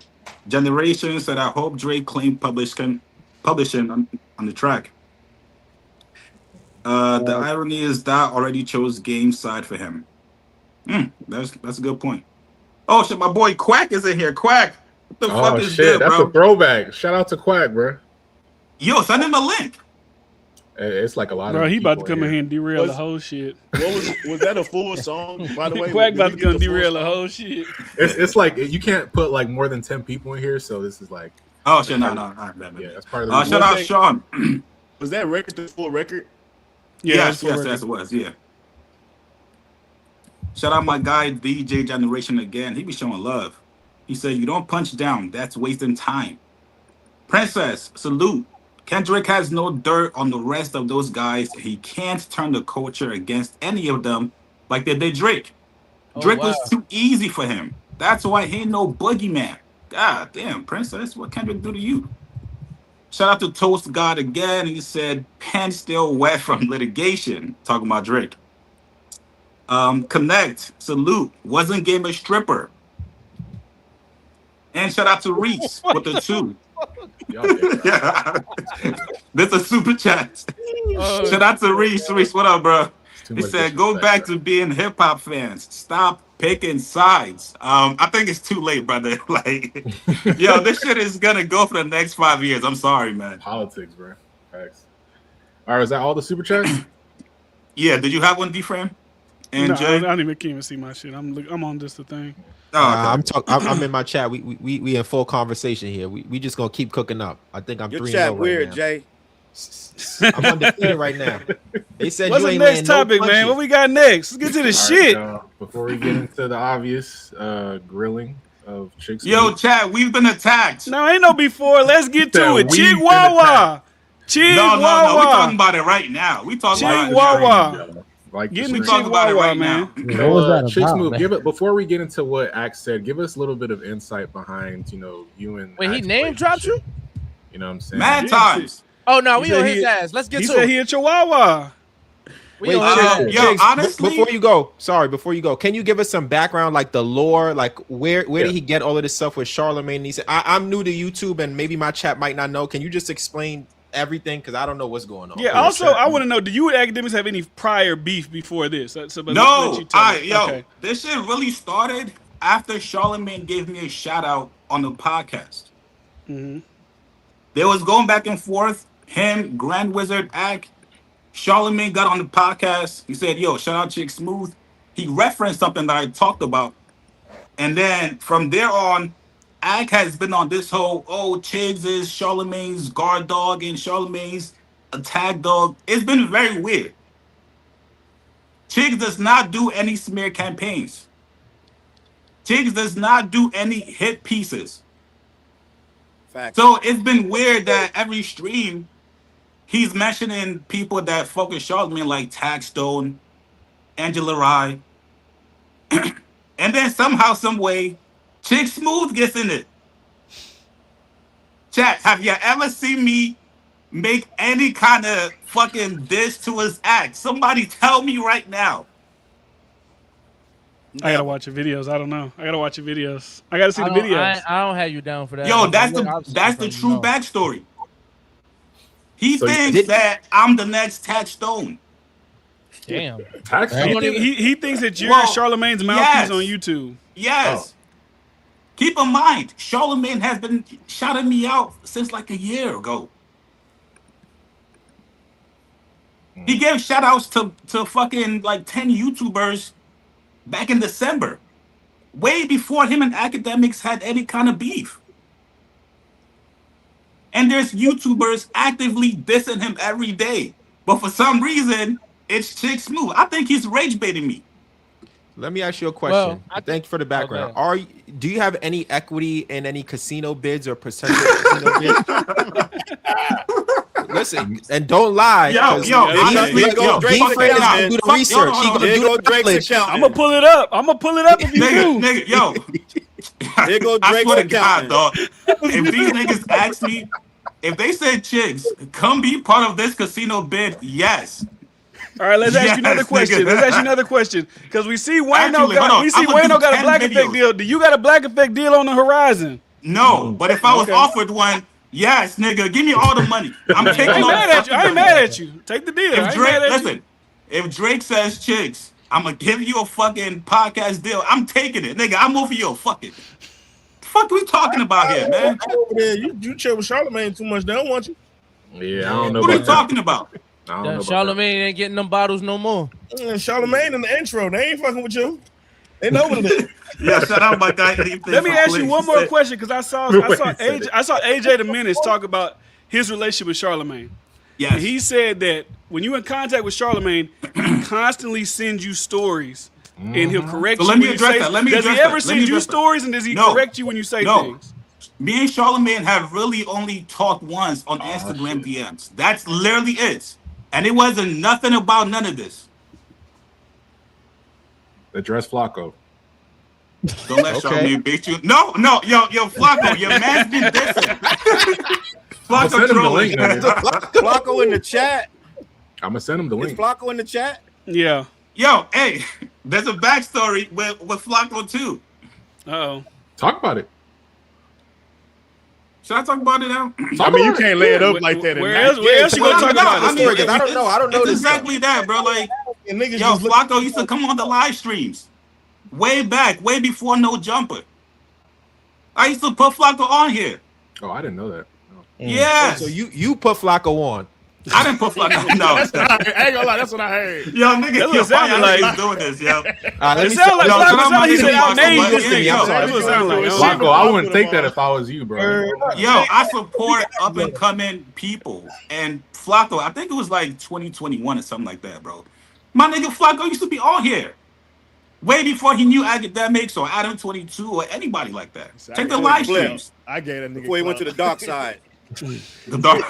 S6: Generation said, I hope Drake claimed publishing on the track. The irony is that already chose Game's side for him. That's a good point. Oh shit, my boy Quack is in here. Quack, what the fuck is
S1: shit,
S6: this, bro?
S1: That's a throwback. Shout out to Quack, bro.
S6: Yo, send him a link.
S1: It's like a lot
S2: Bro,
S1: of
S2: he about to
S1: people
S2: come in here and derail the whole shit.
S10: What was that a full song? By the way,
S2: Quack about to come derail the whole shit.
S1: It's like you can't put like more than 10 people in here, so this is like.
S6: Oh shit, no.
S1: Yeah, that's part of the.
S6: Shout out Sean.
S10: Was that record the full record?
S6: Yes, it was. Yeah. Shout out my guy DJ Generation again. He be showing love. He said, "You don't punch down. That's wasting time." Princess, salute. Kendrick has no dirt on the rest of those guys. He can't turn the culture against any of them like they did Drake. Drake was too easy for him. That's why he ain't no boogeyman. God damn, Princess, what Kendrick do to you? Shout out to Toast God again. He said, pen still wet from litigation. Talking about Drake. Connect, salute. Wasn't game a stripper. And shout out to Reese with the 2. Yeah. This is a super chat. Shout out to Reese. Reese, what up, bro? He said, go back to being hip hop fans. Stop picking sides. I think it's too late, brother. Like, yo, this shit is gonna go for the next 5 years. I'm sorry, man.
S1: Politics, bro. Thanks. All right, is that all the super chats?
S6: Yeah. Did you have one, DiFran? And
S2: no,
S6: Jay?
S2: I don't even see my shit. I'm on just the thing.
S5: Oh, okay. I'm in my chat. We in full conversation here. We just gonna keep cooking up. I think I'm 3-0
S7: Your chat weird,
S5: now.
S7: Jay.
S5: I'm undefeated right now. They said
S2: what's
S5: you
S2: the
S5: ain't
S2: next topic,
S5: no
S2: man? What we got next? Let's get to the shit.
S1: Before we get into the obvious grilling of Chiggs.
S6: Yo, chat, we've been attacked.
S2: No, ain't no before. Let's get to it. Chig Wawa. Chig
S6: No,
S2: Wawa.
S6: we're talking about it right now. We talking
S2: Chig
S6: about it.
S2: Wawa.
S1: Like
S2: get me
S6: talking about it right
S2: man.
S6: now.
S9: What was that
S1: Chiggs
S9: about,
S1: Move,
S9: man?
S1: give it before we get into what Axe said. Give us a little bit of insight behind, you and.
S4: Wait, he
S1: Axe's
S4: name dropped you?
S1: You know what I'm saying?
S6: Mad times.
S4: Oh no,
S2: He
S4: we
S2: said
S4: on
S2: he-
S4: his ass. Let's get
S2: He
S4: to
S2: said
S4: it.
S2: he a Chihuahua.
S4: We
S5: Wait,
S4: on his ass.
S6: Yo, honestly,
S5: before you go, can you give us some background, like the lore, like where did he get all of this stuff with Charlemagne? He said, I'm new to YouTube, and maybe my chat might not know. Can you just explain everything? Because I don't know what's going on.
S2: Yeah. Also, I want to know: do you and Akademiks have any prior beef before this? But
S6: no,
S2: let you tell us.
S6: yo, this shit really started after Charlemagne gave me a shout out on the podcast.
S2: Mm-hmm.
S6: They was going back and forth. Him, Grand Wizard, Ak. Charlemagne got on the podcast. He said, yo, shout out Chick Smooth. He referenced something that I talked about. And then from there on, Ak has been on this whole, Chiggs is Charlemagne's guard dog and Charlemagne's attack dog. It's been very weird. Chiggs does not do any smear campaigns. Chiggs does not do any hit pieces.
S7: Facts.
S6: So it's been weird that every stream, he's mentioning people that fuck with Charlemagne like Taxstone, Angela Rye. And then somehow, some way, Chick Smooth gets in it. Chat, have you ever seen me make any kind of fucking diss to his act? Somebody tell me right now.
S2: I gotta watch your videos. I don't know. I gotta watch your videos. I gotta see the videos.
S4: I don't have you down for that.
S6: Yo, that's the true backstory. He thinks that I'm the next Taxstone.
S4: Damn.
S2: He thinks that you're Charlemagne's mouthpiece on YouTube.
S6: Yes. Keep in mind, Charlemagne has been shouting me out since like a year ago. He gave shout outs to fucking like 10 YouTubers back in December, way before him and Akademiks had any kind of beef. And there's YouTubers actively dissing him every day. But for some reason, it's Chick Smooth. I think he's rage baiting me.
S5: Let me ask you a question.
S4: Well,
S5: Thank you for the background.
S4: Okay.
S5: Do you have any equity in any casino bids or percentage casino bids? Listen, and don't lie.
S6: Honestly,
S5: DiFran do the research. He gonna do the knowledge.
S2: I'm gonna pull it up. If you do.
S6: Nigga, yo.
S7: There go
S6: I
S7: Drake
S6: swear to
S7: with
S6: God,
S7: accountant.
S6: dog. If these niggas ask me, if they said, Chiggs, come be part of this casino bid, yes.
S2: All right, let's ask you another question. Because we see Wayno got a Black Effect deal. Do you got a Black Effect deal on the horizon?
S6: No, but if I was offered one, yes, nigga, give me all the money. I'm taking all the fucking
S2: I ain't mad at you. Take the deal.
S6: If Drake says, Chiggs, I'm gonna give you a fucking podcast deal, I'm taking it, nigga. I'm over you. Fuck it. Fuck we talking about here, man?
S3: Over there, you chill with Charlemagne too much. They don't want you.
S1: Yeah, I don't know.
S6: What are you
S1: about that.
S6: talking about?
S1: I don't know about
S4: Charlemagne ain't getting them bottles no more.
S3: Charlemagne in the intro, they ain't fucking with you. They know what it is.
S6: Yeah, shout out my guy.
S2: Let me ask you one more question because I saw AJ the Menace talk about his relationship with Charlemagne.
S6: Yes.
S2: And he said that when you're in contact with Charlemagne, he constantly sends you stories and he'll correct you.
S6: Let me address that.
S2: Does he ever send you stories and does he correct you when you say things?
S6: Me and Charlemagne have really only talked once on Instagram DMs. That's literally it. And it wasn't nothing about none of this.
S1: Address Flacco.
S6: Don't let Charlemagne bait you. No, yo, Flacco, your man's been dissing. Flacco trolling.
S7: Flacco in the chat.
S1: I'm gonna send him the link.
S7: Is Flacco in the chat?
S2: Yeah.
S6: Yo, hey, there's a backstory with Flacco too.
S2: Uh-oh.
S1: Talk about it.
S6: Should I talk about it now?
S10: I mean, you can't lay it up like that.
S2: Where else you gonna talk about
S7: it? I don't know. I don't know
S6: it's
S7: this
S6: exactly that, bro. Like, yo, Flacco used to come on the live streams way back, way before No Jumper. I used to put Flacco on here.
S1: Oh, I didn't know that. No.
S6: Yes.
S5: So you put Flacco on.
S6: I didn't put Flacco. No,
S10: I ain't gonna lie. That's what I heard.
S6: Yo, nigga, yo,
S2: sounded like
S6: he's doing this, yo.
S2: It sounded like Flacco. He said outnamed this thing. That's what it sounded like.
S1: Flacco, I wouldn't think that if I was you, bro.
S6: Yo, I support up and coming people, and Flacco. I think it was like 2021 or something like that, bro. My nigga Flacco used to be on here way before he knew Akademiks or Adam 22 or anybody like that. Check the live streams.
S10: I gave that nigga
S7: before he went to the dark side.
S6: The dark.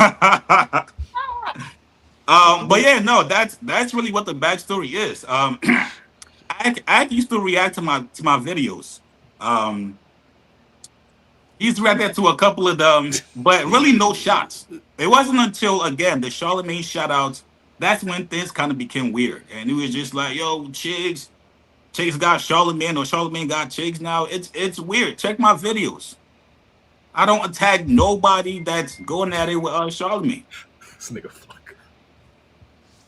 S6: But yeah, no, that's really what the backstory is. I used to react to my videos. He used to react to a couple of them, but really no shots. It wasn't until again the Charlemagne shout outs, that's when things kind of became weird. And it was just like, yo, Chiggs got Charlemagne or Charlemagne got Chiggs now. It's weird. Check my videos. I don't attack nobody that's going at it with Charlemagne.
S1: This nigga fuck.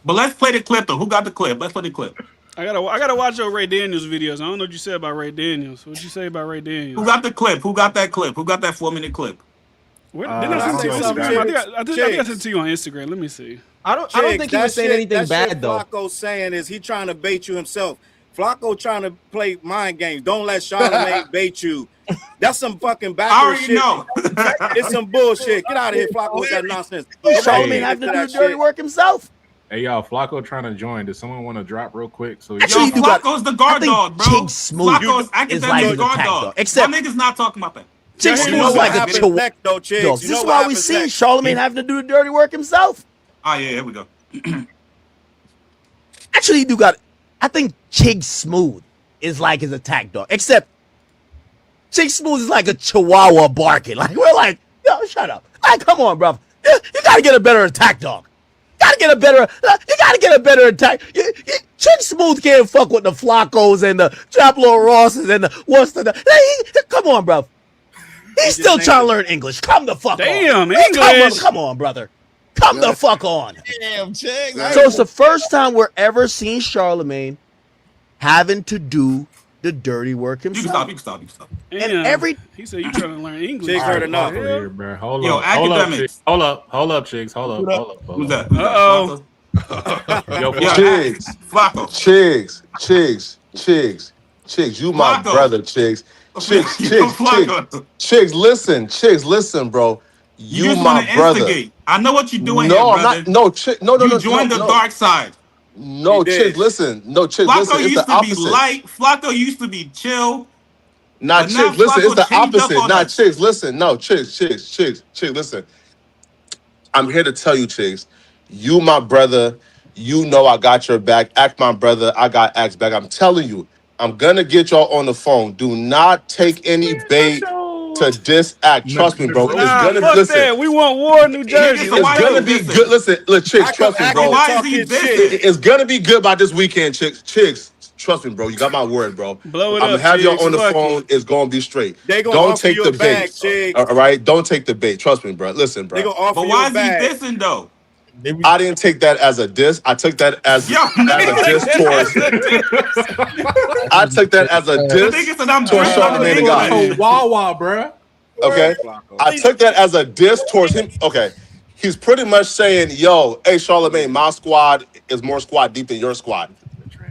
S6: But let's play the clip though. Who got the clip? Let's play the clip.
S2: I gotta watch your Ray Daniels videos. I don't know what you said about Ray Daniels. What'd you say about Ray Daniels?
S6: Who got the clip? Who got that clip? Who got that 4-minute clip?
S2: Didn't I send it to you on Instagram? I think I sent it to you on Instagram. Let me see.
S5: I don't think he was saying anything bad though.
S7: Flacco's saying is he trying to bait you himself. Flacco trying to play mind games. Don't let Charlemagne bait you. That's some fucking backwards shit.
S6: I already know.
S7: It's some bullshit. Get out of here, Flacco, with that nonsense.
S11: Charlemagne have to do the dirty work himself.
S1: Hey, y'all, Flacco trying to join. Does someone want to drop real quick? So
S11: actually,
S6: Flacco's the guard dog, bro.
S11: Chiggs Smooth
S6: Flacco's Akademiks guard dog.
S11: Except
S6: my nigga's not talking about that.
S11: Chiggs Smooth is like a chihuahua. This is why we see Charlemagne having to do the dirty work himself.
S6: Oh yeah, here we go.
S11: Actually, you do got. I think Chiggs Smooth is like his attack dog, except Chiggs Smooth is like a chihuahua barking. Like we're like, yo, shut up. Like, come on, bro. You gotta get a better attack dog. You gotta get a better attack. Chiggs Smooth can't fuck with the Flaccos and the Chaplo Rosses and the what's the. Come on, bro. He's still trying to learn English. Come the fuck on.
S2: Damn, English.
S11: Come on, brother. Come the fuck on.
S3: Damn, Chiggs.
S11: So it's the first time we're ever seeing Charlemagne having to do the dirty work himself.
S6: You can stop.
S2: And he said you trying to learn English.
S7: Chiggs heard enough.
S1: Here, bro. Hold
S6: Yo,
S1: up,
S6: Akademiks.
S1: hold up, Chiggs. Hold up.
S6: Who's that?
S2: Uh-oh.
S1: Yo,
S8: Chiggs.
S6: Flacco.
S8: Chiggs, you my
S6: Flacco.
S8: brother, Chiggs. Chiggs, listen, bro. You
S6: just
S8: my
S6: wanna
S8: brother.
S6: instigate. I know what you're doing
S8: No,
S6: here,
S8: I'm
S6: brother.
S8: not. No, Chiggs. No.
S6: You joined the dark side.
S8: No, Chiggs, listen. No, Chiggs,
S6: Flacco
S8: listen. It's
S6: used
S8: the
S6: to
S8: opposite.
S6: be light. Flacco used to be chill.
S8: Nah,
S6: But now
S8: Chiggs, listen. It's
S6: Flacco
S8: the
S6: changed up
S8: opposite.
S6: on
S8: Nah,
S6: us.
S8: Chiggs, listen. No, Chiggs, listen. I'm here to tell you, Chiggs. You my brother. You know I got your back. Act my brother. I got Axe back. I'm telling you. I'm gonna get y'all on the phone. Do not take any bait to diss Act. Trust me, bro. It's gonna
S2: fuck
S8: listen.
S2: that. We want war in New Jersey.
S6: So
S8: It's
S6: why
S8: gonna
S6: is he
S8: be
S6: dissing?
S8: good. Listen, look, Chiggs, trust me, bro.
S6: Why is he dissing?
S8: It's gonna be good by this weekend, Chiggs. Trust me, bro. You got my word, bro.
S2: Blow it
S8: I'm
S2: up,
S8: gonna have y'all
S2: Chiggs.
S8: on the
S2: Fuck
S8: phone.
S2: it.
S8: It's gonna be straight.
S7: They gonna
S8: Don't
S7: offer
S8: take
S7: you
S8: the
S7: a bag,
S8: bait.
S7: Chiggs.
S8: All right, don't take the bait. Trust me, bro. Listen,
S7: They
S8: bro.
S7: gonna offer
S6: But
S7: you
S6: why
S7: a
S6: is he
S7: bag.
S6: dissing though?
S8: I didn't take that as a diss. I took that as
S6: Yo,
S8: a diss towards. I took that as a
S6: The
S8: diss.
S6: nigga said I'm
S8: Towards
S6: dressed up in
S8: Charlemagne the
S6: English.
S8: God.
S1: Wawa, bro.
S8: Okay, I took that as a diss towards him. Okay,
S12: he's pretty much saying, yo, hey, Charlamagne, my squad is more squad deep than your squad.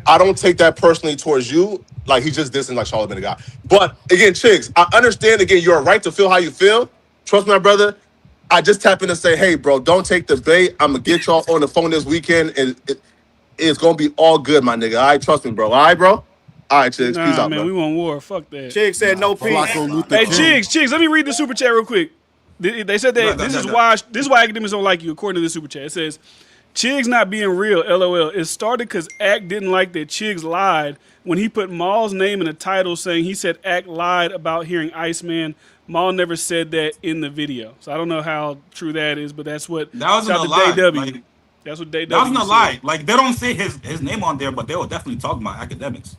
S12: I don't take that personally towards you. Like, he's just dissing like Charlamagne the guy. But, again, Chiggs, I understand, again, you're right to feel how you feel. Trust me, my brother. I just tap in and say, hey, bro, don't take the bait. I'm going to get y'all on the phone this weekend, and it's going to be all good, my nigga. All right, trust me, bro. All right, bro? All right, Chiggs, peace out,
S2: man.
S12: bro.
S2: We want war. Fuck that.
S7: Chiggs said no peace.
S2: Hey, Chiggs, let me read the super chat real quick. They said that this is why Akademiks don't like you, according to the super chat. It says, Chiggs not being real, LOL. It started because Ak didn't like that Chiggs lied when he put Maul's name in the title, saying he said Ak lied about hearing Iceman. Maul never said that in the video. So I don't know how true that is, but that's what
S6: that wasn't a lie. Like,
S2: that's what they
S6: That wasn't a lie. Like, they don't say his name on there, but they were definitely talking about Akademiks.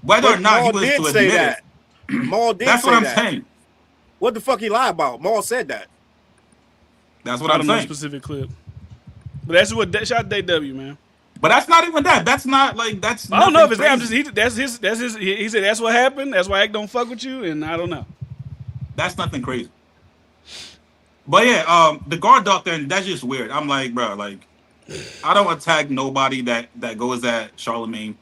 S6: Whether or not
S7: Maul
S6: he was
S7: did
S6: to
S7: say
S6: admit
S7: that.
S6: it.
S7: Maul did
S6: That's
S7: say
S6: what I'm
S7: that.
S6: saying.
S7: What the fuck he lied about? Maul said that.
S6: That's what
S2: I
S6: I'm
S2: don't know
S6: saying.
S2: specific clip. But that's what shout out to DW, man.
S6: But that's not even that. That's not like that's.
S2: I don't know if it's
S6: crazy.
S2: that. That's his. He said that's what happened. That's why Ak don't fuck with you, and I don't know.
S6: That's nothing crazy. But yeah, the guard doctrine, that's just weird. I'm like, bro, like, I don't attack nobody that goes at Charlamagne.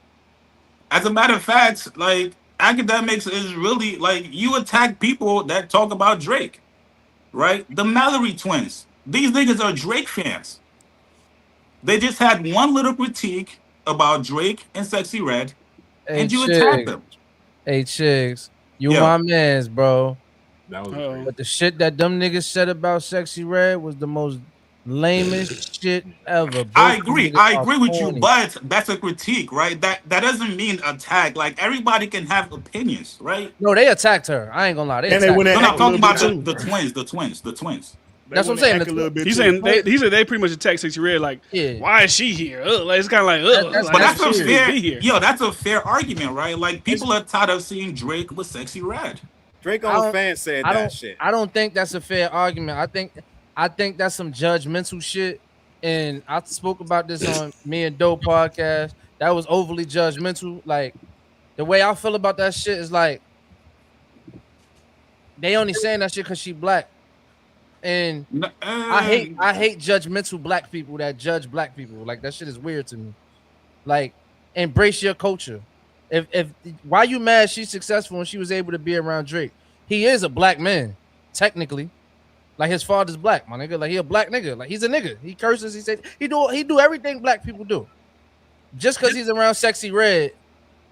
S6: As a matter of fact, like, Akademiks is really like, you attack people that talk about Drake, right? The Mallory twins. These niggas are Drake fans. They just had one little critique about Drake and Sexy Red, and you attacked them.
S4: Hey, Chiggs, you my mans, bro.
S1: That was
S4: but the shit that them niggas said about Sexy Red was the most lamest shit ever.
S6: I agree with you, but that's a critique, right? That doesn't mean attack. Like, everybody can have opinions, right?
S4: No, they attacked her. I ain't gonna lie.
S6: I'm not talking about the twins.
S4: That's what I'm saying.
S2: He's saying they pretty much attack Sexy Red. Like, why is she here? Like, it's kind of like,
S6: but that's a fair, that's a fair argument, right? Like, people are tired of seeing Drake with Sexy Red.
S7: Drake on fans said that shit.
S4: I don't think that's a fair argument. I think that's some judgmental shit. And I spoke about this on Me and Dope podcast. That was overly judgmental. Like, the way I feel about that shit is like, they only saying that shit because she black. And I hate judgmental black people that judge black people. Like, that shit is weird to me. Like, embrace your culture. If why you mad she's successful and she was able to be around Drake? He is a black man, technically. Like, his father's black, my nigga. Like, he a black nigga. Like, he's a nigga. He curses. He said he do everything black people do. Just because he's around Sexy Red,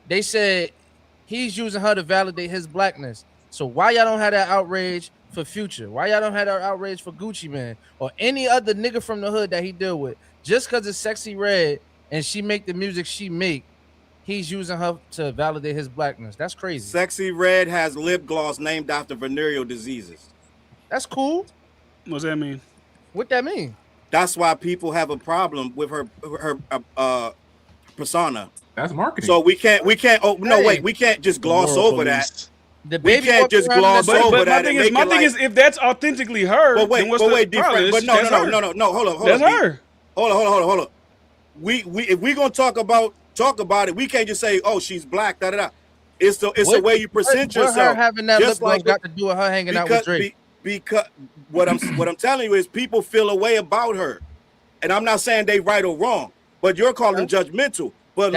S4: they said he's using her to validate his blackness. So why y'all don't have that outrage for Future? Why y'all don't have that outrage for Gucci Man or any other nigga from the hood that he deal with? Just because it's Sexy Red and she make the music she make, he's using her to validate his blackness. That's crazy.
S7: Sexy Red has lip gloss named after venereal diseases.
S4: That's cool.
S2: What's that mean?
S4: What that mean?
S7: That's why people have a problem with her persona.
S1: That's marketing.
S7: So we can't. Oh no, wait. We can't just gloss over that.
S4: The baby
S7: we can't just gloss over that.
S2: My thing is, if that's authentically her,
S7: but wait,
S2: then what's the
S7: DiFran, but no. Hold on.
S2: That's her.
S7: Hold on. We if we gonna talk about it, we can't just say, oh, she's black. Da da da. It's the way you present yourself.
S4: Her having that lip gloss got to do with her hanging out with Drake.
S7: Because what I'm telling you is people feel a way about her, and I'm not saying they right or wrong, but you're calling judgmental. But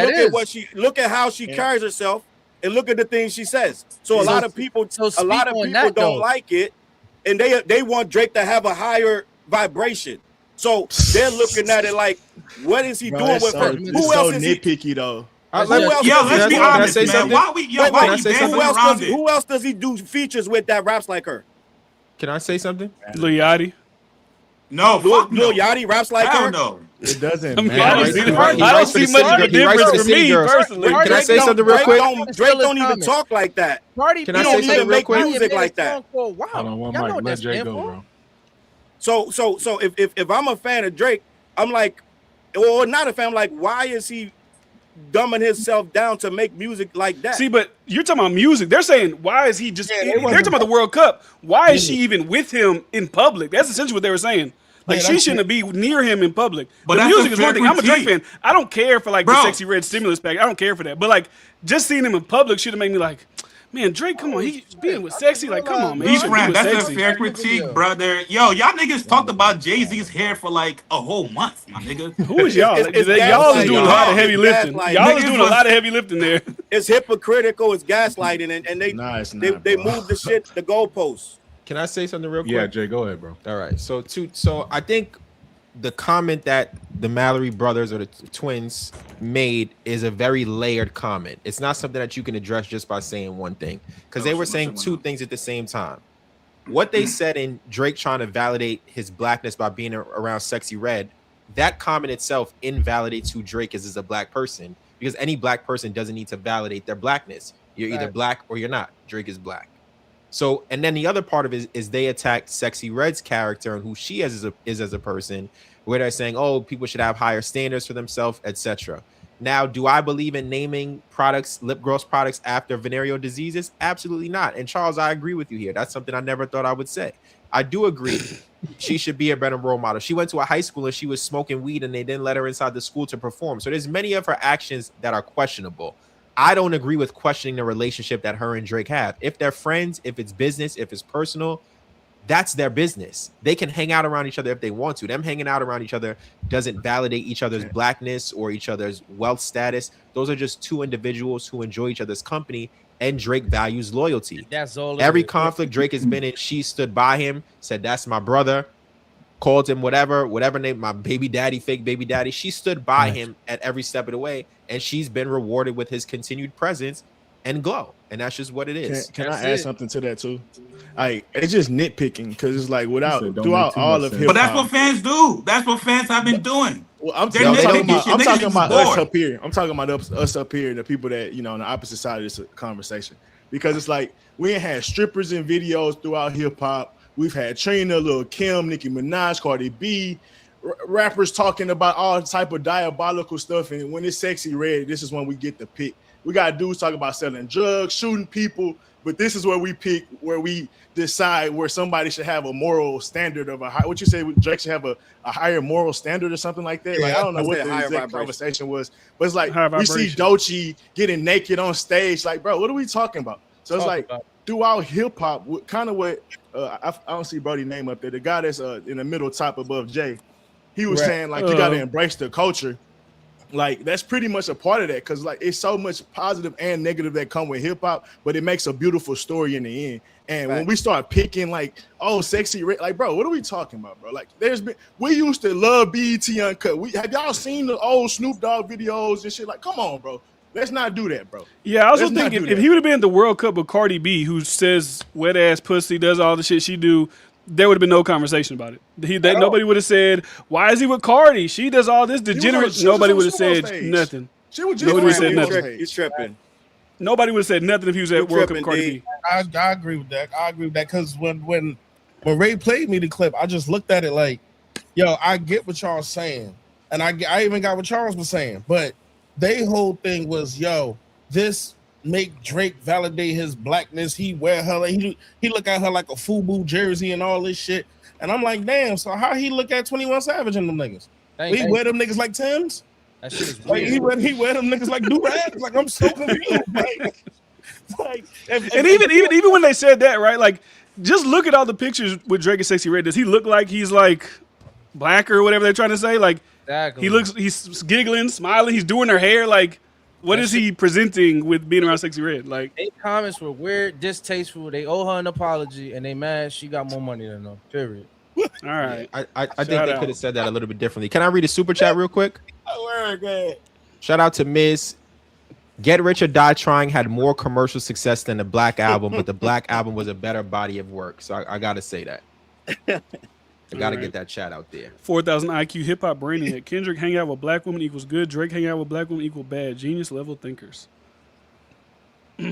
S7: look at how she carries herself, and look at the things she says. So a lot of people don't like it, and they want Drake to have a higher vibration. So they're looking at it like, what is he doing with her? Who else is
S10: nitpicky though?
S6: Let's be honest, man.
S7: Who else does he do features with that raps like her?
S5: Can I say something?
S2: Lil Yachty.
S6: No,
S7: Lil Yachty raps like her.
S6: No,
S10: it doesn't.
S2: I don't see much of a difference for me personally.
S5: Can I say something real quick?
S7: Drake don't even talk like that.
S5: Can I say something real quick?
S7: Music like that.
S1: Hold on, one mic. Let Jay go, bro.
S7: So if I'm a fan of Drake, I'm like, or not a fan, I'm like, why is he dumbing himself down to make music like that?
S2: See, but you're talking about music. They're saying, why is he just... they're talking about the World Cup. Why is she even with him in public? That's essentially what they were saying. Like, she shouldn't be near him in public. But the music is one thing. I'm a Drake fan. I don't care for, like, the Sexy Red stimulus pack. I don't care for that. But, like, just seeing him in public should have made me like, Man, Drake, come on, he being with sexy, like, come on, man. He should be
S6: DiFran,
S2: with
S6: that's
S2: sexy.
S6: a fair critique, brother. Yo, y'all niggas talked about Jay-Z's hair for like a whole month, my nigga.
S2: Who is y'all? Y'all is doing a lot of heavy lifting. Y'all is doing a lot of heavy lifting there.
S7: It's hypocritical. It's gaslighting, and they move the shit, the goalposts.
S5: Can I say something real quick?
S1: Yeah, Jay, go ahead, bro.
S5: All right. So I think the comment that the Mallory brothers or the twins made is a very layered comment. It's not something that you can address just by saying one thing, because they were saying two things at the same time. What they said in Drake trying to validate his blackness by being around Sexy Red, that comment itself invalidates who Drake is as a black person, because any black person doesn't need to validate their blackness. You're either black or you're not. Drake is black. So, and then the other part of it is they attacked Sexy Red's character and who she is as a person, where they're saying, oh, people should have higher standards for themselves, etc. Now, do I believe in naming products, lip gloss products, after venereal diseases? Absolutely not. And Challz, I agree with you here. That's something I never thought I would say. I do agree she should be a better role model. She went to a high school and she was smoking weed and they didn't let her inside the school to perform. So there's many of her actions that are questionable. I don't agree with questioning the relationship that her and Drake have. If they're friends, if it's business, if it's personal, that's their business. They can hang out around each other if they want to. Them hanging out around each other doesn't validate each other's blackness or each other's wealth status. Those are just two individuals who enjoy each other's company, and Drake values loyalty.
S4: That's all.
S5: Every conflict Drake has been in, she stood by him, said, that's my brother, called him whatever name, my baby daddy, fake baby daddy. She stood by him at every step of the way, and she's been rewarded with his continued presence and glow. And that's just what it is.
S10: Can I add something to that too? Like, it's just nitpicking, because it's like throughout all of hip hop.
S6: But that's what fans do. That's what fans have been doing.
S10: Well, I'm talking about us up here. I'm talking about us up here, the people that, on the opposite side of this conversation. Because it's like, we ain't had strippers in videos throughout hip hop. We've had Trina, Lil Kim, Nicki Minaj, Cardi B, rappers talking about all type of diabolical stuff. And when it's Sexy Red, this is when we get the pick. We got dudes talking about selling drugs, shooting people, but this is where we pick, where we decide where somebody should have a moral standard of what you say, Drake should have a higher moral standard or something like that.
S7: Yeah,
S10: like, I don't know what the exact conversation was, but it's like we see Doechii getting naked on stage. Like, bro, what are we talking about? So it's like throughout hip hop, kind of what I don't see Brody's name up there. The guy that's in the middle, top above Jay, he was saying like you got to embrace the culture. Like, that's pretty much a part of that, because like it's so much positive and negative that come with hip hop, but it makes a beautiful story in the end. And when we start picking like, oh, Sexy Red, like, bro, what are we talking about, bro? Like, we used to love BET Uncut. Have y'all seen the old Snoop Dogg videos and shit? Like, come on, bro. Let's not do that, bro.
S2: Yeah, I also think if he would have been at the World Cup with Cardi B, who says wet ass pussy, does all the shit she do, there would have been no conversation about it. Nobody would have said, why is he with Cardi? She does all this degenerate. Nobody would have said nothing. Nobody would have said nothing.
S7: He's tripping.
S2: Nobody would have said nothing if he was at World Cup with Cardi B.
S3: I agree with that. Because when Ray played me the clip, I just looked at it like, yo, I get what y'all saying. And I even got what Challz was saying. But their whole thing was, yo, this make Drake validate his blackness. He wear her like he look at her like a FUBU jersey and all this shit. And I'm like, damn, so how he look at 21 Savage and them niggas? He wear them niggas like Timbs?
S4: That shit is
S3: weird. Like he wear them niggas like do-rags? Like, I'm so confused.
S2: And even when they said that, right? Like, just look at all the pictures with Drake and Sexy Red. Does he look like he's like black or whatever they're trying to say? Like, exactly. He's giggling, smiling, he's doing her hair. Like, what is he presenting with being around Sexy Red? Like,
S4: they comments were weird, distasteful. They owe her an apology, and they mad she got more money than them. Period.
S2: All right.
S5: I think they could have said that a little bit differently. Can I read a super chat real quick? Shout out to Miss Get Rich or Die Trying had more commercial success than the Black Album, but the Black Album was a better body of work. So I got to say that. I got to get that chat out there.
S2: 4,000 IQ hip hop brainiac. Kendrick hang out with black women equals good. Drake hang out with black women equal bad. Genius level thinkers. All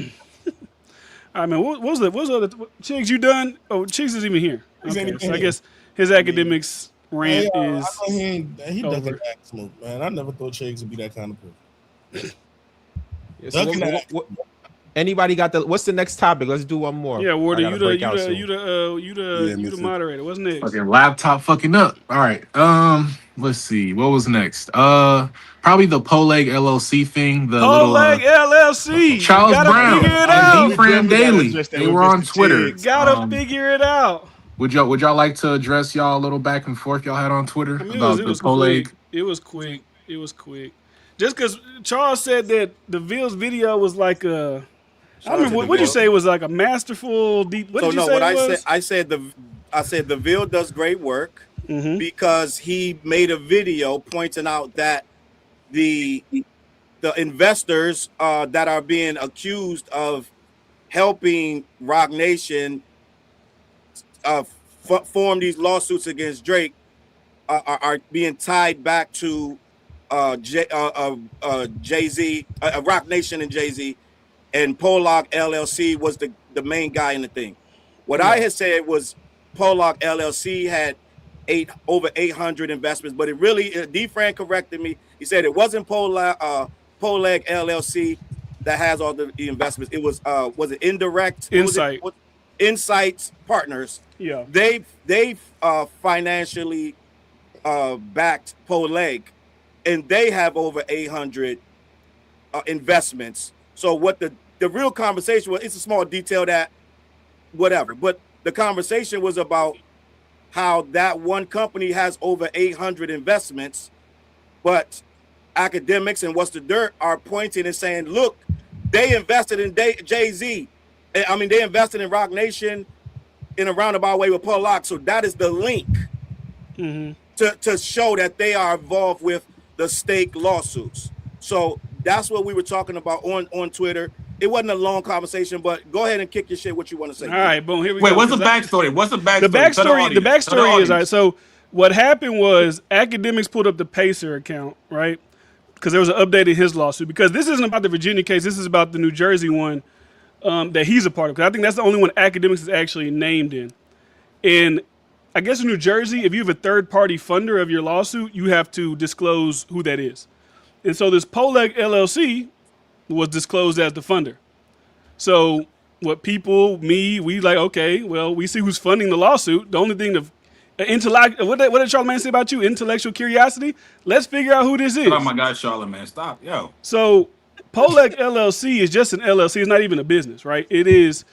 S2: right, man. What was the other? Chiggs, you done? Oh, Chiggs is even here. Okay, so I guess his Akademiks rant is.
S3: He doesn't act smooth, man. I never thought Chiggs would be that kind of person.
S5: Anybody got the? What's the next topic? Let's do one more.
S2: Yeah, Warder, you the moderator. What's next?
S1: Fucking laptop fucking up. All right. let's see. What was next? Probably the Poleg LLC thing. The
S2: Poleg
S1: little
S2: LLC.
S1: Charles
S2: Gotta
S1: Brown
S2: figure it
S1: and
S2: out.
S1: DiFran Daily. They were on Twitter.
S2: Gotta figure it out.
S1: Would y'all like to address y'all a little back and forth y'all had on Twitter about the Poleg?
S2: It was quick. Just because Charles said that the Ville's video was like a, I remember what did you say it was like a masterful deep. What did you say?
S7: I said the Ville does great work because he made a video pointing out that the investors that are being accused of helping Rock Nation form these lawsuits against Drake are being tied back to Jay-Z, Rock Nation and Jay-Z, and Poleg LLC was the main guy in the thing. What I had said was Poleg LLC had over 800 investments, but it really, DiFran corrected me. He said it wasn't Poleg LLC that has all the investments. It was it Indirect? Insights Partners.
S2: Yeah.
S7: They financially backed Poleg, and they have over 800 investments. So what the real conversation was, it's a small detail that whatever, but the conversation was about how that one company has over 800 investments, but Akademiks and What's the Dirt are pointing and saying, look, they invested in Jay-Z. I mean, they invested in Rock Nation in a roundabout way with Poleg. So that is the link to show that they are involved with the stake lawsuits. So that's what we were talking about on Twitter. It wasn't a long conversation, but go ahead and kick your shit. What you want to say?
S2: All right, boom. Here we
S6: go.
S2: Wait,
S6: what's the backstory?
S2: The backstory is all right. So what happened was Akademiks pulled up the Pacer account, right? Because there was an update in his lawsuit. Because this isn't about the Virginia case. This is about the New Jersey one that he's a part of. Because I think that's the only one Akademiks is actually named in. And I guess in New Jersey, if you have a third-party funder of your lawsuit, you have to disclose who that is. And so this Poleg LLC was disclosed as the funder. So what we like, okay, well, we see who's funding the lawsuit. The only thing what did Charlamagne say about you? Intellectual curiosity? Let's figure out who this is.
S6: Oh my God, Charlamagne, stop, yo.
S2: So Poleg LLC is just an LLC. It's not even a business, right? It is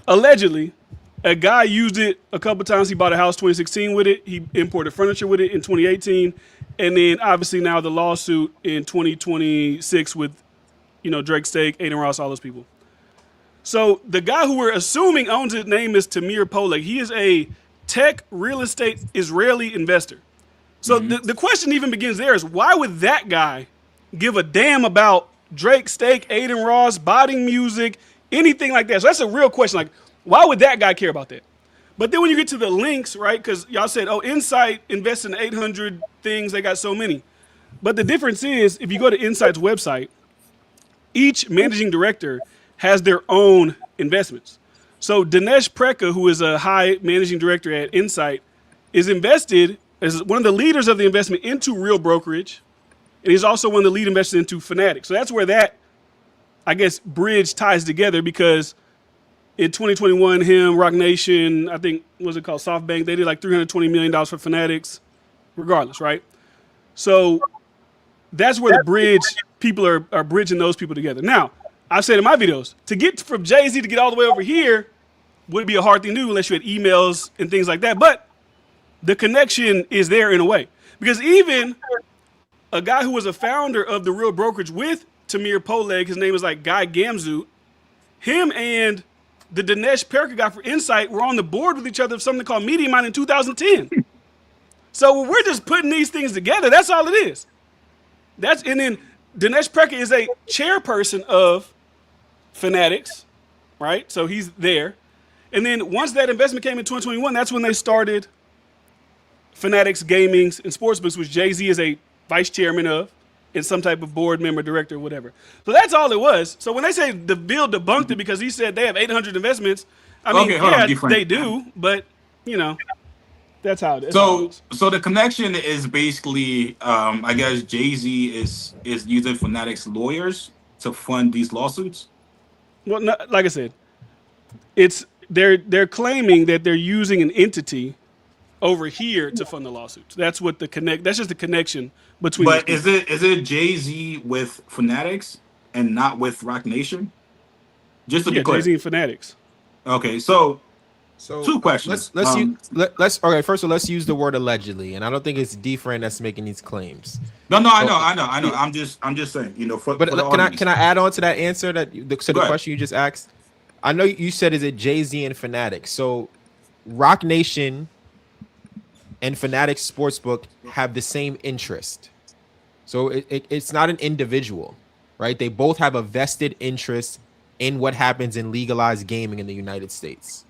S2: allegedly a guy used it a couple times. He bought a house 2016 with it. He imported furniture with it in 2018. And then obviously now the lawsuit in 2026 with, Drake Stake, Aiden Ross, all those people. So the guy who we're assuming owns his name is Tamir Poleg. He is a tech real estate Israeli investor. So the question even begins there is why would that guy give a damn about Drake Stake, Aiden Ross, botting music, anything like that? So that's a real question. Like, why would that guy care about that? But then when you get to the links, right, because y'all said, Insight invested in 800 things. They got so many. But the difference is if you go to Insight's website, each managing director has their own investments. So Dinesh Preka, who is a high managing director at Insight, is invested as one of the leaders of the investment into Real Brokerage. And he's also one of the lead investors into Fanatics. So that's where that, I guess, bridge ties together because in 2021, him, Rock Nation, I think, what was it called, SoftBank, they did like $320 million for Fanatics, regardless, right? So that's where the bridge, people are bridging those people together. Now, I've said in my videos, to get from Jay-Z to get all the way over here would be a hard thing to do unless you had emails and things like that. But the connection is there in a way. Because even a guy who was a founder of the Real Brokerage with Tamir Poleg, his name is like Guy Gamzut, him and the Dinesh Preka guy for Insight were on the board with each other of something called Media Mind in 2010. So we're just putting these things together. That's all it is. And then Dinesh Preka is a chairperson of Fanatics, right? So he's there. And then once that investment came in 2021, that's when they started Fanatics Gaming and Sportsbooks, which Jay-Z is a vice chairman of and some type of board member, director, whatever. So that's all it was. So when they say the bill debunked it because he said they have 800 investments, I mean, they do, but, that's how it is.
S6: So the connection is basically, I guess Jay-Z is using Fanatics lawyers to fund these lawsuits.
S2: Well, no, like I said, they're claiming that they're using an entity over here to fund the lawsuits. That's what that's just the connection between.
S6: But is it Jay-Z with Fanatics and not with Rock Nation? Just to be clear.
S2: Jay-Z and Fanatics.
S6: Okay, so two questions.
S5: Let's okay. First of all, let's use the word allegedly, and I don't think it's DiFran that's making these claims.
S6: No, I know. I'm just saying,
S5: Can I add on to that answer the question you just asked? I know you said is it Jay-Z and Fanatics. So Rock Nation and Fanatics Sportsbook have the same interest. So it's not an individual, right? They both have a vested interest in what happens in legalized gaming in the United States.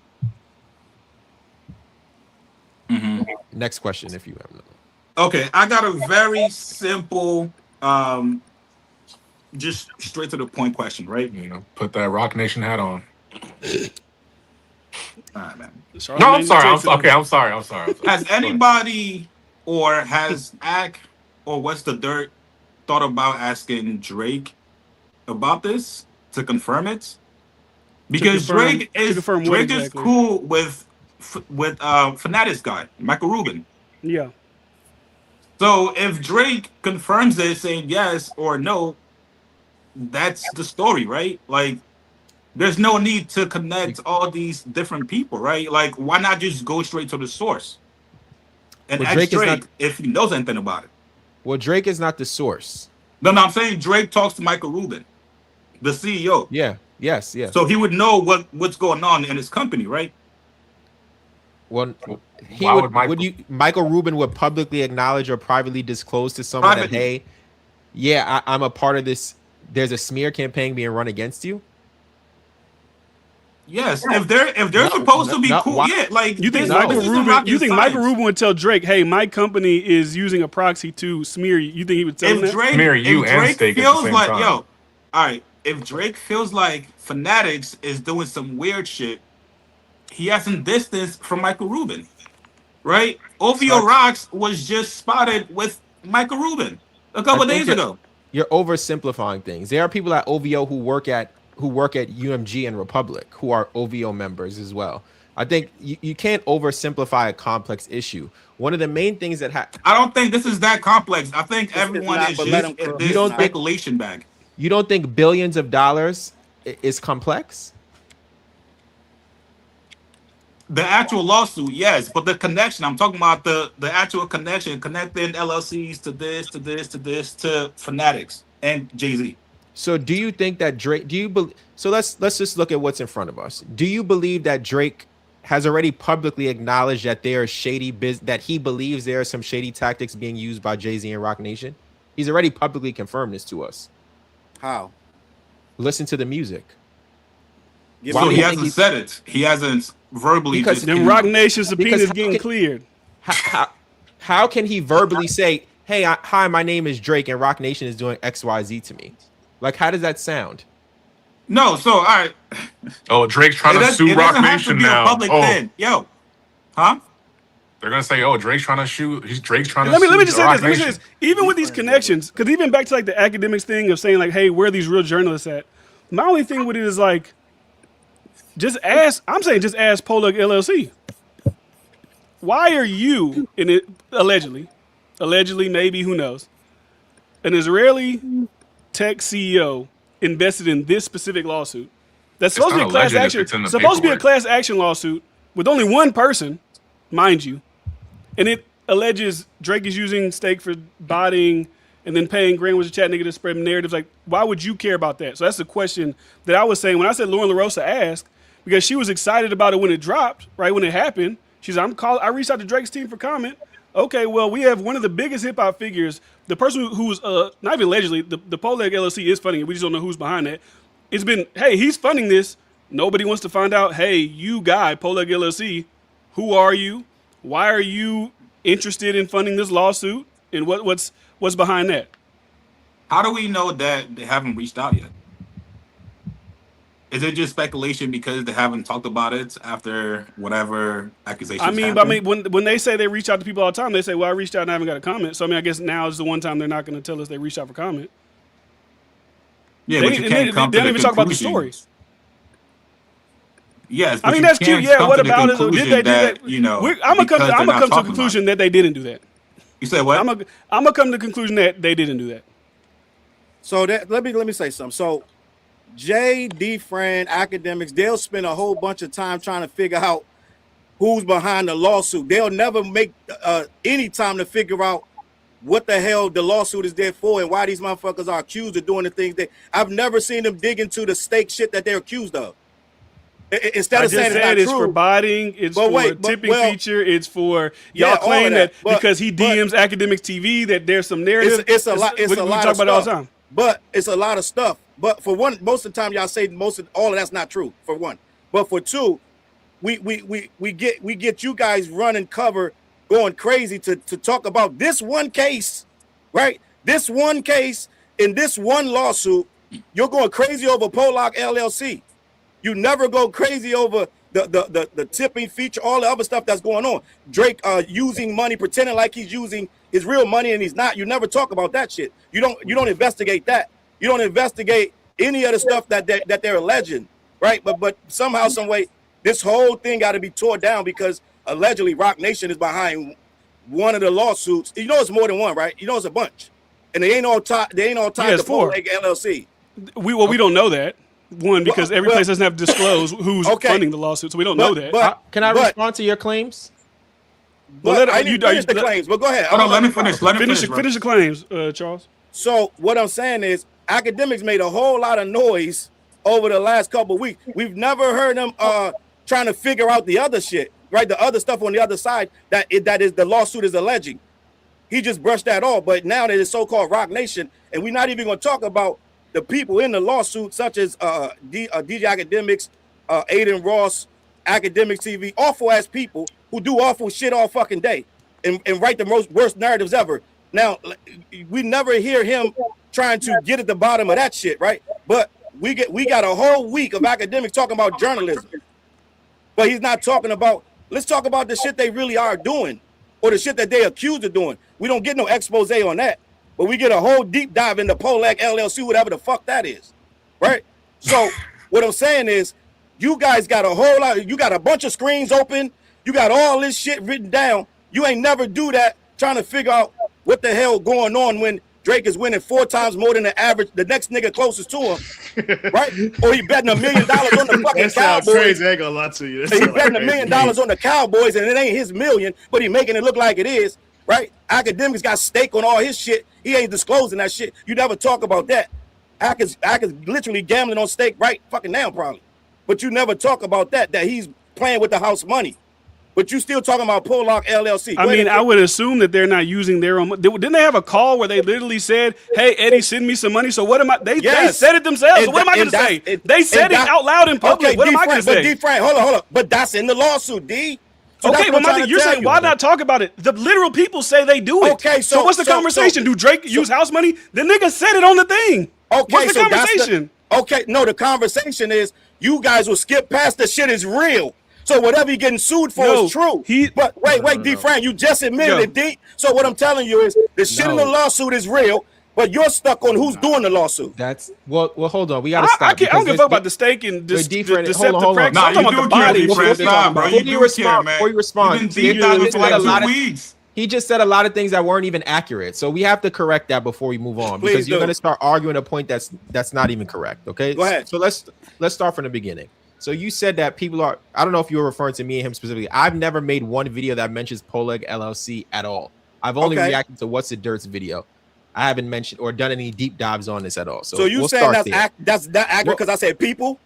S6: Mm-hmm.
S5: Next question, if you have none.
S6: Okay, I got a very simple, just straight to the point question, right?
S1: Put that Rock Nation hat on.
S6: All right, man.
S1: No, I'm sorry. I'm sorry.
S6: Has anybody or has AK or What's the Dirt thought about asking Drake about this to confirm it? Because Drake is cool with Fanatics guy, Michael Rubin.
S2: Yeah.
S6: So if Drake confirms it, saying yes or no, that's the story, right? Like, there's no need to connect all these different people, right? Like, why not just go straight to the source and ask Drake if he knows anything about it?
S5: Well, Drake is not the source.
S6: No, I'm saying Drake talks to Michael Rubin, the CEO.
S5: Yeah. Yes.
S6: So he would know what's going on in his company, right?
S5: Well, Michael Rubin would publicly acknowledge or privately disclose to someone that, hey, I'm a part of this. There's a smear campaign being run against you.
S6: Yes, if they're supposed to be cool, like
S2: you think Michael Rubin would tell Drake, "Hey, my company is using a proxy to smear you." You think he would tell him that?
S1: Smear you and Steak at the same time.
S6: All right, if Drake feels like Fanatics is doing some weird shit, he has some distance from Michael Rubin, right? OVO Rocks was just spotted with Michael Rubin a couple days ago.
S5: You're oversimplifying things. There are people at OVO who work at UMG and Republic who are OVO members as well. I think you can't oversimplify a complex issue. One of the main things that
S6: I don't think this is that complex. I think everyone is just this speculation bag.
S5: You don't think billions of dollars is complex?
S6: The actual lawsuit, yes, but the connection, I'm talking about the actual connection, connecting LLCs to this, to this, to this, to Fanatics and Jay-Z.
S5: So do you think that Drake, so let's just look at what's in front of us. Do you believe that Drake has already publicly acknowledged that there are that he believes there are some shady tactics being used by Jay-Z and Rock Nation? He's already publicly confirmed this to us.
S7: How?
S5: Listen to the music.
S6: So he hasn't said it. He hasn't verbally.
S2: Because the Rock Nation subpoena is getting cleared.
S5: How can he verbally say, "Hey, hi, my name is Drake, and Rock Nation is doing XYZ to me"? Like, how does that sound?
S6: No, so all right.
S1: Oh, Drake's trying to sue Rock Nation now.
S6: Yo, huh?
S1: They're gonna say, "Oh, Drake's trying to sue." Drake's trying to.
S2: Let me just say this. Even with these connections, because even back to like the Akademiks thing of saying like, "Hey, where are these real journalists at?" My only thing with it is like, just ask Poleg LLC. Why are you in it allegedly, maybe, who knows, an Israeli tech CEO invested in this specific lawsuit? That's supposed to be a class action. Supposed to be a class action lawsuit with only one person, mind you, and it alleges Drake is using Steak for botting and then paying Grand was a chat nigga to spread narratives. Like, why would you care about that? So that's the question that I was saying when I said Lauren LaRosa asked, because she was excited about it when it dropped, right when it happened. She's I reached out to Drake's team for comment. Okay, well, we have one of the biggest hip hop figures. The person who's not even allegedly, the Poleg LLC is funding it. We just don't know who's behind that. It's been, hey, he's funding this. Nobody wants to find out, hey, you guy, Poleg LLC, who are you? Why are you interested in funding this lawsuit? And what's behind that?
S6: How do we know that they haven't reached out yet? Is it just speculation because they haven't talked about it after whatever accusations?
S2: I mean, when they say they reach out to people all the time, they say, "Well, I reached out and I haven't got a comment." So I mean, I guess now is the one time they're not going to tell us they reached out for comment.
S6: Yeah, but you can't come to the conclusion.
S2: They don't even talk about the story.
S6: Yes,
S2: I mean that's cute. Yeah, what about it? Did they do that?
S6: You know,
S2: I'm gonna come to a conclusion that they didn't do that.
S6: You said what?
S2: I'm gonna come to the conclusion that they didn't do that.
S7: So that let me say something. So Jay, DiFran, Akademiks, they'll spend a whole bunch of time trying to figure out who's behind the lawsuit. They'll never make any time to figure out what the hell the lawsuit is there for and why these motherfuckers are accused of doing the things that I've never seen them dig into the stake shit that they're accused of. Instead of saying it's
S2: for biting, it's for tipping feature, it's for y'all claim that because he DMs Akademiks TV that there's some narrative.
S7: It's a lot. It's a lot of stuff.
S2: All the time.
S7: But it's a lot of stuff. But for one, most of the time y'all say all of that's not true. For one, but for two, we get you guys running cover, going crazy to talk about this one case, right? This one case in this one lawsuit. You're going crazy over Poleg LLC. You never go crazy over the tipping feature, all the other stuff that's going on. Drake using money, pretending like he's using his real money and he's not. You never talk about that shit. You don't investigate that. You don't investigate any of the stuff that they're alleging, right? But somehow, some way, this whole thing got to be torn down because allegedly Rock Nation is behind one of the lawsuits. You know it's more than one, right? You know it's a bunch, and they ain't all tied to Poleg LLC.
S2: We don't know that. One, because every place doesn't have to disclose who's funding the lawsuit, so we don't know that.
S5: Can I respond to your claims?
S7: I didn't finish the claims, but go ahead.
S6: Hold on, let me finish.
S2: Finish the claims, Charles.
S7: So what I'm saying is Akademiks made a whole lot of noise over the last couple of weeks. We've never heard them trying to figure out the other shit, right? The other stuff on the other side that is the lawsuit is alleging. He just brushed that off, but now that it's so-called Rock Nation, and we're not even going to talk about the people in the lawsuit, such as DJ Akademiks, Aiden Ross, Akademiks TV, awful ass people who do awful shit all fucking day and write the worst narratives ever. Now, we never hear him trying to get at the bottom of that shit, right? But we got a whole week of Akademiks talking about journalism, but he's not talking about. Let's talk about the shit they really are doing, or the shit that they accused of doing. We don't get no expose on that. But we get a whole deep dive into Poleg LLC, whatever the fuck that is, right? So what I'm saying is you guys got a whole lot. You got a bunch of screens open. You got all this shit written down. You ain't never do that trying to figure out what the hell going on when Drake is winning 4 times more than the average, the next nigga closest to him, right? Or he betting $1 million on the fucking Cowboys.
S10: Crazy. I ain't gonna lie to you.
S7: He betting $1 million on the Cowboys and it ain't his million, but he making it look like it is. Right? Akademiks got stake on all his shit. He ain't disclosing that shit. You never talk about that. Ak is literally gambling on stake right fucking now, probably. But you never talk about that he's playing with the house money. But you still talking about Poleg LLC.
S2: I mean, I would assume that they're not using their own. Didn't they have a call where they literally said, "Hey, Eddie, send me some money"? So what am I? They said it themselves. So what am I going to say? They said it out loud in public.
S7: Okay,
S2: what am I going to say?
S7: But DiFran, hold on. But that's in the lawsuit, D. So
S2: okay, but my thing, you're saying why not talk about it? The literal people say they do it.
S7: Okay,
S2: so what's the conversation? Do Drake use house money? The nigga said it on the thing.
S7: Okay,
S2: what's the conversation?
S7: No, the conversation is you guys will skip past the shit is real. So whatever you're getting sued for is true. But wait, DiFran, you just admitted it, D. So what I'm telling you is the shit in the lawsuit is real. But you're stuck on who's doing the lawsuit.
S5: That's well. Hold on. We gotta stop.
S2: I don't give a fuck about the stake and deceptive practice. I'm talking about the body.
S5: Before you respond, he just said a lot of things that weren't even accurate. So we have to correct that before we move on, because you're gonna start arguing a point that's not even correct. Okay.
S7: Go ahead.
S5: So let's start from the beginning. So you said that people are. I don't know if you were referring to me and him specifically. I've never made one video that mentions Poleg LLC at all. I've only reacted to What's the Dirt's video. I haven't mentioned or done any deep dives on this at all. So you
S7: saying that's accurate because I said people?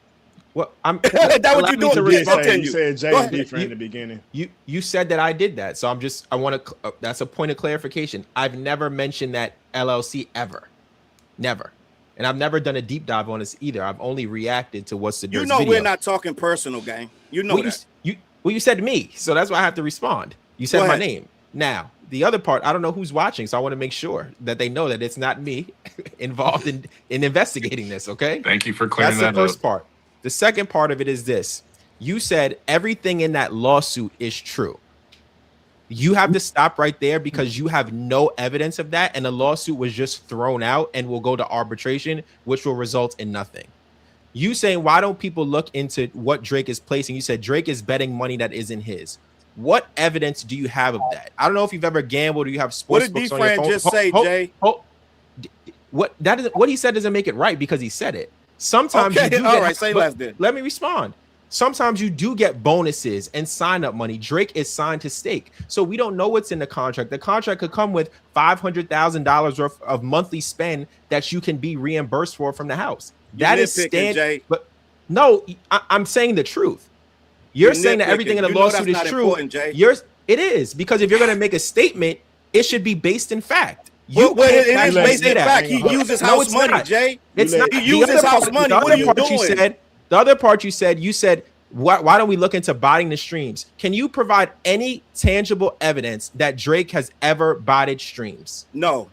S5: Well, I'm
S7: that what you doing?
S10: You said Jay and DiFran in the beginning.
S5: You said that I did that, so I want to. That's a point of clarification. I've never mentioned that LLC ever, never, and I've never done a deep dive on this either. I've only reacted to What's the Dirt's video.
S7: We're not talking personal, gang. You know that.
S5: You said me, so that's why I have to respond. You said my name. Now, the other part, I don't know who's watching, so I want to make sure that they know that it's not me involved in investigating this, okay?
S13: Thank you for clearing that up.
S5: That's the first part. The second part of it is this. You said everything in that lawsuit is true. You have to stop right there because you have no evidence of that, and the lawsuit was just thrown out and will go to arbitration, which will result in nothing. You saying, why don't people look into what Drake is placing? You said Drake is betting money that isn't his. What evidence do you have of that? I don't know if you've ever gambled or you have sports books on your phone.
S7: What did DiFran just say, Jay?
S5: What he said doesn't make it right because he said it. Sometimes you do
S7: all right, say less then.
S5: Let me respond. Sometimes you do get bonuses and sign-up money. Drake is signed to stake, so we don't know what's in the contract. The contract could come with $500,000 worth of monthly spend that you can be reimbursed for from the house. That is standard. But no, I'm saying the truth. You're saying that everything in the lawsuit is true. It is, because if you're going to make a statement, it should be based in fact.
S7: It is based in fact. He uses house money, Jay.
S5: It's not.
S7: He uses house money. What are you doing?
S5: The other part you said, why don't we look into botting the streams? Can you provide any tangible evidence that Drake has ever botted streams?
S7: No.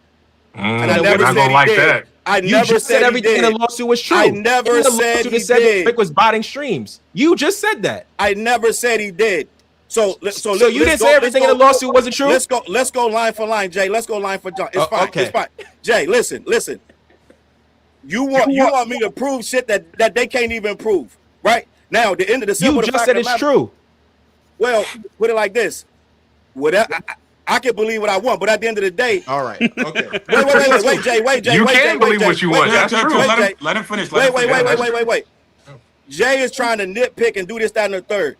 S13: And I never said he did.
S7: I never said
S5: everything in the lawsuit was true.
S7: I never said he did.
S5: Drake was botting streams. You just said that.
S7: I never said he did. So
S5: you didn't say everything in the lawsuit wasn't true?
S7: Let's go line for line, Jay. Let's go line for John. It's fine.
S5: Okay.
S7: It's fine. Jay, listen. You want me to prove shit that they can't even prove, right? Now, at the end of the
S5: you just said it's true.
S7: Well, put it like this. Whatever. I can believe what I want, but at the end of the day,
S5: all right. Okay.
S7: Wait, Jay.
S13: You can believe what you want. That's true.
S6: Let him finish.
S7: Wait. Jay is trying to nitpick and do this, that, and the third.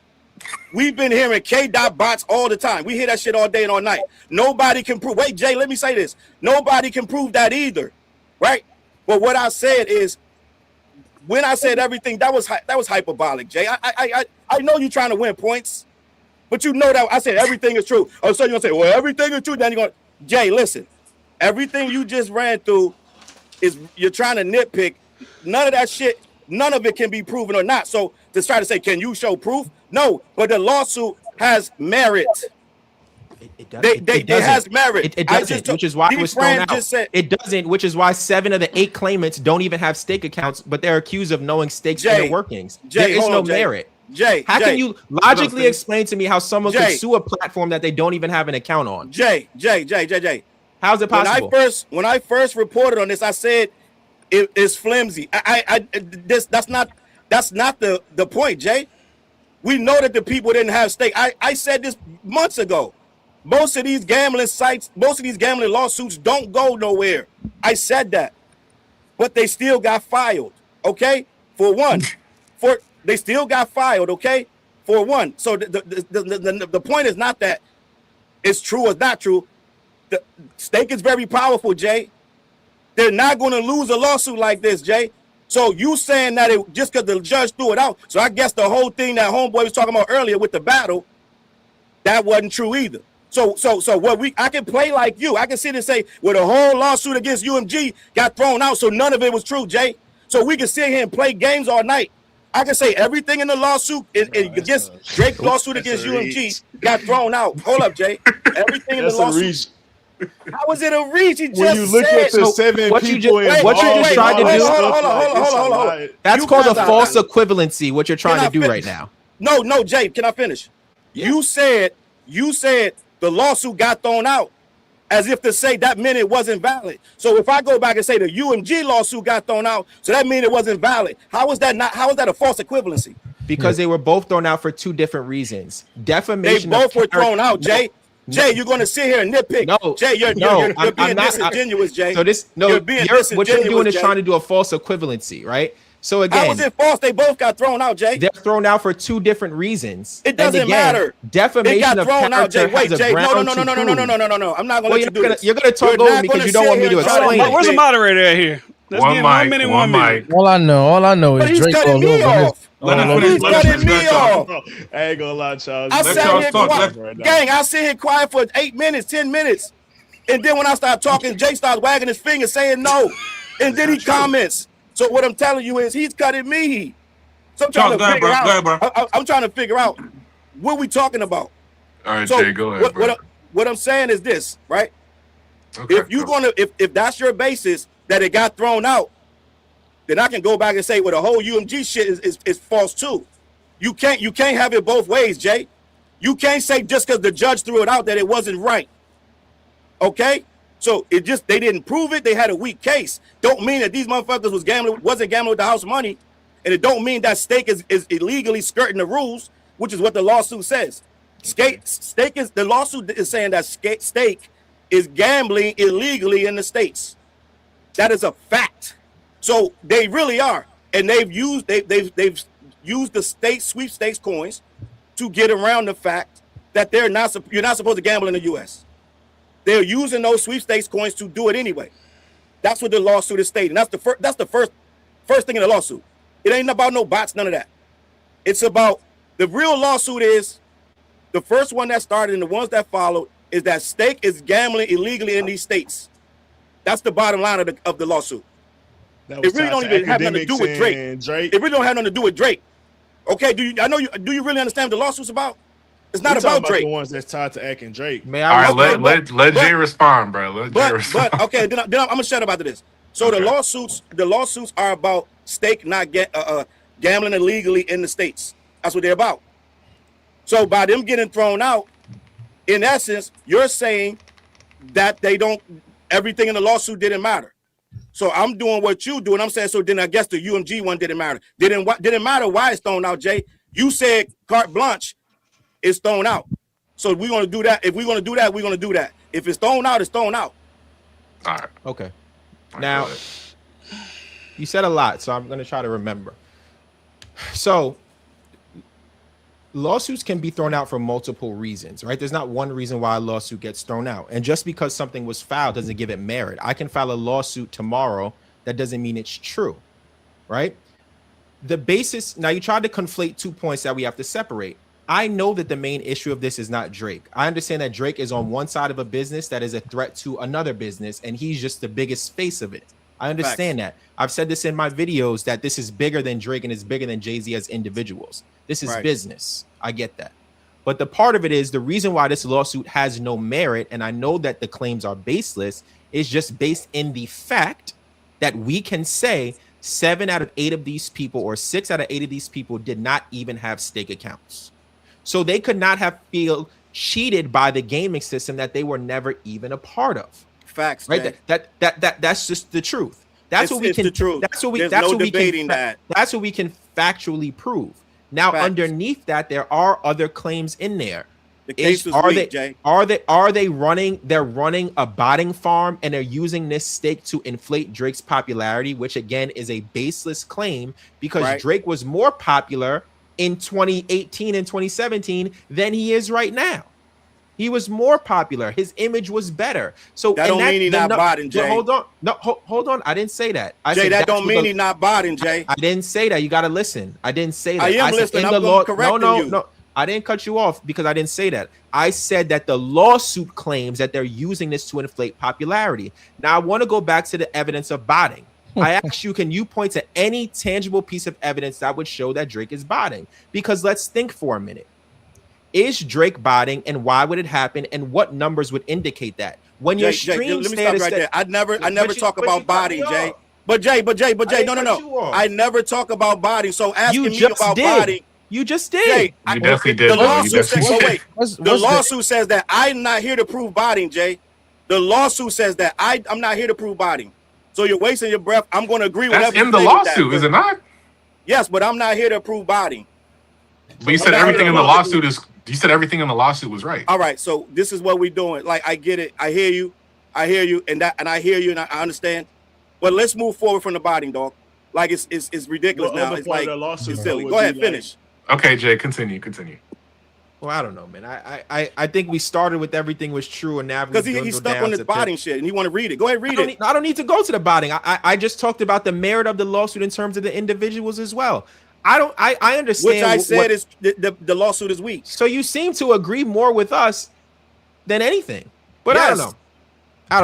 S7: We've been hearing K-Dot bots all the time. We hear that shit all day and all night. Nobody can prove. Wait, Jay, let me say this. Nobody can prove that either, right? But what I said is, when I said everything, that was hyperbolic, Jay. I know you're trying to win points, but you know that I said everything is true. Oh, so you're gonna say, well, everything is true. Then you're gonna, Jay, listen, everything you just ran through is you're trying to nitpick. None of that shit, none of it can be proven or not. So to try to say, can you show proof? No, but the lawsuit has merit. It has merit.
S5: It doesn't, which is why it was thrown out. It doesn't, which is why 7 of the 8 claimants don't even have stake accounts, but they're accused of knowing stakes in the workings. There is no merit. How can you logically explain to me how someone could sue a platform that they don't even have an account on?
S7: Jay.
S5: How's it possible?
S7: When I first reported on this, I said it's flimsy. That's not the point, Jay. We know that the people didn't have stake. I said this months ago. Most of these gambling sites, most of these gambling lawsuits don't go nowhere. I said that, but they still got filed. Okay, for one, they still got filed. Okay, for one. So the point is not that it's true or not true. The stake is very powerful, Jay. They're not going to lose a lawsuit like this, Jay. So you saying that it just because the judge threw it out? So I guess the whole thing that homeboy was talking about earlier with the battle, that wasn't true either. So what I can play like you. I can sit and say, well, the whole lawsuit against UMG got thrown out, so none of it was true, Jay. So we can sit here and play games all night. I can say everything in the lawsuit against Drake's lawsuit against UMG got thrown out. Hold up, Jay. Everything in the lawsuit. How is it a reach? He
S10: when you look at the 7 people
S5: what you're just trying to do.
S7: Hold on.
S5: That's called a false equivalency. What you're trying to do right now.
S7: No, Jay. Can I finish? Yeah. You said the lawsuit got thrown out as if to say that meant it wasn't valid. So if I go back and say the UMG lawsuit got thrown out, so that means it wasn't valid. How is that a false equivalency?
S5: Because they were both thrown out for 2 different reasons. Defamation.
S7: They both were thrown out, Jay. Jay, you're going to sit here and nitpick.
S5: No,
S7: Jay, you're being disingenuous, Jay.
S5: So what you're doing is trying to do a false equivalency, right? So again,
S7: how was it false? They both got thrown out, Jay.
S5: They're thrown out for 2 different reasons.
S7: It doesn't matter.
S5: Defamation of character has a ground to prove.
S7: No. I'm not going to let you do this.
S5: You're going to talk over me because you don't want me to explain it.
S2: Where's the moderator at here? Let's get 1 minute, 1 minute.
S4: All I know is Drake
S7: cutting me off.
S6: Let him finish.
S7: He's cutting me off.
S10: I ain't gonna lie, Challz.
S7: I sit here quiet for 8 minutes, 10 minutes. And then when I start talking, Jay starts wagging his finger saying no. And then he comments. So what I'm telling you is he's cutting me. So I'm trying to figure out what we talking about.
S13: All right, Jay, go ahead.
S7: What I'm saying is this, right? Okay, if that's your basis that it got thrown out, then I can go back and say, well, the whole UMG shit is false too. You can't have it both ways, Jay. You can't say just because the judge threw it out that it wasn't right. Okay? So they didn't prove it. They had a weak case. Don't mean that these motherfuckers wasn't gambling with the house money. And it don't mean that Stake is illegally skirting the rules, which is what the lawsuit says. The lawsuit is saying that Stake is gambling illegally in the states. That is a fact. So they really are, and they've used the state sweepstakes coins to get around the fact that you're not supposed to gamble in the U.S. They're using those sweepstakes coins to do it anyway. That's what the lawsuit is stating. That's the first thing in the lawsuit. It ain't about no bots, none of that. It's about the real lawsuit is the first one that started and the ones that followed is that Stake is gambling illegally in these states. That's the bottom line of the lawsuut. It really don't even have nothing to do with Drake. It really don't have nothing to do with Drake. Okay, do you really understand what the lawsuit's about? It's not about Drake.
S10: The ones that's tied to AK and Drake.
S13: All right, let Jay respond, bro.
S7: But okay, then I'm gonna shut up after this. So the lawsuits are about Stake not gambling illegally in the states. That's what they're about. So by them getting thrown out, in essence, you're saying that everything in the lawsuit didn't matter. So I'm doing what you do, and I'm saying, so then I guess the UMG one didn't matter. Didn't matter why it's thrown out, Jay. You said carte blanche is thrown out. So we're gonna do that. If we're gonna do that, we're gonna do that. If it's thrown out, it's thrown out.
S5: All right. Okay. Now, you said a lot, so I'm gonna try to remember. So lawsuits can be thrown out for multiple reasons, right? There's not one reason why a lawsuit gets thrown out. And just because something was filed doesn't give it merit. I can file a lawsuit tomorrow. That doesn't mean it's true, right? The basis, now you tried to conflate 2 points that we have to separate. I know that the main issue of this is not Drake. I understand that Drake is on one side of a business that is a threat to another business, and he's just the biggest face of it. I understand that. I've said this in my videos that this is bigger than Drake and it's bigger than Jay-Z as individuals. This is business. I get that. But the part of it is the reason why this lawsuit has no merit, and I know that the claims are baseless, is just based in the fact that we can say 7 out of 8 of these people or 6 out of 8 of these people did not even have stake accounts. So they could not have feel cheated by the gaming system that they were never even a part of.
S7: Facts,
S5: right? That's just the truth. That's what we can.
S7: The truth.
S5: That's what we.
S7: There's
S5: that's
S7: no
S5: what we
S7: debating
S5: can.
S7: that.
S5: That's what we can factually prove. Now, underneath that, there are other claims in there.
S7: The case was weak, Jay.
S5: Are they running? They're running a botting farm, and they're using this stake to inflate Drake's popularity, which again is a baseless claim because Drake was more popular in 2018 and 2017 than he is right now. He was more popular. His image was better. So
S7: that don't mean he's not botting, Jay.
S5: Hold on. No, hold on. I didn't say that.
S7: Jay, that don't mean he's not botting, Jay.
S5: I didn't say that. You got to listen. I didn't say that.
S7: I am listening. I'm going to correct you.
S5: No. I didn't cut you off because I didn't say that. I said that the lawsuit claims that they're using this to inflate popularity. Now, I want to go back to the evidence of botting. I asked you, can you point to any tangible piece of evidence that would show that Drake is botting? Because let's think for a minute. Is Drake botting, and why would it happen, and what numbers would indicate that? When your stream
S7: let me stop right there. I never talk about botting, Jay. But Jay, no. I never talk about botting. So asking me about botting.
S5: You just did.
S13: Jay, you definitely did.
S7: The lawsuit says that I'm not here to prove botting, Jay. The lawsuit says that I'm not here to prove botting. So you're wasting your breath. I'm going to agree with
S13: that's in the lawsuit, is it not?
S7: Yes, but I'm not here to prove botting.
S13: But you said everything in the lawsuit is. You said everything in the lawsuit was right.
S7: All right, so this is what we're doing. Like, I get it. I hear you, and I hear you, and I understand. But let's move forward from the botting, dog. Like it's ridiculous now. It's like it's silly. Go ahead, finish.
S13: Okay, Jay, continue.
S5: Well, I don't know, man. I think we started with everything was true, and now
S7: because he's stuck on this botting shit, and he want to read it. Go ahead, read it.
S5: I don't need to go to the botting. I just talked about the merit of the lawsuit in terms of the individuals as well. I understand.
S7: Which I said is the lawsuit is weak.
S5: So you seem to agree more with us than anything. But
S7: yes.
S5: I don't know.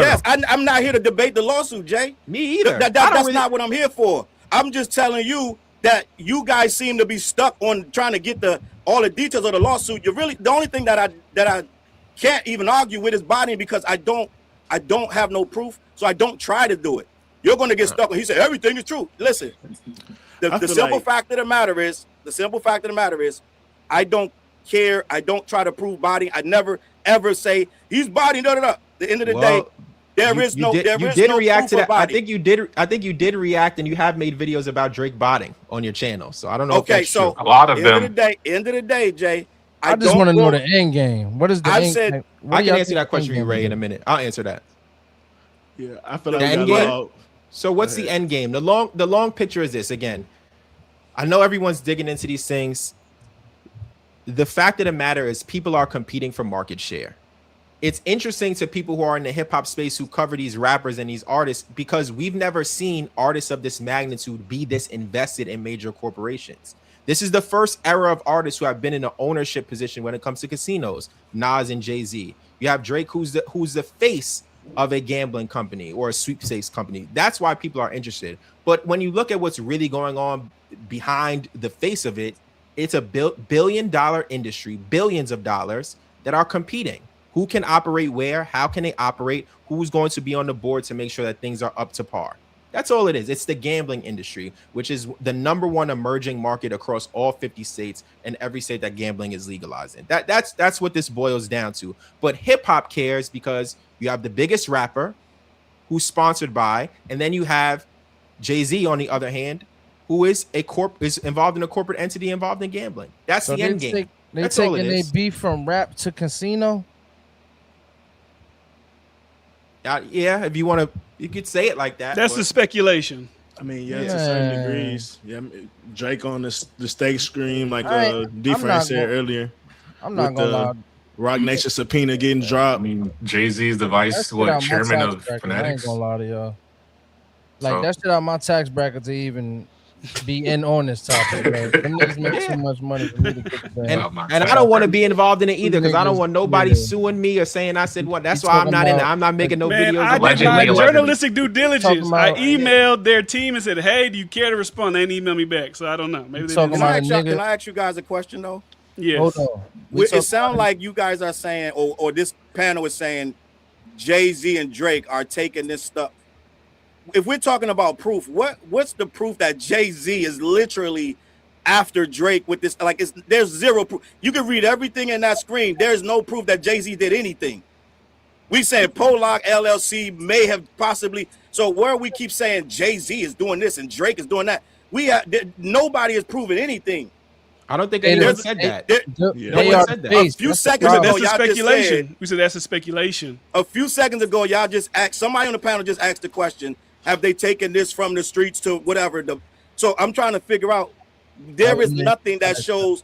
S5: Yes,
S7: I'm not here to debate the lawsuit, Jay.
S5: Me either.
S7: That's not what I'm here for. I'm just telling you that you guys seem to be stuck on trying to get all the details of the lawsuit. You're really the only thing that I can't even argue with is botting because I don't have no proof, so I don't try to do it. You're going to get stuck. He said everything is true. Listen. The simple fact of the matter is, I don't care. I don't try to prove botting. I never ever say he's botting. The end of the day, There is no
S5: react to that.
S7: I
S5: think you did react, and you have made videos about Drake botting on your channel. So I don't know if that's true.
S13: A lot of them.
S7: End of the day, Jay.
S4: I just want to know the end game. What is the end game?
S5: I can answer that question for you, Ray, in a minute. I'll answer that.
S10: Yeah, I feel like
S5: the end game. So what's the end game? The long picture is this. Again, I know everyone's digging into these things. The fact of the matter is people are competing for market share. It's interesting to people who are in the hip hop space who cover these rappers and these artists because we've never seen artists of this magnitude be this invested in major corporations. This is the first era of artists who have been in an ownership position when it comes to casinos. Nas and Jay-Z. You have Drake, who's the face of a gambling company or a sweepstakes company. That's why people are interested. But when you look at what's really going on behind the face of it, it's a billion-dollar industry, billions of dollars that are competing. Who can operate where? How can they operate? Who's going to be on the board to make sure that things are up to par? That's all it is. It's the gambling industry, which is the #1 emerging market across all 50 states and every state that gambling is legalized in. That's what this boils down to. But hip hop cares because you have the biggest rapper who's sponsored by, and then you have Jay-Z on the other hand, who is involved in a corporate entity involved in gambling. That's the end game.
S4: They taking their beef from rap to casino.
S5: Yeah, if you want to, you could say it like that.
S2: That's the speculation.
S10: I mean, yeah, to certain degrees. Yeah, Drake on the stage screen, like DiFran said earlier.
S4: I'm not gonna lie.
S10: Rock Nation subpoena getting dropped.
S13: I mean, Jay-Z's the chairman of Fanatics.
S4: I ain't gonna lie to y'all. Like that shit out my tax bracket to even be in on this topic. Like, them niggas make too much money for me to get the
S5: and I don't want to be involved in it either because I don't want nobody suing me or saying I said what. That's why I'm not in it. I'm not making no videos.
S2: I did my journalistic due diligence. I emailed their team and said, "Hey, do you care to respond?" They didn't email me back, so I don't know. Maybe they didn't.
S7: Can I ask you guys a question though?
S2: Yes.
S7: Hold on. It sounds like you guys are saying, or this panel is saying, Jay-Z and Drake are taking this stuff. If we're talking about proof, what's the proof that Jay-Z is literally after Drake with this? Like, there's zero proof. You can read everything in that screen. There's no proof that Jay-Z did anything. We saying Poleg LLC may have possibly. So where we keep saying Jay-Z is doing this and Drake is doing that, nobody has proven anything.
S5: I don't think anyone said that.
S7: No one said that. A few seconds ago, y'all
S2: speculation.
S7: Just said,
S2: we said that's a speculation.
S7: A few seconds ago, y'all just asked, somebody on the panel just asked the question, have they taken this from the streets to whatever? So I'm trying to figure out, there is nothing that shows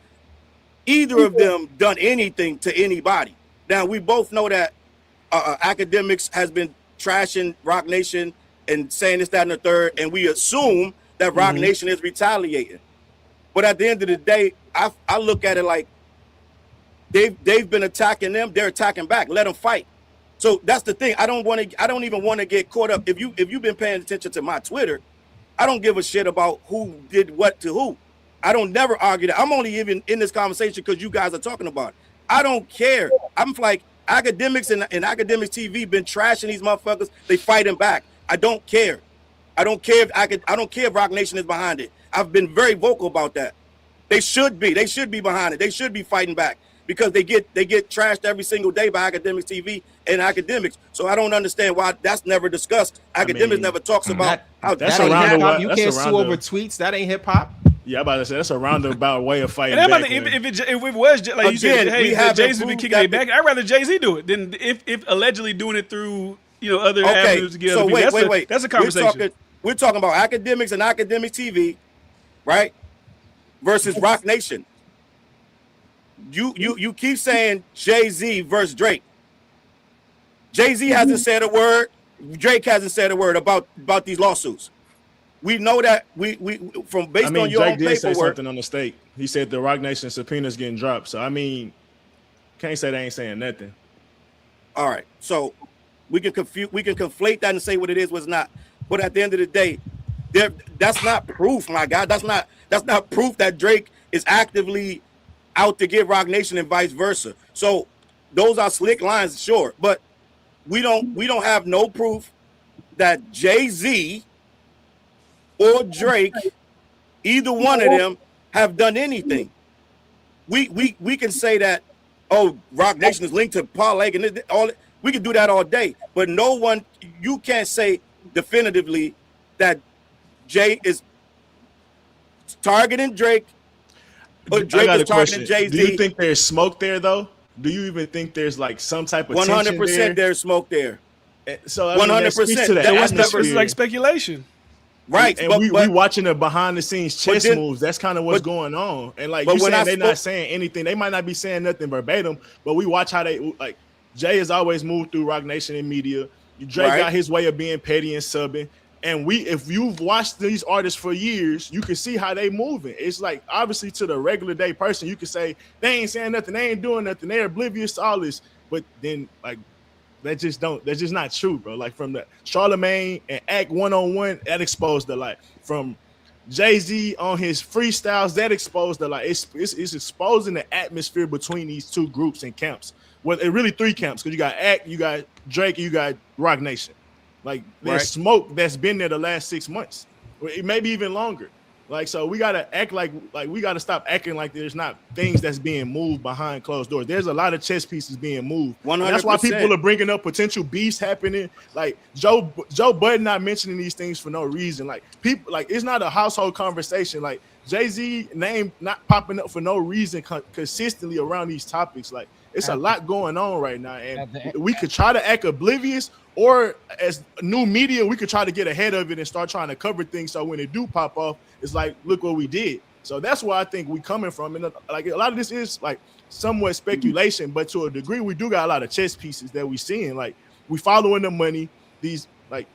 S7: either of them done anything to anybody. Now, we both know that Akademiks has been trashing Rock Nation and saying this, that, and the third, and we assume that Rock Nation is retaliating. But at the end of the day, I look at it like they've been attacking them. They're attacking back. Let them fight. So that's the thing. I don't even want to get caught up. If you've been paying attention to my Twitter, I don't give a shit about who did what to who. I don't never argue that. I'm only even in this conversation because you guys are talking about it. I don't care. I'm like Akademiks and Akademiks TV been trashing these motherfuckers. They fighting back. I don't care. I don't care if Rock Nation is behind it. I've been very vocal about that. They should be. They should be behind it. They should be fighting back because they get trashed every single day by Akademiks TV and Akademiks. So I don't understand why that's never discued. Akademiks never talks about how
S5: that's around. You can't sue over tweets. That ain't hip hop.
S10: Yeah, I'm about to say that's a roundabout way of fighting.
S2: And
S10: back
S2: if it was like you said, hey, Jay-Z been kicking their back. I'd rather Jay-Z do it than if allegedly doing it through other avenues to get
S7: so
S2: other people.
S7: Wait.
S2: That's a conversation.
S7: We're talking about Akademiks and Akademiks TV, right? Versus Rock Nation. You keep saying Jay-Z versus Drake. Jay-Z hasn't said a word. Drake hasn't said a word about these lawsuits. We know that we from based on your
S10: Drake
S7: own
S10: did say
S7: paperwork.
S10: something on the state. He said the Rock Nation subpoena's getting dropped. So I mean, can't say they ain't saying nothing.
S7: All right, so we can conflate that and say what it is, what's not. But at the end of the day, that's not proof, my God. That's not proof that Drake is actively out to get Rock Nation and vice versa. So those are slick lines, sure, but we don't have no proof that Jay-Z or Drake, either one of them, have done anything. We can say that, oh, Rock Nation is linked to Poleg and all. We could do that all day. But no one, you can't say definitively that Jay is targeting Drake or Drake is targeting Jay-Z.
S10: Do you think there's smoke there though? Do you even think there's like some type of
S7: 100% there's smoke there?
S10: So 100%.
S2: It's like speculation.
S7: Right,
S10: and we watching the behind the scenes chess moves. That's kind of what's going on. And like you saying, they're not saying anything. They might not be saying nothing verbatim, but we watch how they like. Jay has always moved through Rock Nation and media. Drake got his way of being petty and subbing. And if you've watched these artists for years, you can see how they moving. It's like obviously to the regular day person, you can say they ain't saying nothing, they ain't doing nothing, they're oblivious to all this. But then like that's just not true, bro. Like from the Charlemagne and Act 1-on-1, that exposed the light. From Jay-Z on his freestyles, that exposed the light. It's exposing the atmosphere between these two groups and camps. Well, it really three camps because you got Act, you got Drake, and you got Rock Nation. Like there's smoke that's been there the last 6 months, maybe even longer. Like so, we gotta act like we gotta stop acting like there's not things that's being moved behind closed doors. There's a lot of chess pieces being moved. 100%. That's why people are bringing up potential beefs happening. Like Joe Budden not mentioning these things for no reason. Like people, like it's not a household conversation. Like Jay-Z name not popping up for no reason consistently around these topics. Like it's a lot going on right now, and we could try to act oblivious. Or as new media, we could try to get ahead of it and start trying to cover things. So when it do pop off, it's like, look what we did. So that's where I think we coming from. And like a lot of this is like somewhat speculation, but to a degree, we do got a lot of chess pieces that we seeing. Like we following the money. These like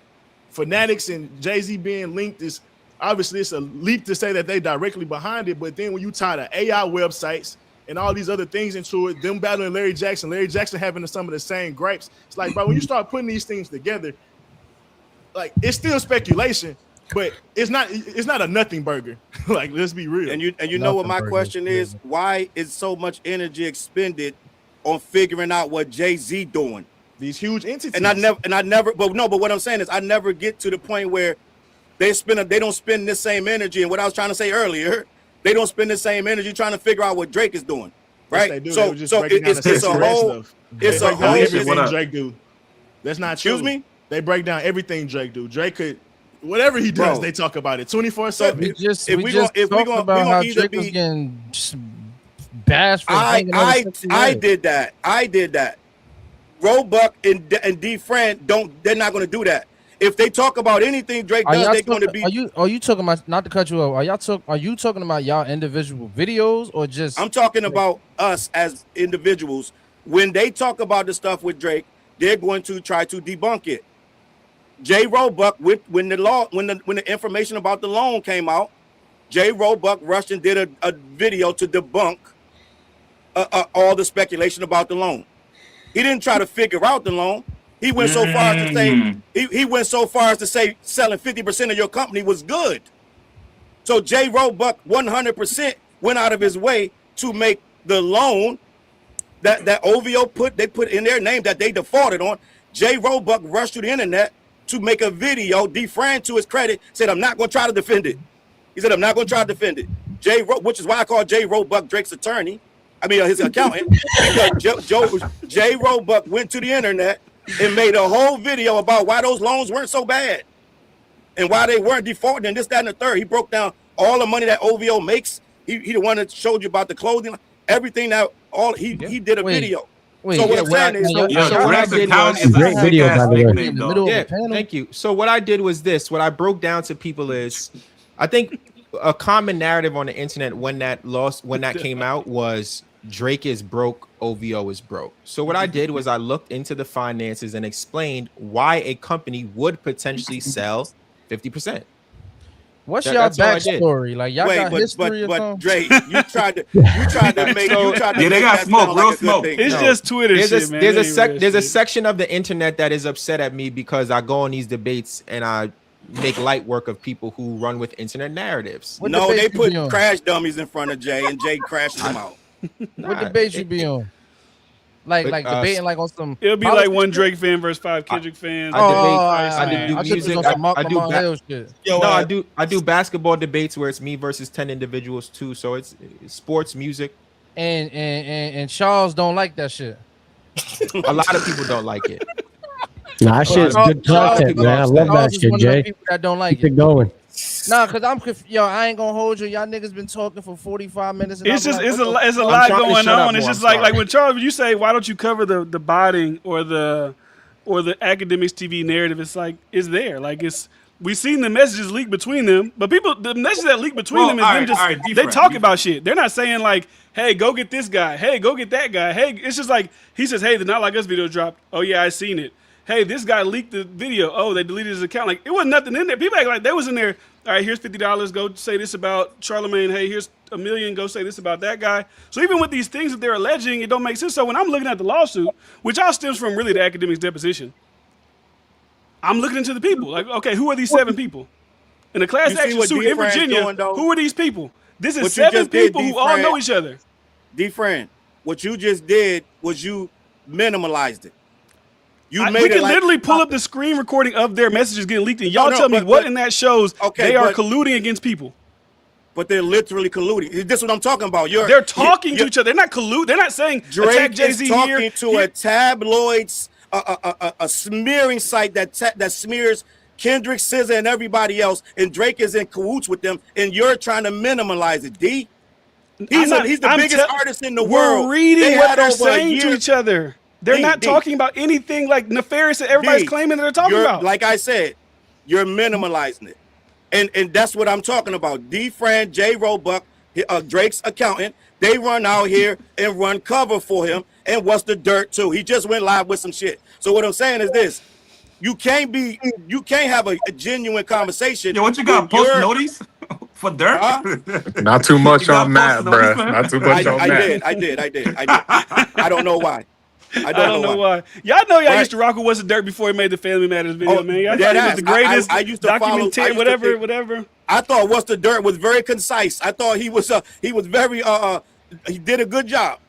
S10: Fanatics and Jay-Z being linked is obviously it's a leap to say that they directly behind it. But then when you tie the AI websites and all these other things into it, them battling Larry Jackson having some of the same gripes. It's like, bro, when you start putting these things together, like it's still speculation, but it's not a nothing burger. Like, let's be real.
S7: And you know what my question is? Why is so much energy expended on figuring out what Jay-Z doing?
S10: These huge entities.
S7: And I never, but what I'm saying is I never get to the point where they don't spend the same energy. And what I was trying to say earlier, they don't spend the same energy trying to figure out what Drake is doing, right?
S10: Yes,
S7: so it's a whole. It's a whole.
S10: Everything Drake do. That's not true.
S7: Excuse me.
S10: They break down everything Drake do. Drake could, whatever he does, they talk about it 24/7.
S4: If we gonna about how Drake was getting bashed for
S7: I did that. Roebuck and DiFran they're not going to do that. If they talk about anything Drake does, they're going to be.
S4: Are you talking about, not to cut you off? Are you talking about y'all individual videos or just?
S7: I'm talking about us as individuals. When they talk about the stuff with Drake, they're going to try to debunk it. Jay Roebuck, when the information about the loan came out, Jay Roebuck rushed and did a video to debunk all the speculation about the loan. He didn't try to figure out the loan. He went so far as to say he went so far as to say selling 50% of your company was good. So Jay Roebuck 100% went out of his way to make the loan that OVO put in their name that they defaulted on. Jay Roebuck rushed to the internet to make a video. DiFran, to his credit, said, "I'm not going to try to defend it." He said, "I'm not going to try to defend it." Which is why I call Jay Roebuck Drake's attorney. I mean, his accountant. Because Jay Roebuck went to the internet and made a whole video about why those loans weren't so bad and why they weren't defaulting and this, that, and the third. He broke down all the money that OVO makes. He the one that showed you about the clothing, everything that he did a video. So what I'm saying is,
S5: great video, by the way. Thank you. So what I did was this. What I broke down to people is, I think a common narrative on the internet when that came out was Drake is broke, OVO is broke. So what I did was I looked into the finances and explained why a company would potentially sell 50%.
S4: What's y'all backstory? Like y'all got history
S7: but Drake, you tried to make
S6: they got smoke, real smoke.
S2: It's just Twitter shit, man.
S5: There's a section of the internet that is upset at me because I go on these debates and I make light work of people who run with internet narratives.
S7: No, they put crash dummies in front of Jay and Jay crashed them out.
S4: What debate you be on? Like debating like on some.
S2: It'll be like one Drake fan versus 5 Kendrick fans.
S5: I do music. I do basketball debates where it's me versus 10 individuals too. So it's sports, music,
S4: and Challz don't like that shit.
S5: A lot of people don't like it.
S9: Nah, that shit's good content, man. I love that shit, Jay.
S4: People that don't like
S9: Keep it going.
S4: Nah, cause I ain't gonna hold you. Y'all niggas been talking for 45 minutes.
S2: It's just it's a lot going on. It's just like when Charles, when you say why don't you cover the botting or the Akademiks TV narrative, it's like it's there. Like we've seen the messages leak between them, but the messages that leak between them is them just they talk about shit. They're not saying like, hey, go get this guy. Hey, go get that guy. Hey, it's just like he says, hey, the Not Like Us video dropped. Oh yeah, I seen it. Hey, this guy leaked the video. Oh, they deleted his account. Like it wasn't nothing in there. People act like they was in there. All right, here's $50. Go say this about Charlemagne. Hey, here's $1 million. Go say this about that guy. So even with these things that they're alleging, it don't make sense. So when I'm looking at the lawsuit, which all stems from really the Akademiks deposition, I'm looking into the people. Like, okay, who are these 7 people? In a class action suit in Virginia, who are these people? This is 7 people who all know each other.
S7: DiFran, what you just did was you minimalized it.
S2: We can literally pull up the screen recording of their messages getting leaked, and y'all tell me what in that shows they are colluding against people.
S7: But they're literally colluding. This is what I'm talking about.
S2: They're talking to each other. They're not colluding. They're not saying
S7: Drake
S2: Jay-Z
S7: is talking to a tabloids, a smearing site that smears Kendrick, SZA, and everybody else, and Drake is in cahoots with them, and you're trying to minimalize it. D. He's the biggest artist in the world.
S2: We're reading what they're saying to each other. They're not talking about anything like nefarious that everybody's claiming that they're talking about.
S7: Like I said, you're minimalizing it. And that's what I'm talking about. DiFran, J. Roebuck, Drake's accountant, they run out here and run cover for him. And what's the dirt too? He just went live with some shit. So what I'm saying is this. You can't have a genuine conversation.
S6: Yo, what you got? Post notice for dirt?
S13: Not too much on Matt, bro. Not too much on Matt.
S7: I did. I don't know why. I don't know why.
S2: Y'all know y'all used to rock with What's the Dirt before he made the Family Matters video, man. Y'all thought he was the greatest
S7: I used to
S2: documentary, whatever.
S7: I thought What's the Dirt was very concise. I thought he was very he did a good job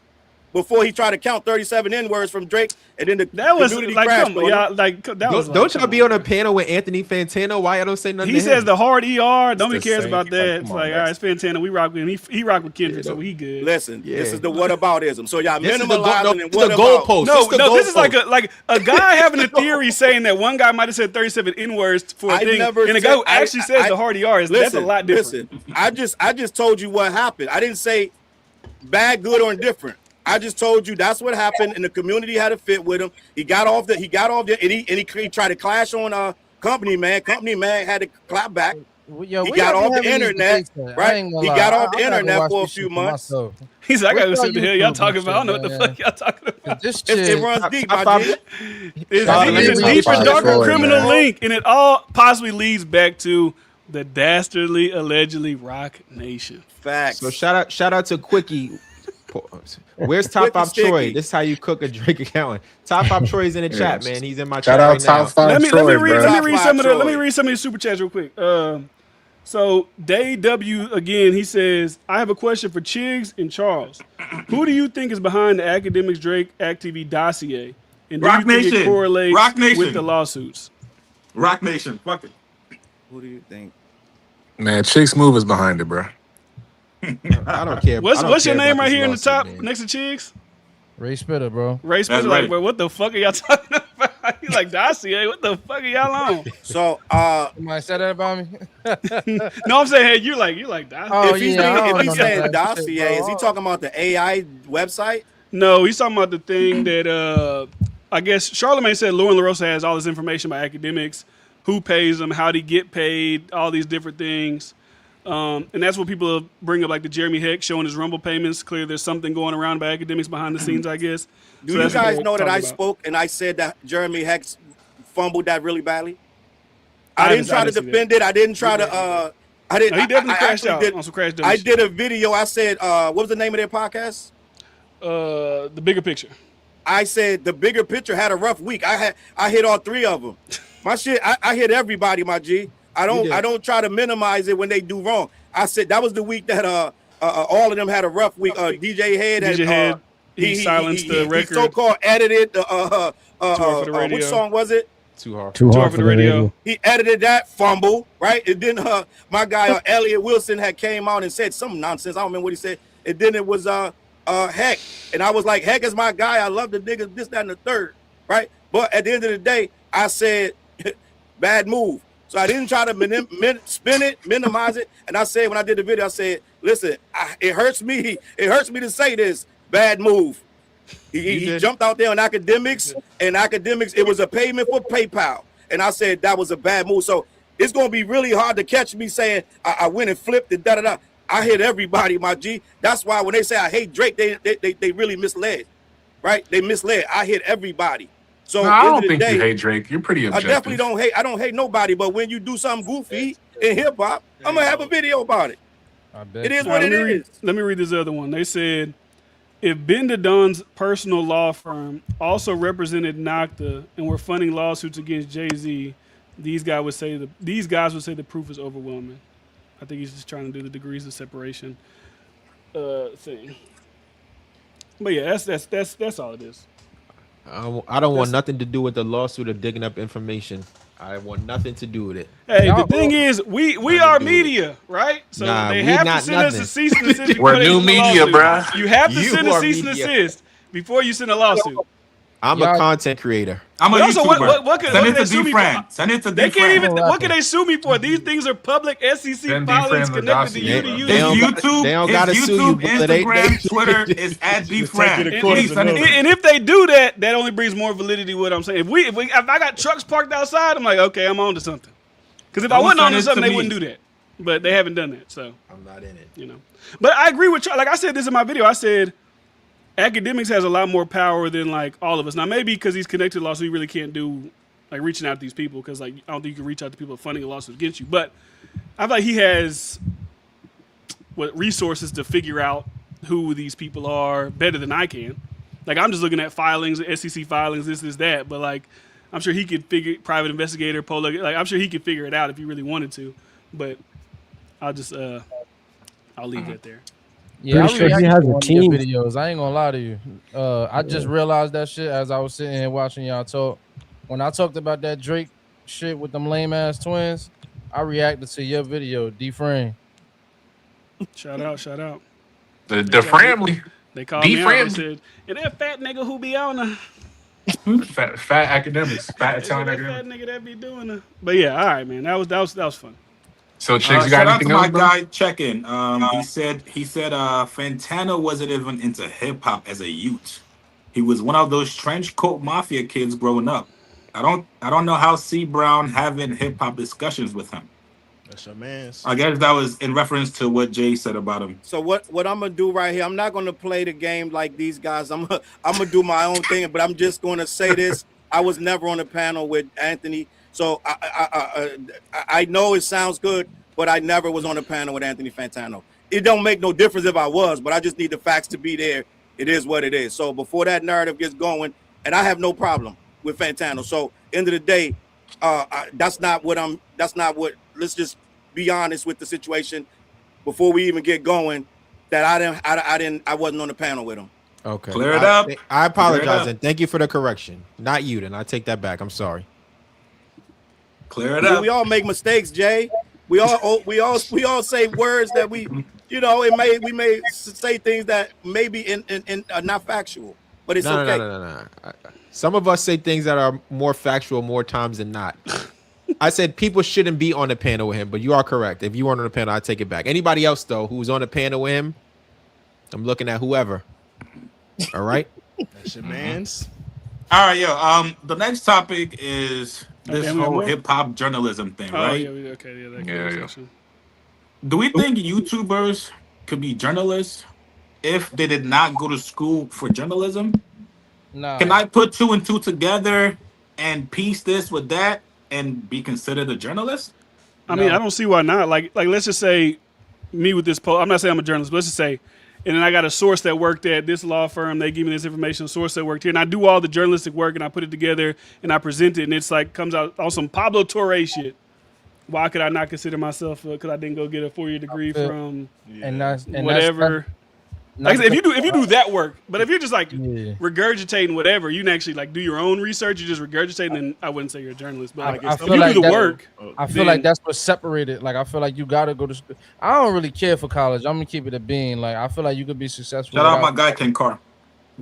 S7: before he tried to count 37 N-words from Drake, and then
S2: that was like, come on, y'all, like that was.
S5: Don't y'all be on a panel with Anthony Fantano? Why I don't say nothing?
S2: He says the hard ER. Nobody cares about that. It's like, all right, it's Fantano. We rock with him. He rock with Kendrick, so he good.
S7: Listen, this is the whataboutism. So y'all minimalizing and what
S5: the goalpost.
S2: No, this is like a guy having a theory saying that one guy might have said 37 N-words for a thing, and a guy who actually says the hard ER that's a lot different.
S7: Listen, I just told you what happened. I didn't say bad, good, or indifferent. I just told you that's what happened, and the community had a fit with him. He got off there, and he tried to clash on Company Man. Company Man had to clap back.
S4: Yo,
S7: he got off the internet, right? He got off the internet for a few months.
S2: He said, I gotta see what the hell y'all talking about. I don't know what the fuck y'all talking about.
S4: This shit,
S7: it runs deep, my G.
S2: It's a deeper, darker criminal link, and it all possibly leads back to the dastardly, allegedly Rock Nation.
S7: Facts.
S5: So shout out to Quickie. Where's Top 5 Troy? This is how you cook a Drake accountant. Top 5 Troy's in the chat, man. He's in my chat right now.
S13: Top 5 Troy,
S2: let me read some of these super chats real quick. So Day W again, he says, I have a question for Chiggs and Charles. Who do you think is behind the Akademiks Drake Act TV dossier? And do
S6: Rock
S2: you think
S6: Nation.
S2: It correlates
S6: Rock Nation.
S2: with the lawsuits?
S6: Rock Nation. Fuck it.
S7: Who do you think?
S13: Man, Chiggs Move is behind it, bro.
S5: I don't care.
S2: What's your name right here in the top next to Chiggs?
S4: Ray Spitter, bro.
S2: Ray Spitter, like, bro, what the fuck are y'all talking about? He's like, dossier, what the fuck are y'all on?
S7: So,
S4: somebody said that about me?
S2: No, I'm saying, hey, you're like dossier.
S7: If he's saying dossier, is he talking about the AI website?
S2: No, he's talking about the thing that I guess Charlemagne said Lauren LaRosa has all this information about Akademiks, who pays them, how they get paid, all these different things. And that's what people bring up, like the Jeremy Heck showing his Rumble payments. Clearly, there's something going around by Akademiks behind the scenes, I guess.
S7: Do you guys know that I spoke and I said that Jeremy Heck fumbled that really badly? I didn't try to defend it. I didn't try to. I didn't.
S2: He definitely crashed out on some crash dummies.
S7: I did a video. I said, what was the name of their podcast?
S2: The Bigger Picture.
S7: I said the Bigger Picture had a rough week. I hit all 3 of them. My shit. I hit everybody, my G. I don't try to minimize it when they do wrong. I said that was the week that all of them had a rough week. DJ Head
S2: he silenced the record.
S7: He so-called edited the which song was it?
S5: Too hard
S2: for the radio.
S7: He edited that fumble, right? And then my guy Elliot Wilson had came out and said some nonsense. I don't remember what he said. And then it was Heck. And I was like, Heck is my guy. I love the niggas, this, that, and the third, right? But at the end of the day, I said, bad move. So I didn't try to spin it, minimize it. And I said, when I did the video, I said, listen, it hurts me. It hurts me to say this. Bad move. He jumped out there on Akademiks, and Akademiks, it was a payment for PayPal. And I said that was a bad move. So it's going to be really hard to catch me saying I went and flipped and da-da-da. I hit everybody, my G. That's why when they say I hate Drake, they really misled, right? They misled. I hit everybody. So
S13: no, I don't think you hate Drake. You're pretty objective.
S7: I definitely don't hate. I don't hate nobody. But when you do something goofy in hip hop, I'm gonna have a video about it.
S4: I bet.
S7: It is what it is.
S2: Let me read this other one. They said, if Bender Dunn's personal law firm also represented Nocta and were funding lawsuits against Jay-Z, these guys would say the proof is overwhelming. I think he's just trying to do the degrees of separation thing. But yeah, that's all it is.
S5: I don't want nothing to do with the lawsuit or digging up information. I want nothing to do with it.
S2: Hey, the thing is, we are media, right? So they have to send us a cease and desist.
S13: We're new media, bro.
S2: You have to send a cease and desist before you send a lawsuit.
S5: I'm a content creator.
S6: I'm a YouTuber.
S2: What
S6: Send it to DiFran. Send it to DiFran.
S2: They can't even. What can they sue me for? These things are public SEC filings connected to you. To you.
S5: They don't gotta sue you.
S6: Instagram, Twitter is at DiFran.
S2: And if they do that, that only brings more validity to what I'm saying. If I got trucks parked outside, I'm like, okay, I'm on to something. Because if I wasn't on to something, they wouldn't do that. But they haven't done that, so
S5: I'm not in it.
S2: You know. But I agree with you. Like I said this in my video. I said Akademiks has a lot more power than like all of us. Now maybe because he's connected to lawsuits, he really can't do like reaching out to these people because like I don't think you can reach out to people funding a lawsuit against you. But I feel like he has resources to figure out who these people are better than I can. Like I'm just looking at filings, SEC filings, this, that. But like I'm sure he could figure private investigator, Poleg. Like I'm sure he could figure it out if he really wanted to. But I'll just I'll leave that there.
S4: Yeah, I really have a team videos. I ain't gonna lie to you. I just realized that shit as I was sitting here watching y'all talk. When I talked about that Drake shit with them lame ass twins, I reacted to your video, DiFran.
S2: Shout out.
S13: The family.
S2: They called me out and said, and that fat nigga who be on the
S13: fat academics, fat Italian
S2: that
S13: academics.
S2: fat nigga that be doing the. But yeah, all right, man. That was fun.
S13: So Chiggs, you got anything
S6: else,
S13: else, bro?
S6: Guy check-in. He said Fantano wasn't even into hip hop as a youth. He was one of those trench coat mafia kids growing up. I don't know how C Brown having hip hop discussions with him.
S10: That's your man's.
S6: I guess that was in reference to what Jay said about him.
S7: So what I'm gonna do right here? I'm not gonna play the game like these guys. I'm gonna do my own thing, but I'm just gonna say this. I was never on a panel with Anthony. So I know it sounds good, but I never was on a panel with Anthony Fantano. It don't make no difference if I was, but I just need the facts to be there. It is what it is. So before that narrative gets going, and I have no problem with Fantano. So end of the day, that's not what. Let's just be honest with the situation before we even get going. That I wasn't on the panel with him.
S5: Okay,
S6: clear it up.
S5: I apologize and thank you for the correction. Not you, then I take that back. I'm sorry.
S6: Clear it up.
S7: We all make mistakes, Jay. We all say words that we may say things that maybe in are not factual, but it's okay.
S5: No. Some of us say things that are more factual more times than not. I said people shouldn't be on the panel with him, but you are correct. If you weren't on the panel, I take it back. Anybody else though who's on the panel with him, I'm looking at whoever. All right.
S10: That's your man's.
S6: All right, yo. The next topic is this whole hip hop journalism thing, right?
S2: Yeah.
S6: Do we think YouTubers could be journalists if they did not go to school for journalism?
S4: No.
S6: Can I put two and two together and piece this with that and be considered a journalist?
S2: I mean, I don't see why not. Like let's just say me with this post. I'm not saying I'm a journalist, but let's just say, and then I got a source that worked at this law firm. They give me this information, a source that worked here. And I do all the journalistic work and I put it together and I present it. And it's like comes out on some Pablo Torre shit. Why could I not consider myself, because I didn't go get a 4-year degree from
S4: and that's
S2: whatever? Like I said, if you do that work, but if you're just like regurgitating whatever, you can actually like do your own research. You just regurgitate, then I wouldn't say you're a journalist. But like, if you do the work,
S4: I feel like that's what separated. Like I feel like you gotta go to school. I don't really care for college. I'm gonna keep it a bean. Like I feel like you could be successful.
S6: Shout out my guy Ken Carr.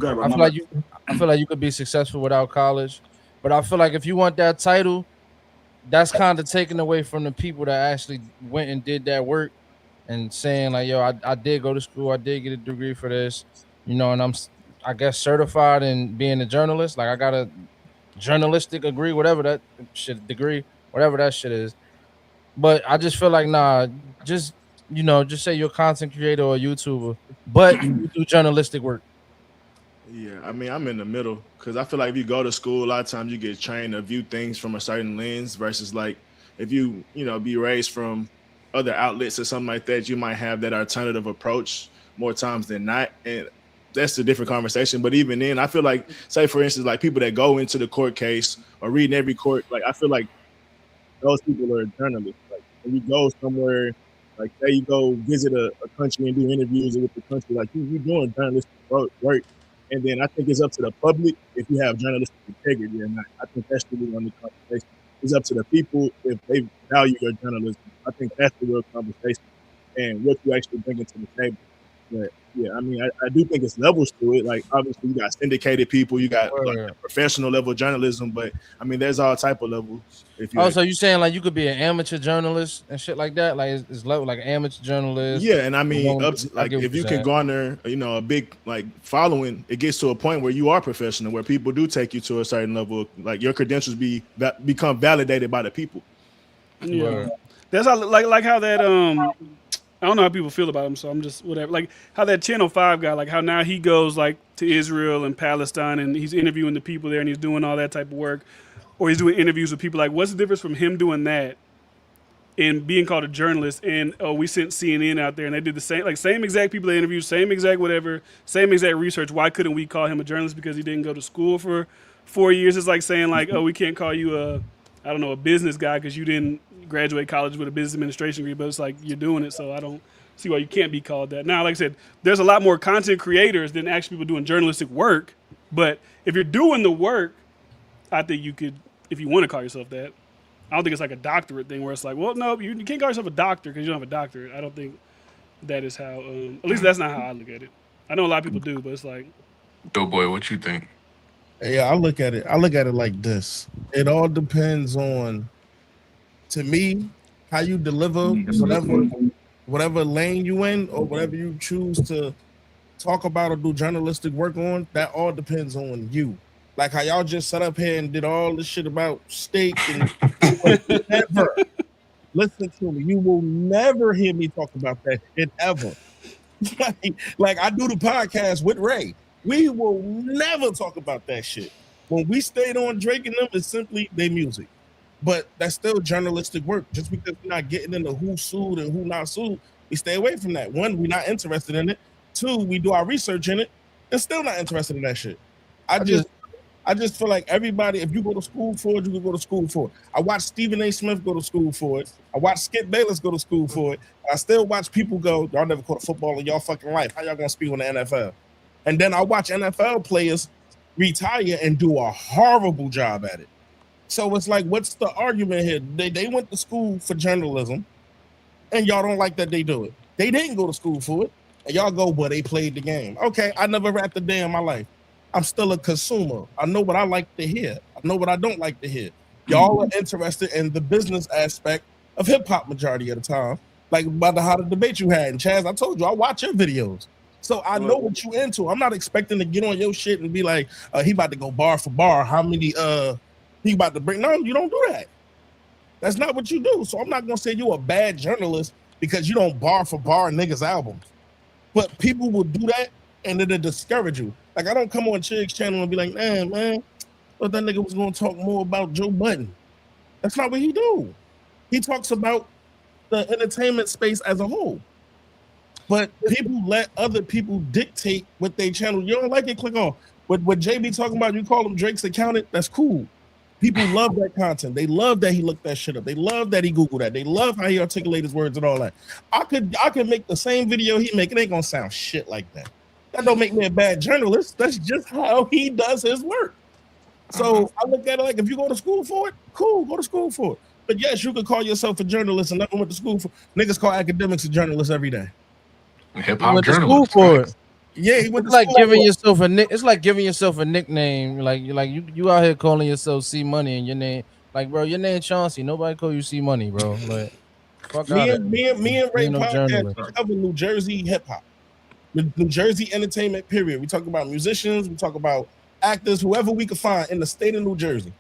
S4: I feel like you could be successful without college, but I feel like if you want that title, that's kind of taken away from the people that actually went and did that work. And saying like, yo, I did go to school, I did get a degree for this, you know, and I guess certified in being a journalist. Like I got a journalistic degree, whatever that shit is. But I just feel like just say you're a content creator or a YouTuber, but you do journalistic work.
S10: Yeah, I mean, I'm in the middle because I feel like if you go to school, a lot of times you get trained to view things from a certain lens versus like if you be raised from other outlets or something like that, you might have that alternative approach more times than not, and that's a different conversation. But even then, I feel like, say for instance, like people that go into the court case or reading every court, like I feel like those people are journalists. Like when you go somewhere, like say you go visit a country and do interviews with the country, like you're doing journalistic work, and then I think it's up to the public if you have journalistic integrity or not. I think that's really on the conversation. It's up to the people if they value your journalism. I think that's the real conversation and what you actually bring to the table. But yeah, I mean, I do think it's levels to it. Like obviously you got syndicated people, you got like professional level journalism, but I mean, there's all type of levels.
S4: So you saying like you could be an amateur journalist and shit like that? Like it's level like an amateur journalist.
S10: Yeah, and I mean, up to, like if you can garner, a big like following, it gets to a point where you are professional, where people do take you to a certain level. Like your credentials become validated by the people.
S2: Yeah, that's how like how that I don't know how people feel about him, so I'm just whatever. Like how that Channel 5 guy, like how now he goes like to Israel and Palestine and he's interviewing the people there and he's doing all that type of work, or he's doing interviews with people. Like, what's the difference from him doing that and being called a journalist? And we sent CNN out there and they did the same exact people they interviewed, same exact whatever, same exact research. Why couldn't we call him a journalist because he didn't go to school for 4 years? It's like saying like, we can't call you a business guy because you didn't graduate college with a business administration degree, but it's like you're doing it, so I don't see why you can't be called that. Now, like I said, there's a lot more content creators than actually people doing journalistic work, but if you're doing the work, I think you could, if you want to call yourself that. I don't think it's like a doctorate thing where it's like, well, no, you can't call yourself a doctor because you don't have a doctorate. I don't think that is how, at least that's not how I look at it. I know a lot of people do, but it's like.
S13: Doughboy, what you think?
S3: Yeah, I look at it like this. It all depends on, to me, how you deliver whatever lane you in or whatever you choose to talk about or do journalistic work on. That all depends on you. Like how y'all just sat up here and did all this shit about steak and never listen to me. You will never hear me talk about that shit ever. Like I do the podcast with Ray. We will never talk about that shit. When we stayed on Drake and them, it's simply their music. But that's still journalistic work. Just because we're not getting into who sued and who not sued, we stay away from that. One, we're not interested in it. Two, we do our research in it and still not interested in that shit. I just feel like everybody, if you go to school for it, you can go to school for it. I watched Stephen A. Smith go to school for it. I watched Skip Bayless go to school for it. I still watch people go, y'all never caught a football in y'all fucking life. How y'all gonna speak on the NFL? And then I watch NFL players retire and do a horrible job at it. So it's like, what's the argument here? They went to school for journalism, and y'all don't like that they do it. They didn't go to school for it, and y'all go, well, they played the game. Okay, I never rapped a day in my life. I'm still a consumer. I know what I like to hear. I know what I don't like to hear. Y'all are interested in the business aspect of hip-hop majority of the time, like about how the debate you had. And Chaz, I told you, I watch your videos. So I know what you into. I'm not expecting to get on your shit and be like, he about to go bar for bar. How many he about to bring? No, you don't do that. That's not what you do. So I'm not gonna say you're a bad journalist because you don't bar for bar niggas' albums. But people will do that and it'll discourage you. Like I don't come on Chiggs channel and be like, man, thought that nigga was gonna talk more about Joe Budden. That's not what he do. He talks about the entertainment space as a whole. But people let other people dictate what they channel. You don't like it, click on. What JB talking about, you call him Drake's accountant, that's cool. People love that content. They love that he looked that shit up. They love that he Googled that. They love how he articulated his words and all that. I could make the same video he make. It ain't gonna sound shit like that. That don't make me a bad journalist. That's just how he does his work. So I look at it like, if you go to school for it, cool, go to school for it. But yes, you could call yourself a journalist and never went to school for. Niggas call academics a journalist every day.
S13: Hip
S4: He went
S13: hop
S4: to school
S13: journalist.
S4: for it.
S3: Yeah, he went
S4: It's
S3: to
S4: like
S3: school
S4: giving
S3: for it.
S4: yourself a it's like giving yourself a nickname. Like you out here calling yourself C Money and your name, like, bro, your name Chauncey. Nobody call you C Money, bro. Like, fuck out of
S3: Me and Ray
S4: Ain't no
S3: podcast
S4: journalist.
S3: we cover New Jersey hip hop, New Jersey entertainment. Period. We talk about musicians. We talk about actors, whoever we can find in the state of New Jersey.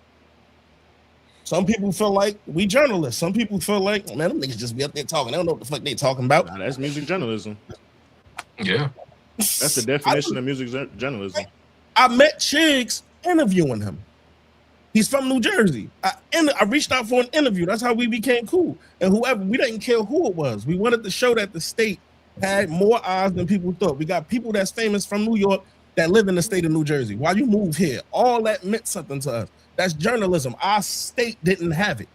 S3: Some people feel like we journalists. Some people feel like, man, them niggas just be up there talking. They don't know what the fuck they talking about.
S10: Nah, that's music journalism.
S13: Yeah.
S10: That's the definition of music journalism.
S3: I met Chiggs interviewing him. He's from New Jersey. I reached out for an interview. That's how we became cool. And whoever, we didn't care who it was. We wanted to show that the state had more eyes than people thought. We got people that's famous from New York that live in the state of New Jersey. Why you move here? All that meant something to us. That's journalism. Our state didn't have it.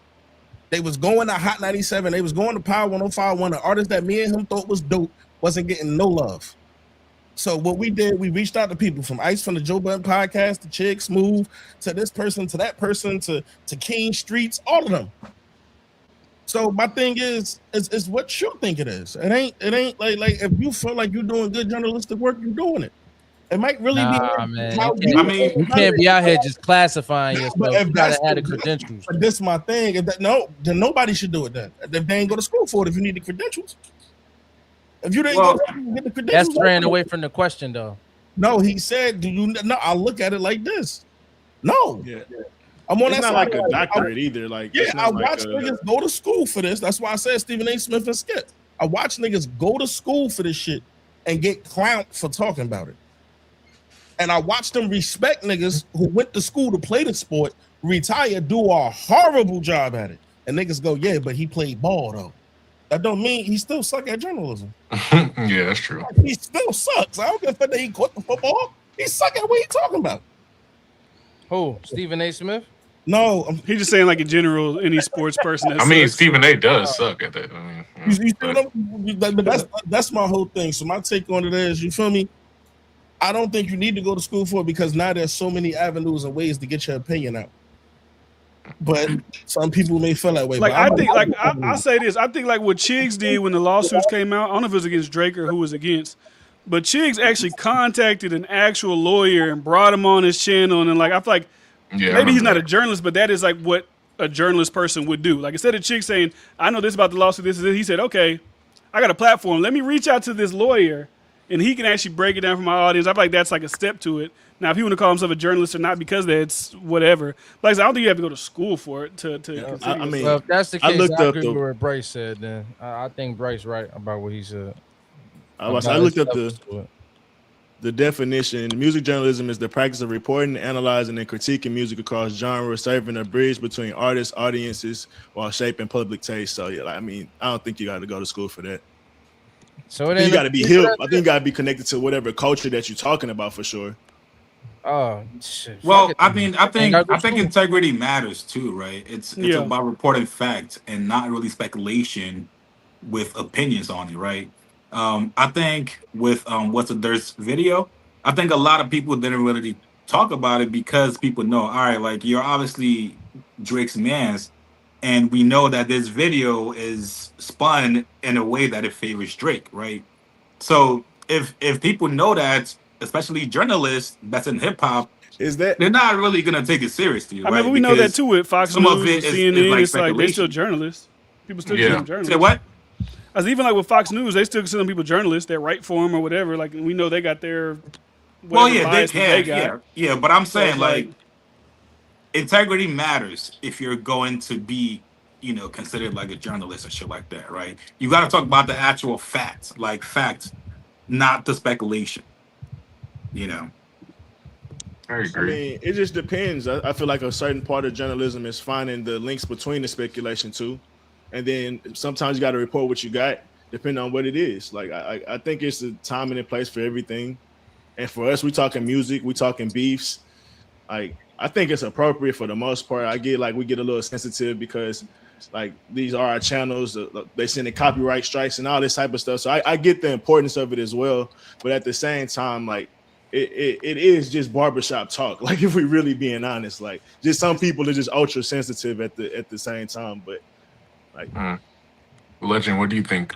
S3: They was going to Hot 97. They was going to Power 105. The artist that me and him thought was dope wasn't getting no love. So what we did, we reached out to people from Ice, from the Joe Budden podcast, to Chiggs Smooth, to this person, to that person, to King Streets, all of them. So my thing is what you think it is. It ain't like if you feel like you're doing good journalistic work, you're doing it. It might really be.
S4: Man. You can't be out here just classifying yourself. You gotta have the credentials.
S3: But this is my thing. If that, no, then nobody should do it. Then if they ain't go to school for it, if you need the credentials. If you didn't go to get the credentials,
S4: That's straying away from the question, though.
S3: No, he said, "Do you?" No, I look at it like this. No, I'm on
S10: it's
S3: that
S10: not
S3: side.
S10: like a doctorate either. Like,
S3: yeah,
S10: it's
S3: I
S10: not
S3: watch
S10: like
S3: niggas go to school for this. That's why I said Stephen A. Smith and Skip. I watch niggas go to school for this shit and get clowned for talking about it. And I watch them respect niggas who went to school to play the sport, retire, do a horrible job at it. And niggas go, yeah, but he played ball though. That don't mean he still suck at journalism.
S13: Yeah, that's true.
S3: He still sucks. I don't give a fuck that he quit the football. He suck at what he talking about.
S4: Who? Stephen A. Smith?
S3: No,
S2: he's just saying like in general, any sports person.
S13: I mean, Stephen A. does suck at that. I mean,
S3: you see what that's my whole thing. So my take on it is, you feel me? I don't think you need to go to school for it because now there's so many avenues and ways to get your opinion out. But some people may feel that way.
S2: Like I think, like I say this, I think like what Chiggs did when the lawsuits came out. I don't know if it was against Drake or who was against, but Chiggs actually contacted an actual lawyer and brought him on his channel. And like I feel like maybe he's not a journalist, but that is like what a journalist person would do. Like instead of Chiggs saying, "I know this about the lawsuit," this is it, he said, "Okay, I got a platform. Let me reach out to this lawyer, and he can actually break it down for my audience." I feel like that's like a step to it. Now, if he want to call himself a journalist or not, because that's whatever. Like I said, I don't think you have to go to school for it to
S10: I mean,
S4: well, if that's the case, I
S10: looked up
S4: agree with what Bryce said. Then I think Bryce right about what he said.
S10: I looked up the definition. Music journalism is the practice of reporting, analyzing, and critiquing music across genres, serving a bridge between artists, audiences, while shaping public taste. So yeah, I mean, I don't think you got to go to school for that.
S4: So
S10: you got to be hip. I think you got to be connected to whatever culture that you're talking about for sure.
S4: Oh, shit.
S6: Well, I think integrity matters too, right? It's about reporting facts and not really speculation with opinions on it, right? I think with what's the Durst video, I think a lot of people didn't really talk about it because people know, all right, like you're obviously Drake's mans, and we know that this video is spun in a way that it favors Drake, right? So if people know that, especially journalists that's in hip hop,
S10: is that
S6: they're not really gonna take it seriously.
S2: I mean, we know that too with Fox News, CNN. It's like they're still journalists. People still consider them journalists.
S6: Say what?
S2: As even like with Fox News, they still consider people journalists that write for them or whatever. Like we know they got their
S6: they can, yeah. But I'm saying like integrity matters if you're going to be, considered like a journalist or shit like that, right? You got to talk about the actual facts, not the speculation.
S13: I agree.
S10: I mean, it just depends. I feel like a certain part of journalism is finding the links between the speculation too, and then sometimes you got to report what you got, depending on what it is. Like I think it's a time and a place for everything, and for us, we talking music, we talking beefs. Like I think it's appropriate for the most part. We get a little sensitive because like these are our channels. They send the copyright strikes and all this type of stuff. So I get the importance of it as well. But at the same time, like it is just barbershop talk. Like if we really being honest, like just some people are just ultra sensitive at the same time. But like,
S13: Legend, what do you think?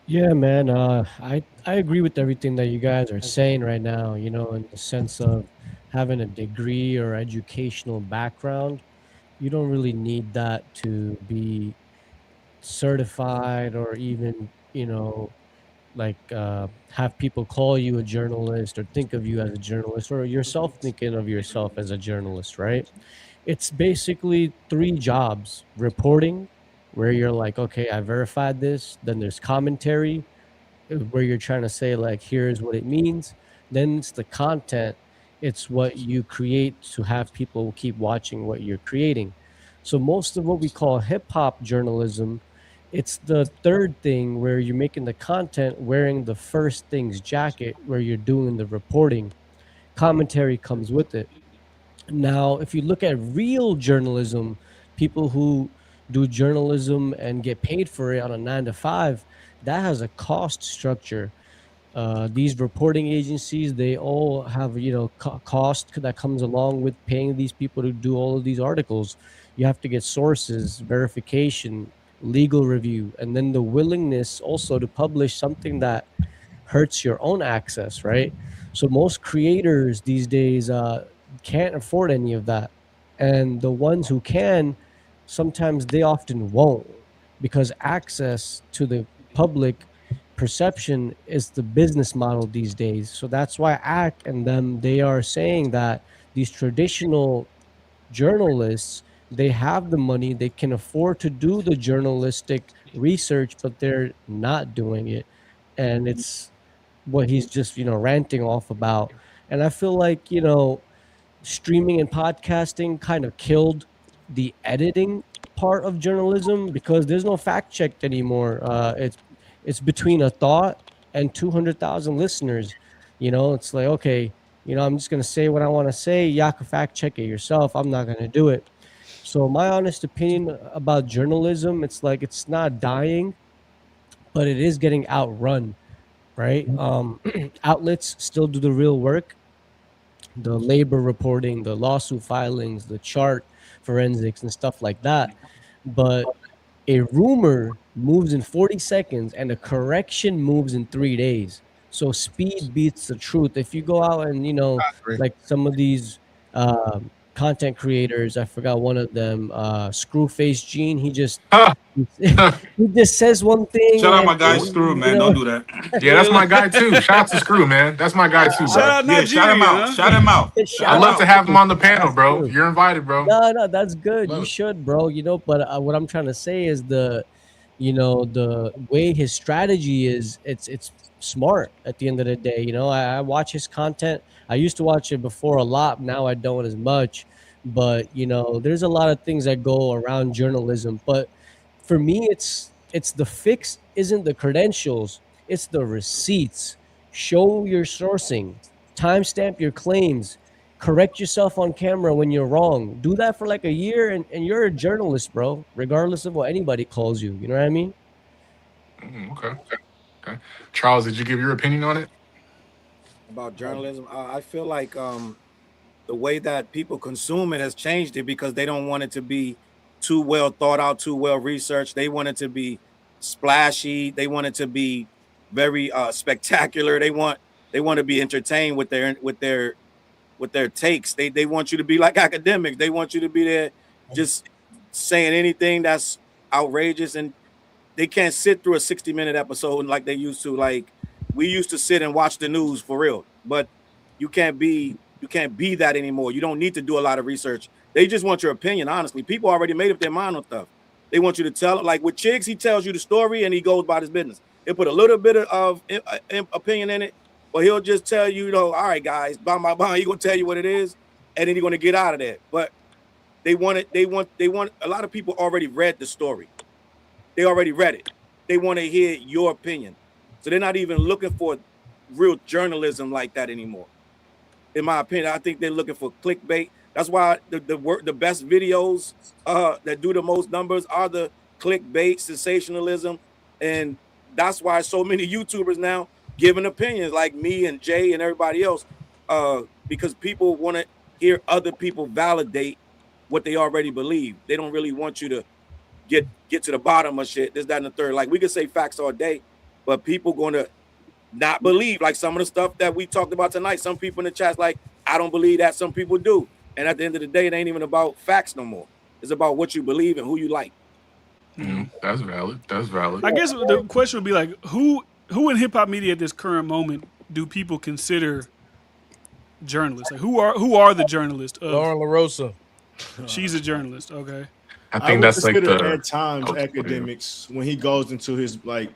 S9: Yeah, man. I agree with everything that you guys are saying right now. You know, in the sense of having a degree or educational background, you don't really need that to be certified or even, you know, like have people call you a journalist or think of you as a journalist or yourself thinking of yourself as a journalist, right? It's basically three jobs: reporting, where you're like, okay, I verified this. Then there's commentary, where you're trying to say, like, here's what it means. Then it's the content. It's what you create to have people keep watching what you're creating. So most of what we call hip hop journalism, it's the third thing where you're making the content wearing the first thing's jacket, where you're doing the reporting. Commentary comes with it. Now, if you look at real journalism, people who do journalism and get paid for it on a 9 to 5, that has a cost structure. These reporting agencies, they all have, you know, cost that comes along with paying these people to do all of these articles. You have to get sources, verification, legal review, and then the willingness also to publish something that hurts your own access, right? So most creators these days can't afford any of that. And the ones who can, sometimes they often won't, because access to the public perception is the business model these days. So that's why AK and them, they are saying that these traditional journalists, they have the money, they can afford to do the journalistic research, but they're not doing it. And it's what he's just, you know, ranting off about. And I feel like, you know, streaming and podcasting kind of killed the editing part of journalism, because there's no fact check anymore. It's between a thought and 200,000 listeners. You know, it's like, okay, you know, I'm just gonna say what I want to say. You can fact check it yourself. I'm not gonna do it. So my honest opinion about journalism, it's like it's not dying, but it is getting outrun, right? Outlets still do the real work, the labor reporting, the lawsuit filings, the chart forensics and stuff like that. But a rumor moves in 40 seconds and a correction moves in 3 days. So speed beats the truth. If you go out and, you know, like some of these content creators, I forgot one of them, Screwface Gene, he just he just says one thing.
S6: Shout out my guy Screw, man. Don't do that.
S13: Yeah, that's my guy too. Shout out to Screw, man. That's my guy too, bro.
S6: Shout out Nigeria, shout him out. Shout him out.
S13: I'd love to have him on the panel, bro. You're invited, bro.
S9: No, that's good. You should, bro. You know, but what I'm trying to say is the way his strategy is, it's smart at the end of the day. You know, I watch his content. I used to watch it before a lot. Now I don't as much. But, you know, there's a lot of things that go around journalism. But for me, it's the fix isn't the credentials. It's the receipts. Show your sourcing. Timestamp your claims. Correct yourself on camera when you're wrong. Do that for like a year and you're a journalist, bro, regardless of what anybody calls you. You know what I mean?
S13: Okay. Charles, did you give your opinion on it?
S7: About journalism, I feel like the way that people consume it has changed it, because they don't want it to be too well thought out, too well researched. They want it to be splashy. They want it to be very spectacular. They want to be entertained with their takes. They want you to be like Akademiks. They want you to be there just saying anything that's outrageous, and they can't sit through a 60-minute episode like they used to. Like we used to sit and watch the news for real, but you can't be that anymore. You don't need to do a lot of research. They just want your opinion, honestly. People already made up their mind on stuff. They want you to tell it. Like with Chiggs, he tells you the story and he goes about his business. He'll put a little bit of opinion in it, but he'll just tell you, all right, guys, he's going to tell you what it is, and then you're going to get out of there. But they want a lot of people already read the story. They already read it. They want to hear your opinion. So they're not even looking for real journalism like that anymore. In my opinion, I think they're looking for clickbait. That's why the best videos that do the most numbers are the clickbait, sensationalism, and that's why so many YouTubers now giving opinions like me and Jay and everybody else, because people want to hear other people validate what they already believe. They don't really want you to get to the bottom of shit. This, that, and the third. Like we could say facts all day, but people gonna not believe like some of the stuff that we talked about tonight. Some people in the chat like, I don't believe that. Some people do. And at the end of the day, it ain't even about facts no more. It's about what you believe and who you like.
S13: That's valid. That's valid.
S2: I guess the question would be like, who in hip hop media at this current moment do people consider journalists? Like, who are the journalists?
S4: Lauren LaRosa.
S2: She's a journalist. Okay.
S13: I think that's like
S10: at times Akademiks when he goes into his like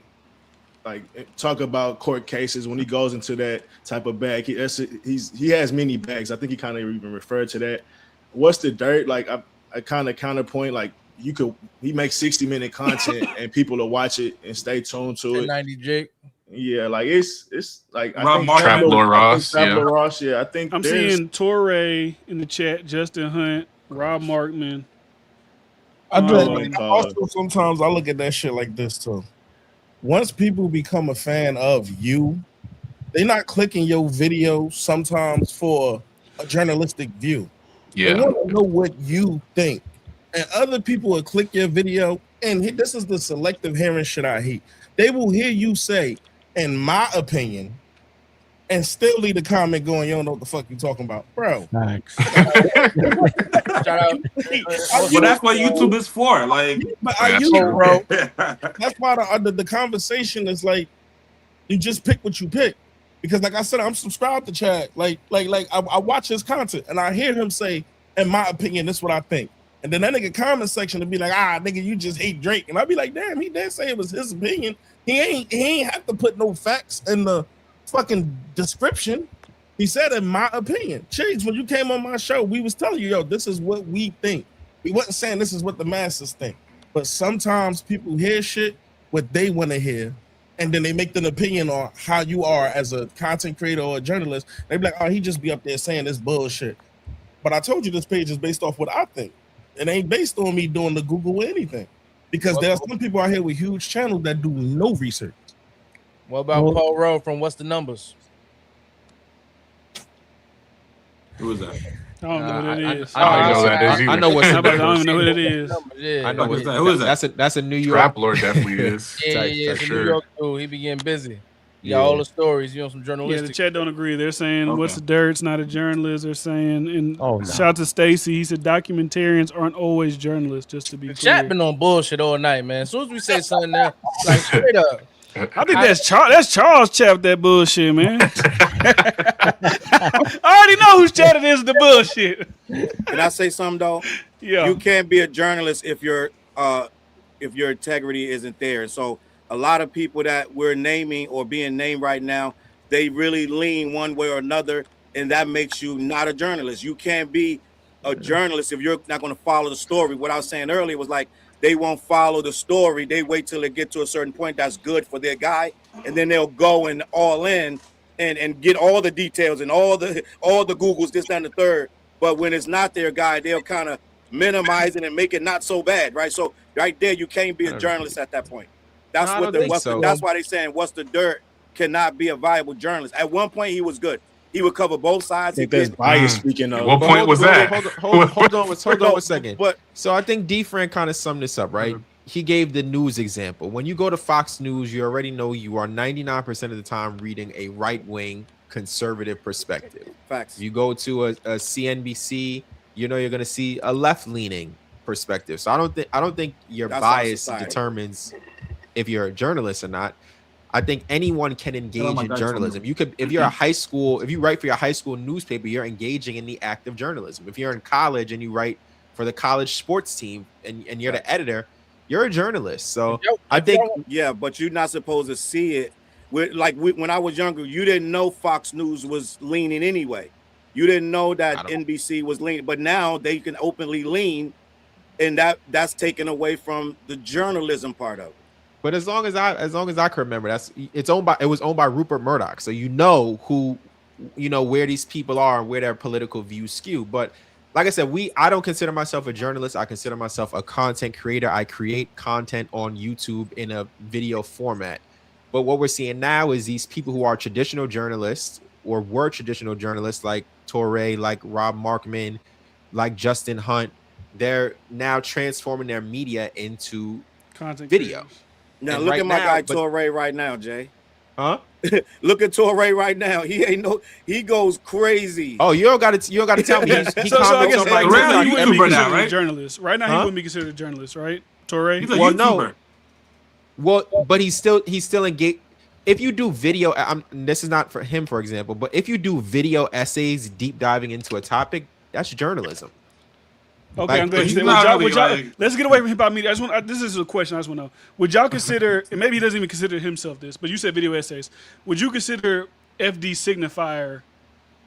S10: talk about court cases, when he goes into that type of bag, he has many bags. I think he kind of even referred to that. What's the dirt? Like I kind of counterpoint, like he makes 60-minute content and people will watch it and stay tuned to it.
S4: 90 Jake.
S10: Yeah, like it's like
S13: Trap Lord Ross.
S10: Yeah, I think
S2: I'm seeing Torre in the chat, Justin Hunt, Rob Markman.
S3: Also, sometimes I look at that shit like this too. Once people become a fan of you, they're not clicking your video sometimes for a journalistic view.
S13: Yeah.
S3: They want to know what you think. And other people will click your video, and this is the selective hearing shit I hate. They will hear you say, in my opinion, and still leave a comment going, you don't know what the fuck you talking about, bro.
S9: Thanks.
S4: Shout out.
S6: But that's what YouTube is for. Like,
S3: bro. That's why the conversation is like, you just pick what you pick. Because like I said, I'm subscribed to Chad. Like I watch his content and I hear him say, in my opinion, this is what I think. And then that nigga comment section to be like, nigga, you just hate Drake. And I'd be like, damn, he did say it was his opinion. He ain't have to put no facts in the fucking description. He said, in my opinion. Chiggs, when you came on my show, we was telling you, yo, this is what we think. We wasn't saying this is what the masses think. But sometimes people hear shit what they want to hear, and then they make an opinion on how you are as a content creator or a journalist. They be like, oh, he just be up there saying this bullshit. But I told you this page is based off what I think. It ain't based on me doing the Google or anything. Because there's some people out here with huge channels that do no research.
S4: What about Paul Rowe from What's the Numbers?
S6: Who is that?
S2: I don't know what it is.
S5: I know what
S2: I don't even know what it is.
S5: I know what
S6: Who is that?
S5: That's a New York.
S13: Trap Lord definitely is.
S4: Yeah, it's a New York dude. He be getting busy. Yeah, all the stories, some journalistic.
S2: Yeah, the chat don't agree. They're saying, what's the dirt? It's not a journalist. They're saying, and shout out to Stacy. He said, documentarians aren't always journalists, just to be clear.
S4: Chat been on bullshit all night, man. As soon as we say something there, like straight up.
S2: I think that's Challz chat that bullshit, man. I already know whose chat it is, the bullshit.
S7: Can I say something though?
S2: Yeah.
S7: You can't be a journalist if your integrity isn't there. So a lot of people that we're naming or being named right now, they really lean one way or another, and that makes you not a journalist. You can't be a journalist if you're not going to follow the story. What I was saying earlier was like, they won't follow the story. They wait till they get to a certain point that's good for their guy, and then they'll go and all in and get all the details and all the Googles, this, that, and the third. But when it's not their guy, they'll kind of minimize it and make it not so bad, right? So right there, you can't be a journalist at that point. That's that's why they're saying what's the dirt cannot be a viable journalist. At one point, he was good. He would cover both sides.
S10: I think there's bias speaking of.
S13: What point was that?
S5: Hold on one second. So I think DiFran kind of summed this up, right? He gave the news example. When you go to Fox News, you already know you are 99% of the time reading a right-wing conservative perspective.
S7: Facts.
S5: You go to a CNBC, you know you're going to see a left-leaning perspective. So I don't think your bias determines if you're a journalist or not. I think anyone can engage in journalism. You could, if you write for your high school newspaper, you're engaging in the act of journalism. If you're in college and you write for the college sports team and you're the editor, you're a journalist. So I think,
S7: but you're not supposed to see it. When I was younger, you didn't know Fox News was leaning anyway. You didn't know that NBC was leaning, but now they can openly lean, and that's taken away from the journalism part of it.
S5: But as long as I can remember, it was owned by Rupert Murdoch. So where these people are and where their political views skew. But like I said, I don't consider myself a journalist. I consider myself a content creator. I create content on YouTube in a video format. But what we're seeing now is these people who are traditional journalists or were traditional journalists like Torre, like Rob Markman, like Justin Hunt, they're now transforming their media into
S2: content
S5: video.
S2: creators.
S7: Now look at my guy Torre right now, Jay.
S5: Huh?
S7: Look at Torre right now. He goes crazy.
S5: Oh, you don't got to tell me.
S2: So I guess right now he wouldn't be considered
S6: now, right?
S2: a journalist. Right now he wouldn't be considered a journalist, right? Torre.
S6: He's a YouTuber.
S5: Well, but he's still engaged. If you do video, this is not for him, for example, but if you do video essays, deep diving into a topic, that's journalism.
S2: Okay,
S5: Like,
S2: I'm glad you said. Let's get away from hip hop media. This is a question I just want to know. Would y'all consider, and maybe he doesn't even consider himself this, but you said video essays. Would you consider FD Signifier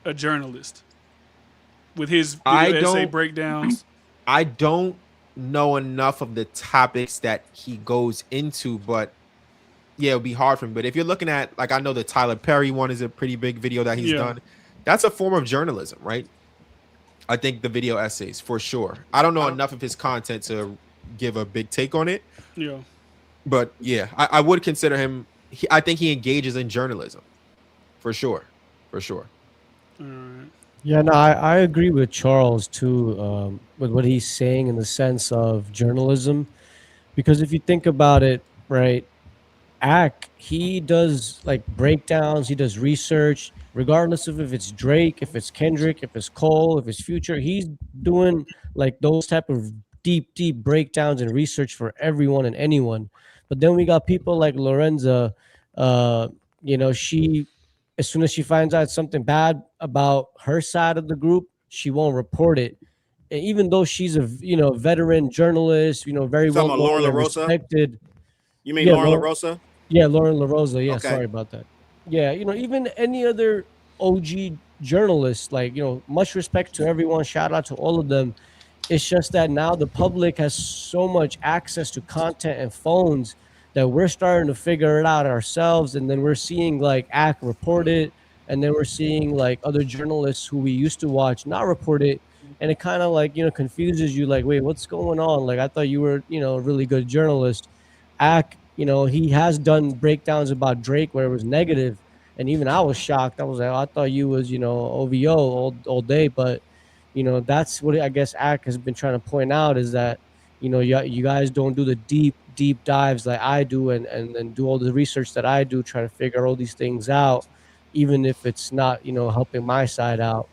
S2: a journalist with his video essay breakdowns?
S5: I don't know enough of the topics that he goes into, but yeah, it'll be hard for him. But if you're looking at, like, I know the Tyler Perry one is a pretty big video that he's done. That's a form of journalism, right? I think the video essays for sure. I don't know enough of his content to give a big take on it.
S2: Yeah.
S5: But yeah, I would consider him. I think he engages in journalism for sure. For sure.
S2: All right.
S9: Yeah, no, I agree with Charles too, with what he's saying in the sense of journalism. Because if you think about it, right, AK, he does like breakdowns, he does research, regardless of if it's Drake, if it's Kendrick, if it's Cole, if it's Future, he's doing like those type of deep breakdowns and research for everyone and anyone. But then we got people like Lorenza, she, as soon as she finds out something bad about her side of the group, she won't report it. And even though she's a veteran journalist, very well known and respected.
S7: You mean Lauren LaRosa?
S9: Yeah, Lauren LaRosa. Yeah,
S7: Okay.
S9: sorry about that. Yeah, even any other OG journalists, like, much respect to everyone. Shout out to all of them. It's just that now the public has so much access to content and phones that we're starting to figure it out ourselves. And then we're seeing like AK report it. And then we're seeing like other journalists who we used to watch not report it. And it kind of like, confuses you like, wait, what's going on? Like, I thought you were, a really good journalist. AK, he has done breakdowns about Drake where it was negative. And even I was shocked. I was like, I thought you was, OVO all day. But, that's what I guess AK has been trying to point out is that, you guys don't do the deep dives like I do and do all the research that I do, trying to figure all these things out, even if it's not, helping my side out.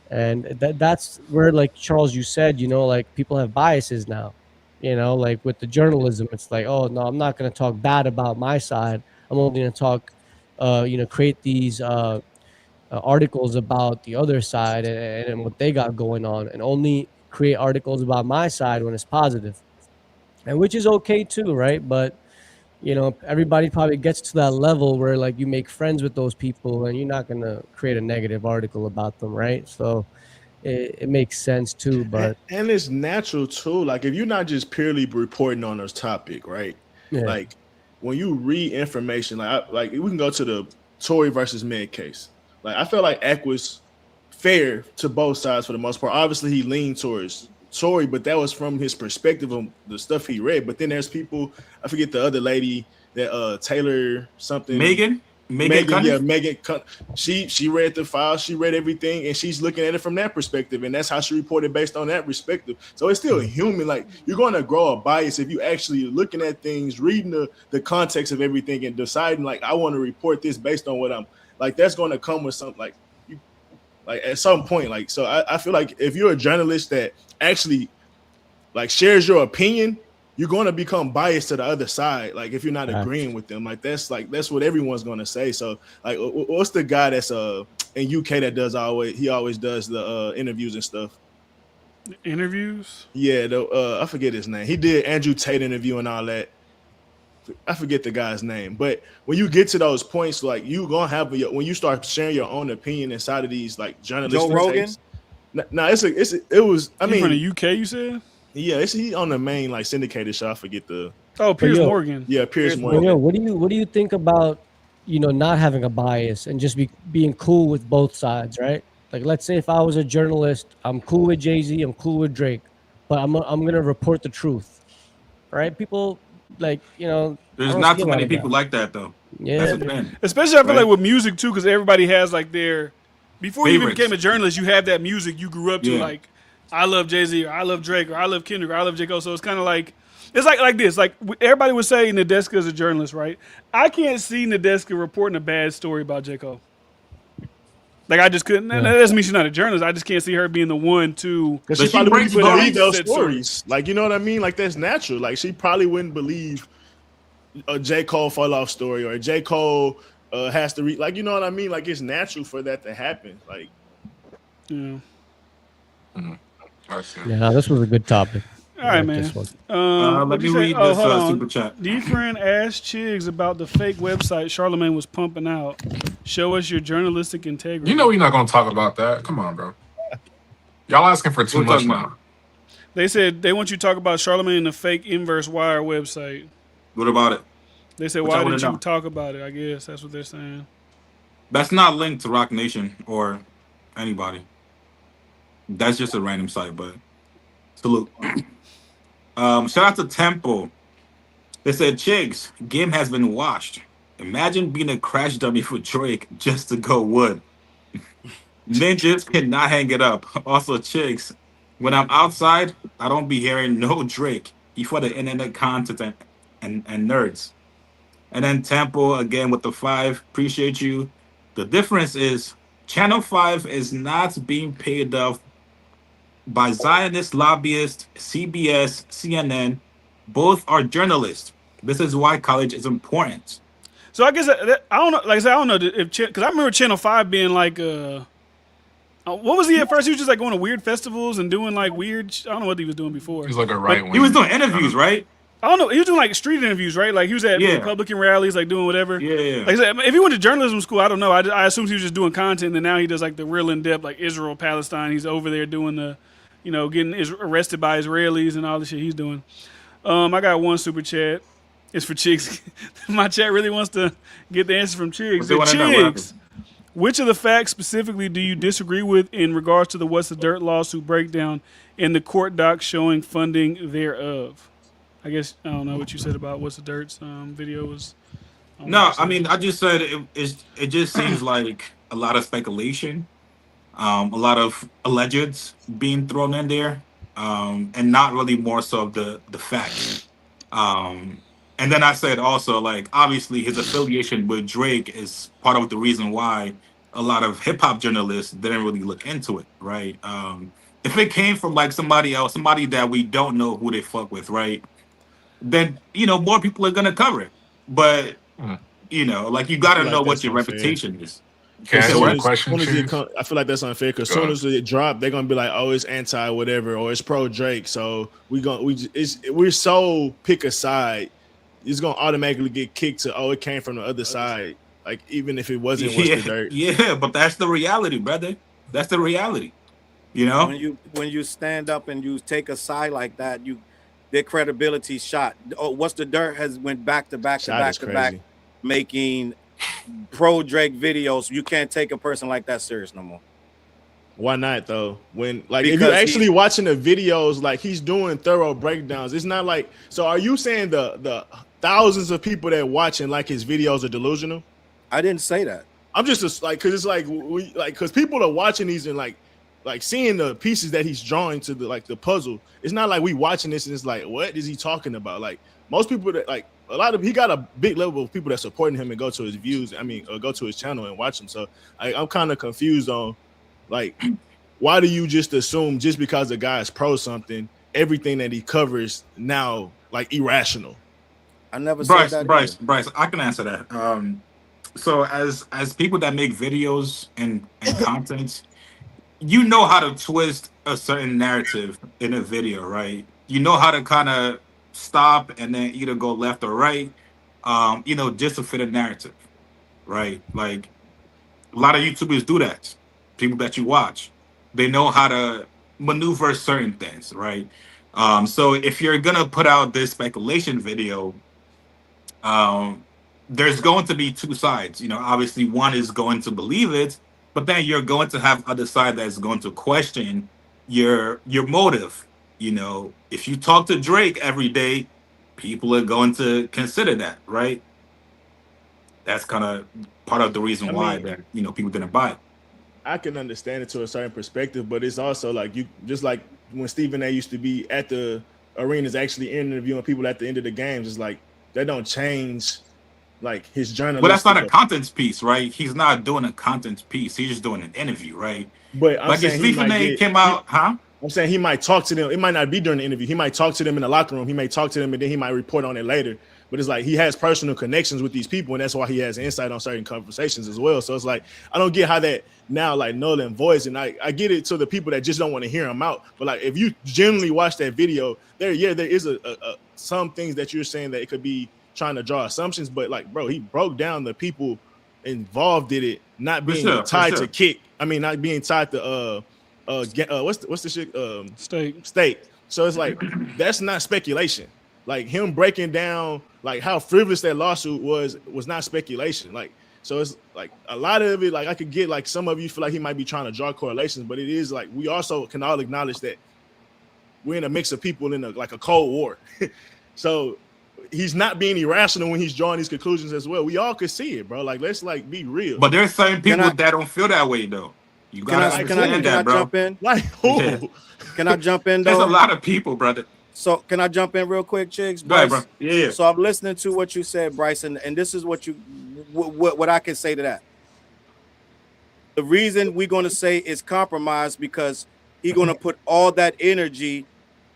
S9: And that's where, like Charles, you said, like people have biases now, like with the journalism, it's like, oh no, I'm not going to talk bad about my side. I'm only going to talk, create these articles about the other side and what they got going on, and only create articles about my side when it's positive, and which is okay too, right? But everybody probably gets to that level where like you make friends with those people and you're not going to create a negative article about them, right? So it makes sense too. But
S10: and it's natural too, like if you're not just purely reporting on this topic, right?
S9: Yeah.
S10: Like when you read information, like we can go to the Tory versus Meg case. Like I felt like AK was fair to both sides for the most part. Obviously he leaned towards Tory, but that was from his perspective of the stuff he read. But then there's people, I forget the other lady that Taylor something.
S6: Megan.
S10: Yeah, Megan. She read the file, she read everything, and she's looking at it from that perspective, and that's how she reported based on that perspective. So it's still human. Like you're going to grow a bias if you actually looking at things, reading the context of everything, and deciding like I want to report this based on what I'm like. That's going to come with something like you, like at some point. Like so, I feel like if you're a journalist that actually like shares your opinion, you're going to become biased to the other side. Like if you're not agreeing with them, that's what everyone's going to say. So like, what's the guy that's in UK that always does the interviews and stuff?
S2: Interviews?
S10: Yeah, I forget his name. He did Andrew Tate interview and all that. I forget the guy's name, but when you get to those points, like you gonna have when you start sharing your own opinion inside of these like journalistic
S7: Joe Rogan.
S10: takes. No, it was. I mean,
S2: from the UK, you said?
S10: Yeah, he on the main like syndicated show. I forget the.
S2: Oh, Piers Morgan.
S10: Yeah, Piers Morgan.
S9: Yo, what do you think about not having a bias and just being cool with both sides, right? Like, let's say if I was a journalist, I'm cool with Jay-Z, I'm cool with Drake, but I'm gonna report the truth, right? People like, I
S6: There's
S9: don't
S6: not
S9: see a
S6: too
S9: lot
S6: many
S9: of that.
S6: people like that though.
S9: Yeah,
S6: That's the thing.
S2: Especially I feel
S6: Right?
S2: like with music too, because everybody has like their before you even
S6: Favorites.
S2: became a journalist, you have that music you grew up to.
S6: Yeah.
S2: Like, I love Jay-Z, or I love Drake, or I love Kendrick, or I love J. Cole. So it's kind of like it's like this. Like everybody would say Nadeska is a journalist, right? I can't see Nadeska reporting a bad story about J. Cole. Like I just couldn't.
S9: Yeah.
S2: That doesn't mean she's not a journalist. I just can't see her being the one to.
S10: Because
S6: Does
S10: she
S6: she
S10: probably
S6: break
S10: wouldn't believe
S2: stories?
S10: those
S2: Said story.
S10: stories. Like, you know what I mean? Like, that's natural. Like, she probably wouldn't believe a J. Cole fall off story or a J. Cole has to read. Like, you know what I mean? Like, it's natural for that to happen. Like,
S2: Yeah.
S13: I see.
S9: Yeah, this was a good topic.
S2: All right,
S9: like
S2: man.
S9: this one.
S6: Let
S2: what'd
S6: me
S2: you say?
S6: read
S2: Oh,
S6: this
S2: hold on.
S6: super chat.
S2: DiFran asked Chiggs about the fake website Charlemagne was pumping out. Show us your journalistic integrity.
S13: You know we're not gonna talk about that. Come on, bro. Y'all asking for too
S6: We're
S13: much
S6: talking
S13: now.
S6: about-
S2: They said they want you to talk about Charlemagne and the fake Inverse Wire website.
S6: What about it?
S2: They said,
S6: What
S2: why
S6: y'all wanna
S2: didn't you
S6: know?
S2: talk about it? I guess that's what they're saying.
S6: That's not linked to Rock Nation or anybody. That's just a random site, but salute. Shout out to Temple. They said, Chiggs, game has been washed. Imagine being a crash dummy for Drake just to go wood. Ninjas cannot hang it up. Also, Chiggs, when I'm outside, I don't be hearing no Drake. He for the internet content and nerds. And then Temple again with the 5. Appreciate you. The difference is Channel 5 is not being paid off by Zionist lobbyists, CBS, CNN. Both are journalists. This is why college is important.
S2: So I guess I don't know. Like I said, I don't know if because I remember Channel 5 being like, what was he at first? He was just like going to weird festivals and doing like weird. I don't know what he was doing before.
S13: He's like a right wing.
S6: He was doing interviews, right?
S2: I don't know. He was doing like street interviews, right? Like he was at Republican rallies, like doing whatever.
S6: Yeah.
S2: Like I said, if he went to journalism school, I don't know. I assumed he was just doing content, and now he does like the real in depth, like Israel, Palestine. He's over there doing the, getting arrested by Israelis and all the shit he's doing. I got one super chat. It's for Chiggs. My chat really wants to get the answer from Chiggs. Chiggs, which of the facts specifically do you disagree with in regards to the What's the Dirt lawsuit breakdown and the court docs showing funding thereof? I guess I don't know what you said about What's the Dirt's video was.
S6: No, I mean I just said it just seems like a lot of speculation, a lot of allegeds being thrown in there, and not really more so of the facts. And then I said also, like, obviously his affiliation with Drake is part of the reason why a lot of hip hop journalists didn't really look into it, right? If it came from like somebody else, somebody that we don't know who they fuck with, right? Then more people are gonna cover it. But like you gotta know what your reputation is.
S13: Can I answer
S10: soon
S13: that question?
S10: I feel like that's unfair because as soon as it drop, they're gonna be like, "Oh, it's anti whatever," or "It's pro Drake." So we're so pick a side. It's gonna automatically get kicked to, "Oh, it came from the other side." Like even if it wasn't What's the Dirt.
S6: Yeah, but that's the reality, brother. That's the reality.
S7: When you stand up and you take a side like that, their credibility shot. Oh, What's the Dirt has went back to back to back to back, making pro Drake videos. You can't take a person like that serious no more.
S10: Why not though? When if you're actually watching the videos, like he's doing thorough breakdowns. It's not like. So are you saying the thousands of people that watching like his videos are delusional?
S7: I didn't say that.
S10: I'm just like because it's like because people are watching these and like seeing the pieces that he's drawing to the puzzle. It's not like we watching this and it's like, what is he talking about? Like most people that like a lot of he got a big level of people that supporting him and go to his views. I mean, or go to his channel and watch him. So I'm kind of confused on like why do you just assume just because a guy is pro something, everything that he covers now like irrational?
S7: I never said that.
S6: Bryce, I can answer that. So as people that make videos and content, you know how to twist a certain narrative in a video, right? You know how to kind of stop and then either go left or right, just to fit a narrative, right? Like a lot of YouTubers do that. People that you watch, they know how to maneuver certain things, right? So if you're gonna put out this speculation video, there's going to be two sides. Obviously one is going to believe it, but then you're going to have other side that's going to question your motive. You know, if you talk to Drake every day, people are going to consider that, right? That's kind of part of the reason why that, you know, people didn't buy it.
S10: I can understand it to a certain perspective, but it's also like you just like when Stephen A used to be at the arenas actually interviewing people at the end of the games. It's like that don't change like his journalistic.
S6: But that's not a content piece, right? He's not doing a content piece. He's just doing an interview, right?
S10: But I'm
S6: like if
S10: saying
S6: Stephen A came out,
S10: I'm saying he might talk to them. It might not be during the interview. He might talk to them in the locker room. He may talk to them and then he might report on it later. But it's like he has personal connections with these people, and that's why he has insight on certain conversations as well. So it's like I don't get how that now like null and void. And I get it to the people that just don't want to hear him out. But like if you genuinely watch that video, there is a some things that you're saying that it could be trying to draw assumptions. But like, bro, he broke down the people involved in it, not being tied to kick. I mean, not being tied to what's the shit state. So it's like that's not speculation. Like him breaking down like how frivolous that lawsuit was not speculation. Like so it's like a lot of it, like I could get like some of you feel like he might be trying to draw correlations, but it is like we also can all acknowledge that we're in a mix of people in like a Cold War. So he's not being irrational when he's drawing these conclusions as well. We all could see it, bro. Like let's like be real.
S6: But there's certain people that don't feel that way though. You gotta understand that, bro.
S14: Jump in?
S10: Like who?
S6: Yeah.
S14: Can I jump in though?
S6: There's a lot of people, brother.
S14: So can I jump in real quick, Chiggs?
S6: Go ahead, bro. Yeah.
S14: So I'm listening to what you said, Bryce, and this is what I can say to that. The reason we're going to say it's compromised because he's going to put all that energy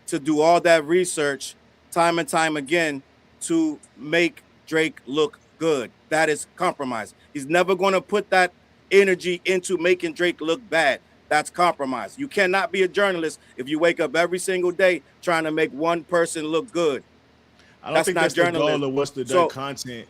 S14: to do all that research time and time again to make Drake look good. That is compromise. He's never going to put that energy into making Drake look bad. That's compromise. You cannot be a journalist if you wake up every single day trying to make one person look good.
S10: I don't think that's the goal of what's the dirt content.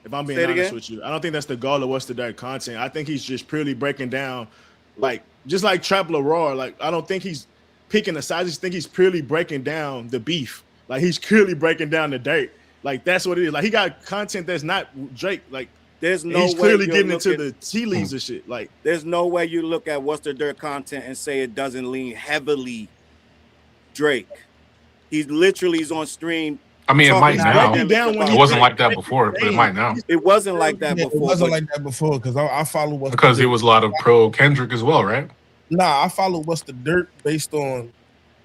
S10: If I'm being honest with you, I don't think that's the goal of what's the dirt content. I think he's just purely breaking down, like just like Trap Leroy. Like I don't think he's picking a side. I just think he's purely breaking down the beef. Like he's clearly breaking down the dirt. Like that's what it is. Like he got content that's not Drake. Like
S14: there's no
S10: he's
S14: way
S10: clearly getting into the tea leaves and shit. Like
S14: there's no way you look at what's the dirt content and say it doesn't lean heavily Drake. He literally is on stream.
S13: I mean, it might now. It wasn't like that before, but it might now.
S14: It wasn't like that before.
S3: It wasn't like that before because I follow what's
S13: because it was a lot of pro Kendrick as well, right?
S3: Nah, I follow what's the dirt based on,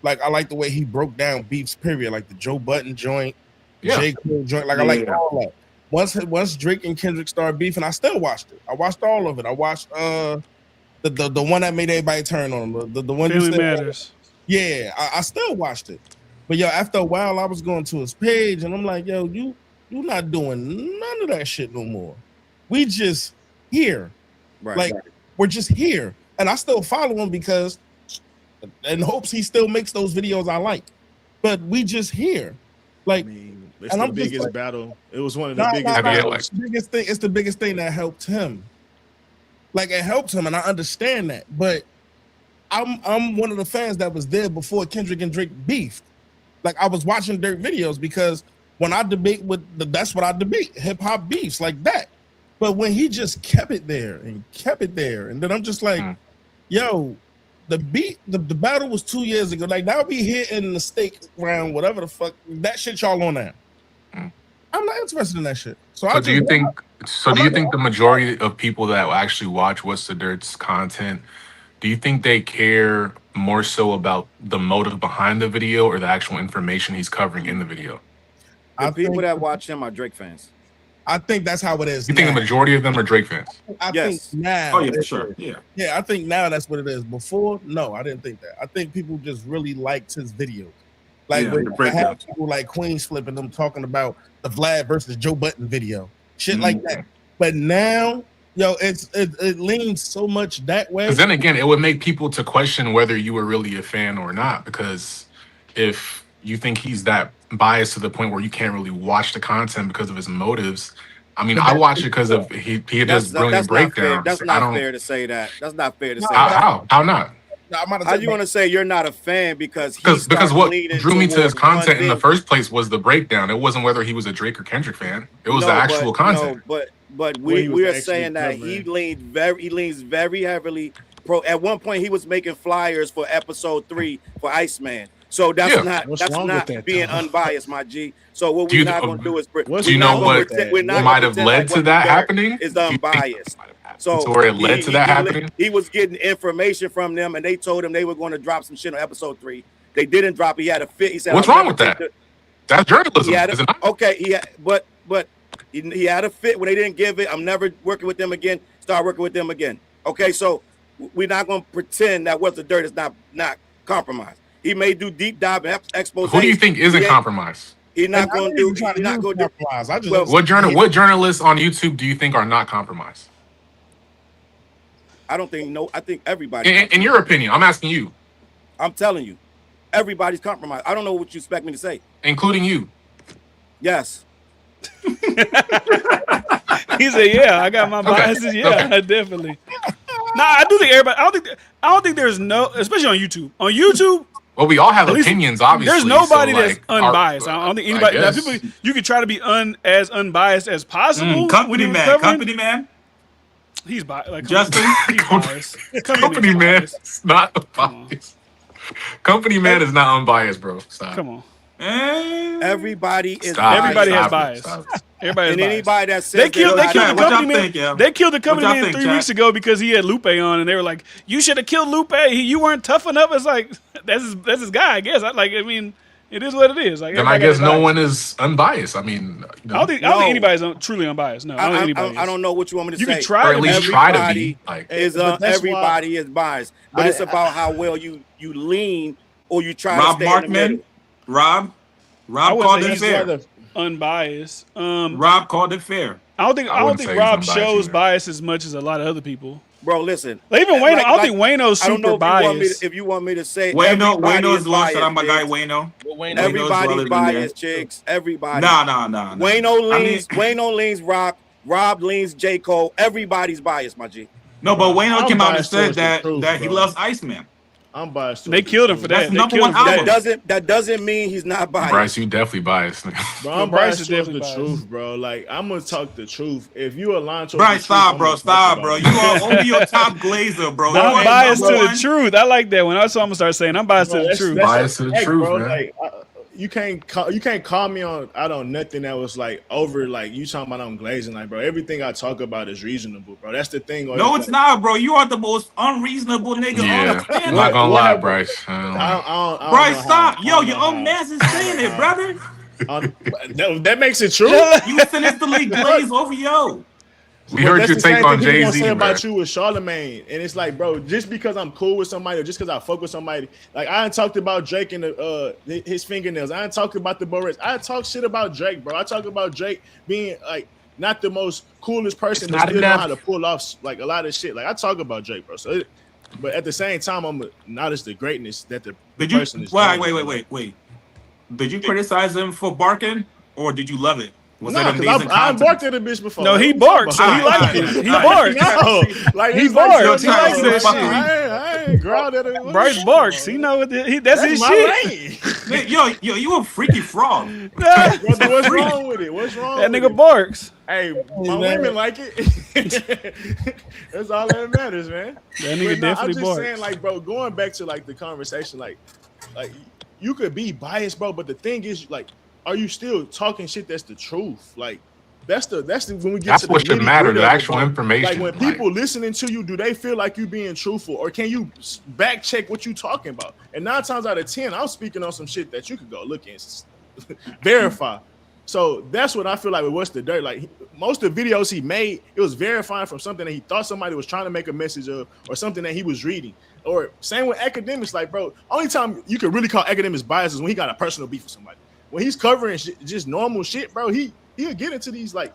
S3: like I like the way he broke down beefs. Period, like the Joe Budden joint, J. Cole joint. Like I like all that. Once Drake and Kendrick started beefing, I still watched it. I watched all of it. I watched the one that made everybody turn on him. The one
S2: Family Matters.
S3: Yeah, I still watched it. But yo, after a while, I was going to his page and I'm like, yo, you not doing none of that shit no more. We just here. Right. We're just here. And I still follow him because in hopes he still makes those videos I like. But we just here. Like
S10: it's the biggest battle. It was one of the biggest
S3: thing. It's the biggest thing that helped him. Like it helped him, and I understand that. But I'm one of the fans that was there before Kendrick and Drake beefed. Like I was watching Dirt videos because when I debate that's what I debate, hip hop beefs like that. But when he just kept it there, and then I'm just like, yo, the battle was 2 years ago. Like now we here in the stake round, whatever the fuck that shit y'all on now. I'm not interested in that shit. So
S13: do you think the majority of people that will actually watch What's the Dirt's content, do you think they care more so about the motive behind the video or the actual information he's covering in the video?
S14: The people that watch him are Drake fans.
S3: I think that's how it is.
S13: You think the majority of them are Drake fans?
S3: I think now.
S6: Oh yeah, for sure. Yeah.
S3: Yeah, I think now that's what it is. Before, no, I didn't think that. I think people just really liked his videos. Like I have people like Queens flipping them talking about the Vlad versus Joe Budden video, shit like that. But now, yo, it leans so much that way.
S13: Because then again, it would make people to question whether you were really a fan or not. Because if you think he's that biased to the point where you can't really watch the content because of his motives, I mean, I watch it because of he does brilliant breakdowns.
S14: That's not fair to say that. That's not fair to say
S13: that. How not?
S14: How you want to say you're not a fan because
S13: what drew me to his content in the first place was the breakdown. It wasn't whether he was a Drake or Kendrick fan. It was the actual content.
S14: No, But we are saying that he leans very heavily pro. At one point, he was making flyers for episode 3 for Iceman. So that's not being unbiased, my G. So what we're not going to do is
S13: do you know what might have led to that happening?
S14: Is unbiased. So
S13: where it led to that happening.
S14: He was getting information from them, and they told him they were going to drop some shit on episode 3. They didn't drop. He had a fit. He said,
S13: "What's wrong with that? That's journalism."
S14: Okay, but he had a fit when they didn't give it. I'm never working with them again. Start working with them again. Okay, so we're not going to pretend that What's the Dirt is not compromised. He may do deep dive and expose.
S13: Who do you think isn't compromised?
S14: He's not going to do. He's not going to do.
S13: What journalists on YouTube do you think are not compromised?
S14: I don't think I think everybody.
S13: In your opinion, I'm asking you.
S14: I'm telling you, everybody's compromised. I don't know what you expect me to say,
S13: including you.
S14: Yes.
S2: He said, "Yeah, I got my biases. Okay. Yeah, definitely." Nah, I do think everybody. I don't think there's no, especially on YouTube. On YouTube,
S13: well, we all have opinions. Obviously,
S2: there's nobody that's unbiased. I don't think anybody. Now, people, you could try to be as unbiased as possible.
S6: Company man.
S2: He's biased. Like,
S6: Justin,
S2: he's biased.
S13: Company man is not biased. Company man is not unbiased, bro. Stop.
S2: Come on.
S14: Everybody is.
S2: Everybody has bias. Everybody has bias.
S14: Anybody that says
S2: they killed the company man. They killed the company man 3 weeks ago because he had Lupe on, and they were like, "You should have killed Lupe. You weren't tough enough." It's like that's his guy, I guess. I mean, it is what it is. Like,
S13: and I guess no one is unbiased. I mean,
S2: I don't think anybody's truly unbiased. No,
S14: I don't know what you want me to say.
S2: You can try
S13: or at least try to be. Like,
S14: everybody is biased, but it's about how well you lean or you try to stay in the middle.
S6: Rob called it fair.
S2: Unbiased.
S6: Rob called it fair.
S2: I don't think Rob shows bias as much as a lot of other people.
S14: Bro, listen.
S2: Like even Wayno, I don't think Wayno's super biased.
S14: If you want me to say
S6: Wayno is lost. I'm my guy Wayno.
S14: Everybody's biased, Chiggs. Everybody.
S6: Nah.
S14: Wayno leans Rock. Rob leans J. Cole. Everybody's biased, my G.
S6: No, but Wayno came out and said that he loves Iceman.
S10: I'm biased.
S2: They killed him for that.
S14: That doesn't mean he's not biased.
S13: Bryce, you definitely biased.
S10: Bro, I'm biased towards the truth, bro. Like, I'm gonna talk the truth. If you align to
S6: Bryce, stop, bro. You are only your top glazer, bro.
S2: I'm biased to the truth. I like that. When I saw him start saying, I'm biased to the truth.
S13: Biased to the truth,
S10: bro.
S13: Man.
S10: Like, you can't call me on nothing that was like over, like you talking about I'm glazing. Like, bro, everything I talk about is reasonable, bro. That's the thing.
S6: No, it's not, bro. You are the most unreasonable nigga on the planet.
S13: I'm not gonna lie, Bryce.
S6: Bryce, stop. Yo, your own man's is saying it, brother.
S10: That makes it true.
S6: You sinisterly glaze over yo.
S13: We heard your take on Jay-Z
S10: about you with Charlamagne, and it's like, bro, just because I'm cool with somebody or just because I fuck with somebody, like I ain't talked about Drake and his fingernails. I ain't talked about the barrettes. I talk shit about Drake, bro. I talk about Drake being like not the most coolest person that still know how to pull off like a lot of shit. Like I talk about Drake, bro. So, but at the same time, I'm not as the greatness that the person is.
S6: Wait. Did you criticize him for barking, or did you love it?
S10: I barked at a bitch before.
S2: No, he barks. So he liked it. He barks.
S10: Like
S2: he barks. He likes that shit.
S10: I ain't growled at it.
S2: Bryce barks. He know that's his
S6: shit. Yo, you a freaky frog.
S10: Brother, what's wrong with it? What's wrong?
S2: That nigga barks.
S10: Hey, my women like it. That's all that matters, man.
S2: That nigga definitely
S10: I'm just
S2: barks.
S10: saying, like, bro, going back to like the conversation, like you could be biased, bro, but the thing is, like, are you still talking shit that's the truth? Like, that's the when we get
S13: that's
S10: to
S13: what should matter, the actual information.
S10: Like when people listening to you, do they feel like you being truthful, or can you back check what you talking about? And 9 times out of 10, I'm speaking on some shit that you could go look and verify. So that's what I feel like with What's the Dirt. Like most of the videos he made, it was verifying from something that he thought somebody was trying to make a message of, or something that he was reading. Or same with Akademiks. Like, bro, only time you can really call Akademiks biased is when he got a personal beef with somebody. When he's covering just normal shit, bro, he'll get into these like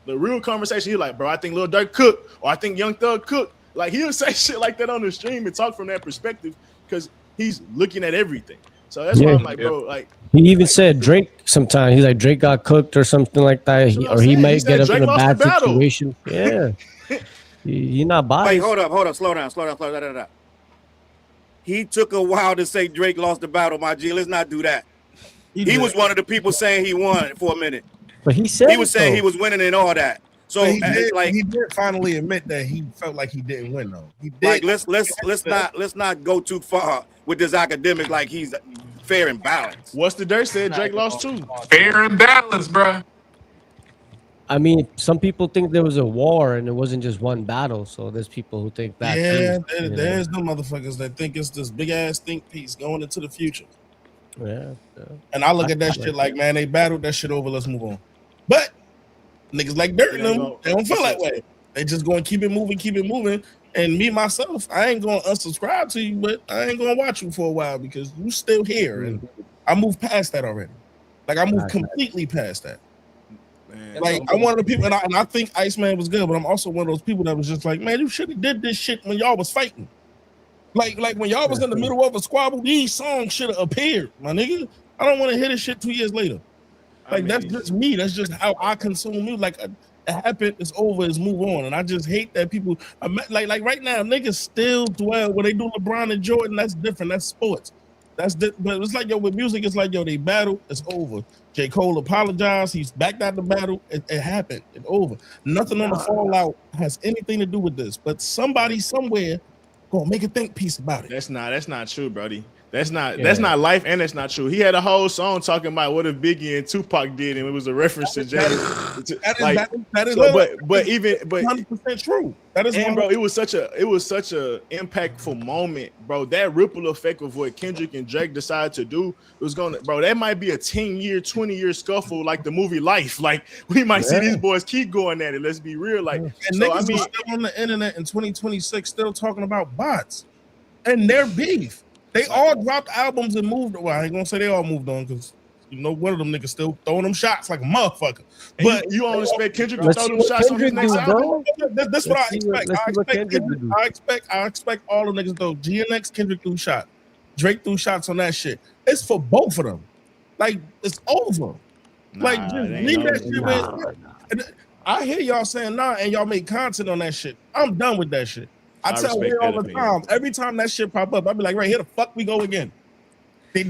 S10: the real conversation. He's like, bro, I think Lil Durk cooked, or I think Young Thug cooked. Like he'll say shit like that on the stream and talk from that perspective because he's looking at everything. So that's why I'm like, bro, like
S9: he even said Drake sometimes. He's like Drake got cooked or something like that, he might get up in a bad situation. Yeah, he's not biased.
S14: Wait, hold up, slow down. He took a while to say Drake lost the battle, my G. Let's not do that. He was one of the people saying he won for a minute.
S9: But he said
S14: he was saying he was winning and all that. So
S3: he did finally admit that he felt like he didn't win though. He did.
S14: Like let's not go too far with this academic like he's fair and balanced.
S10: What's the dirt said? Drake lost too.
S13: Fair and balanced, bro.
S9: I mean, some people think there was a war and it wasn't just one battle. So there's people who think that.
S3: Yeah,
S9: too,
S3: there's no motherfuckers that think it's this big ass think piece going into the future.
S9: Yeah.
S3: And I look at that shit like, man, they battled that shit over. Let's move on. But niggas like Dirt and them, they don't feel that way. They just going to keep it moving. And me, myself, I ain't going to unsubscribe to you, but I ain't going to watch you for a while because you still here. And I moved past that already. Like, I moved completely past that. Man, like, I'm one of the people, and I think Iceman was good, but I'm also one of those people that was just like, man, you should have did this shit when y'all was fighting. Like when y'all was in the middle of a squabble, these songs should have appeared, my nigga. I don't want to hear this shit 2 years later. Like, that's just me. That's just how I consume music. Like, it happened, it's over, it's move on. And I just hate that people, like right now, niggas still dwell when they do LeBron and Jordan. That's different. That's sports. But it's like, yo, with music, it's like, yo, they battle, it's over. J. Cole apologized. He's backed out the battle. It happened. It's over. Nothing on the fallout has anything to do with this. But somebody somewhere gonna make a think piece about it.
S10: That's not true, Brody. That's not life, and that's not true. He had a whole song talking about what if Biggie and Tupac did, and it was a reference to James. That is
S3: 100% true. That is,
S10: and bro, it was such a impactful moment, bro. That ripple effect of what Kendrick and Drake decided to do was gonna, bro. That might be a 10-year, 20-year scuffle, like the movie Life. Like, we might see these boys keep going at it. Let's be real. Like,
S3: and niggas are still on the internet in 2026, still talking about bots and their beef. They all dropped albums and moved. Well, I ain't gonna say they all moved on because you know one of them niggas still throwing them shots like a motherfucker. But
S10: you don't expect Kendrick to throw them shots on his next album?
S3: That's what I expect. I expect all the niggas though. GNX, Kendrick threw shot. Drake threw shots on that shit. It's for both of them. Like, it's over. Like, just leave that shit with. I hear y'all saying nah, and y'all make content on that shit. I'm done with that shit. I tell her all the time. Every time that shit pop up, I'll be like, right here, the fuck we go again.
S9: Bro,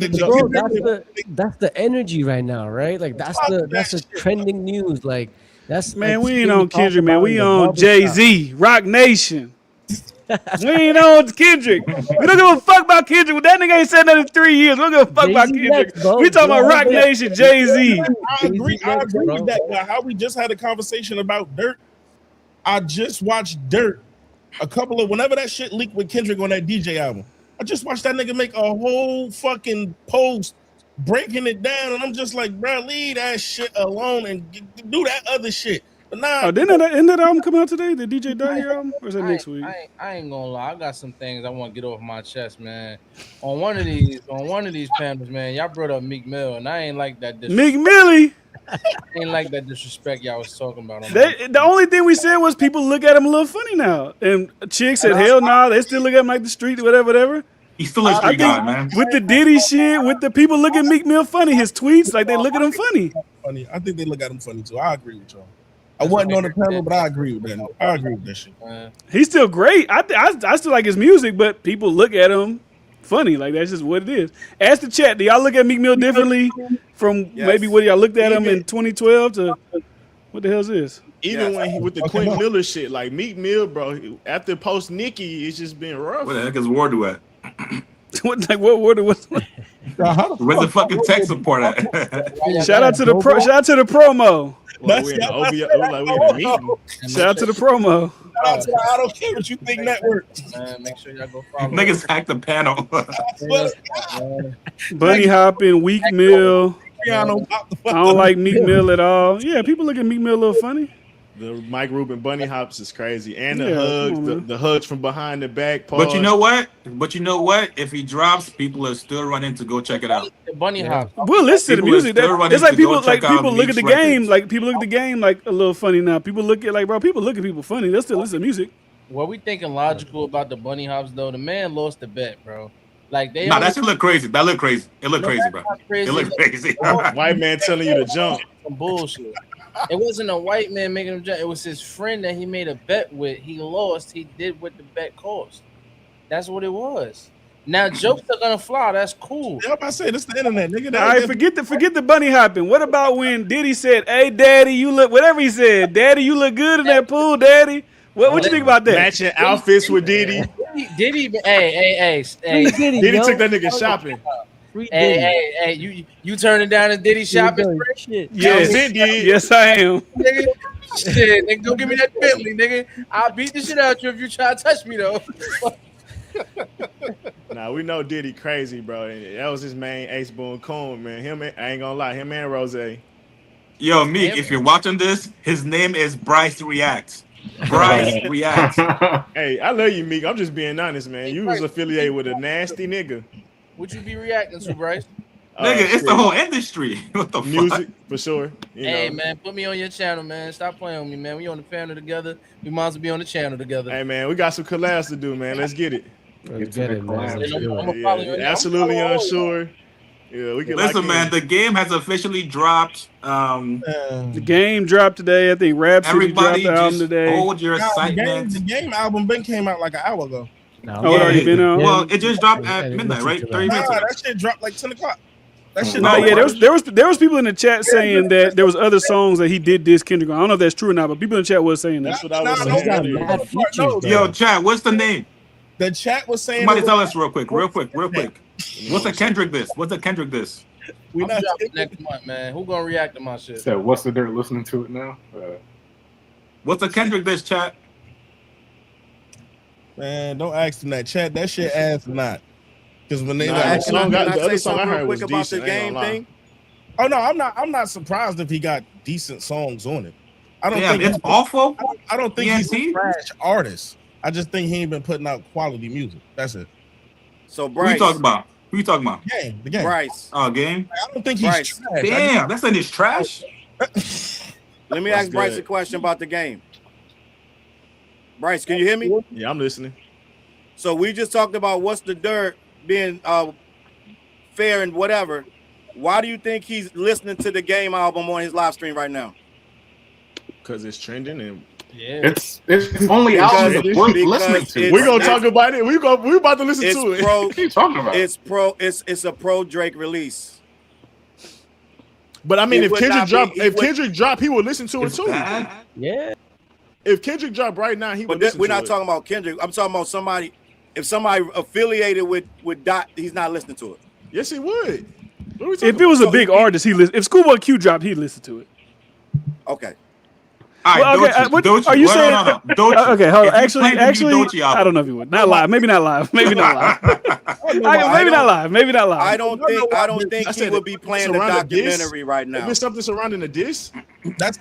S9: that's the energy right now, right? Like, that's the trending news. Like, that's,
S2: man, we ain't on Kendrick, man. We on Jay-Z, Rock Nation. We ain't on Kendrick. We don't give a fuck about Kendrick. That nigga ain't said nothing in 3 years. We don't give a fuck about Kendrick. We talking about Rock Nation, Jay-Z.
S3: I agree with that. But how we just had a conversation about Dirt. I just watched Dirt. A couple of whenever that shit leaked with Kendrick on that DJ album, I just watched that nigga make a whole fucking post breaking it down, and I'm just like, bro, leave that shit alone and do that other shit. But nah,
S2: didn't that album come out today? The DJ Duggar album, or is that next week?
S4: I ain't gonna lie, I got some things I want to get off my chest, man. On one of these panels, man, y'all brought up Meek Mill, and I ain't like that.
S2: Meek Millie.
S4: Ain't like that disrespect y'all was talking about.
S2: The only thing we said was people look at him a little funny now, and Chiggs said, "Hell nah, they still look at him like the street, whatever."
S6: He's still a street guy, man.
S2: With the Diddy shit, with the people look at Meek Mill funny, his tweets like they look at him funny.
S3: Funny, I think they look at him funny too. I agree with y'all. I wasn't on the panel, but I agree with that. I agree with that shit.
S2: He's still great. I still like his music, but people look at him funny. Like, that's just what it is. Ask the chat, do y'all look at Meek Mill differently from maybe what y'all looked at him in 2012 to what the hell is this?
S10: Even when he with the Quentin Miller shit, like Meek Mill, bro, after post Nicki, it's just been rough.
S6: Where the heck is Wardo at?
S2: What Wardo was?
S6: Where's the fucking tech support at?
S2: Shout out to the promo.
S10: Well, we in the OVO, like we in a meeting.
S2: Shout out to the promo.
S3: I don't care what you think network.
S4: Make sure y'all go follow.
S6: Niggas hack the panel.
S2: Bunny hopping, Weak Mill. I don't like Meek Mill at all. Yeah, people look at Meek Mill a little funny.
S10: The Mike Rubin bunny hops is crazy, and the hugs, the hugs from behind the back.
S6: But you know what? If he drops, people are still running to go check it out.
S4: The bunny hop.
S2: We'll listen to the music. It's like people look at the game. Like people look at the game like a little funny now. People look at people funny. They'll still listen to music.
S4: What we thinking logical about the bunny hops though? The man lost the bet, bro. Like they.
S6: Nah, that should look crazy. That look crazy. It looked crazy, bro. It looked crazy.
S10: White man telling you to jump.
S4: Some bullshit. It wasn't a white man making him jump. It was his friend that he made a bet with. He lost. He did what the bet cost. That's what it was. Now jokes are gonna fly. That's cool.
S3: Yeah, I'm about to say this is the internet, nigga.
S2: All right, forget the bunny hopping. What about when Diddy said, "Hey, Daddy, you look," whatever he said, "Daddy, you look good in that pool, Daddy." What you think about that?
S10: Matching outfits with Diddy.
S4: Diddy, hey.
S10: Diddy took that nigga shopping.
S4: Hey, you turning down a Diddy shopping?
S2: Yes, yes, I am.
S4: Nigga, shit, nigga, don't give me that Bentley, nigga. I'll beat the shit out you if you try to touch me though.
S10: Nah, we know Diddy crazy, bro. And that was his main Ace Boone Coon, man. I ain't gonna lie, him and Rose.
S6: Yo, Meek, if you're watching this, his name is Bryce Reacts. Bryce Reacts.
S10: Hey, I love you, Meek. I'm just being honest, man. You was affiliated with a nasty nigga.
S4: What you be reacting to, Bryce?
S6: Nigga, it's the whole industry. What the
S10: music
S6: fuck?
S10: for sure.
S4: Hey man, put me on your channel, man. Stop playing with me, man. We on the family together. We might as well be on the channel together.
S10: Hey man, we got some collabs to do, man. Let's get it.
S9: Let's get it, man.
S10: Absolutely unsure. Yeah, we can.
S6: Listen, man, the game has officially dropped.
S2: The game dropped today. I think Rhapsody dropped the album today.
S6: Hold your excitement.
S3: The game album came out like an hour ago.
S2: Oh, it already been out.
S6: Well, it just dropped at midnight, right? 30 minutes ago.
S3: That shit dropped like 10 o'clock. That shit.
S2: No, yeah, there was people in the chat saying that there was other songs that he did diss Kendrick on. I don't know if that's true or not, but people in the chat was saying that.
S10: That's what I was saying.
S6: Yo, chat, what's the name?
S3: The chat was saying.
S6: Somebody tell us real quick. What's a Kendrick this? What's a Kendrick this?
S4: I'm dropping next month, man. Who gonna react to my shit?
S13: So what's the dirt listening to it now?
S6: What's a Kendrick this, chat?
S3: Man, don't ask them that. Chat, that shit ass not. Because when they
S14: the other song I heard was quick about the game thing.
S3: Oh no, I'm not surprised if he got decent songs on it. I don't think
S6: it's awful.
S3: I don't think he's a trash artist. I just think he ain't been putting out quality music. That's it.
S14: So Bryce,
S6: Who you talking about?
S3: The game.
S14: Bryce.
S6: Oh, game.
S3: I don't think he's trash.
S6: Damn, that's in his trash.
S14: Let me ask Bryce a question about the game. Bryce, can you hear me?
S10: Yeah, I'm listening.
S14: So we just talked about what's the dirt being fair and whatever. Why do you think he's listening to the game album on his live stream right now?
S10: Because it's trending and
S13: it's only albums worth listening to.
S10: We're gonna talk about it. We're about to listen to it.
S13: What are you talking about?
S14: It's a pro Drake release.
S10: But I mean, if Kendrick drop, he would listen to it too.
S9: Yeah.
S10: If Kendrick drop right now, he would listen to it.
S14: We're not talking about Kendrick. I'm talking about somebody. If somebody affiliated with Dot, he's not listening to it.
S10: Yes, he would.
S2: If it was a big artist, if Schoolboy Q dropped, he'd listen to it.
S14: Okay.
S6: All right,
S2: what are you saying?
S6: No.
S2: Okay, hold on. Actually, I don't know if he would. Not live. Maybe not live. Maybe not live. Maybe not live.
S14: I don't think he would be playing the documentary right now.
S10: If it's something surrounding the diss,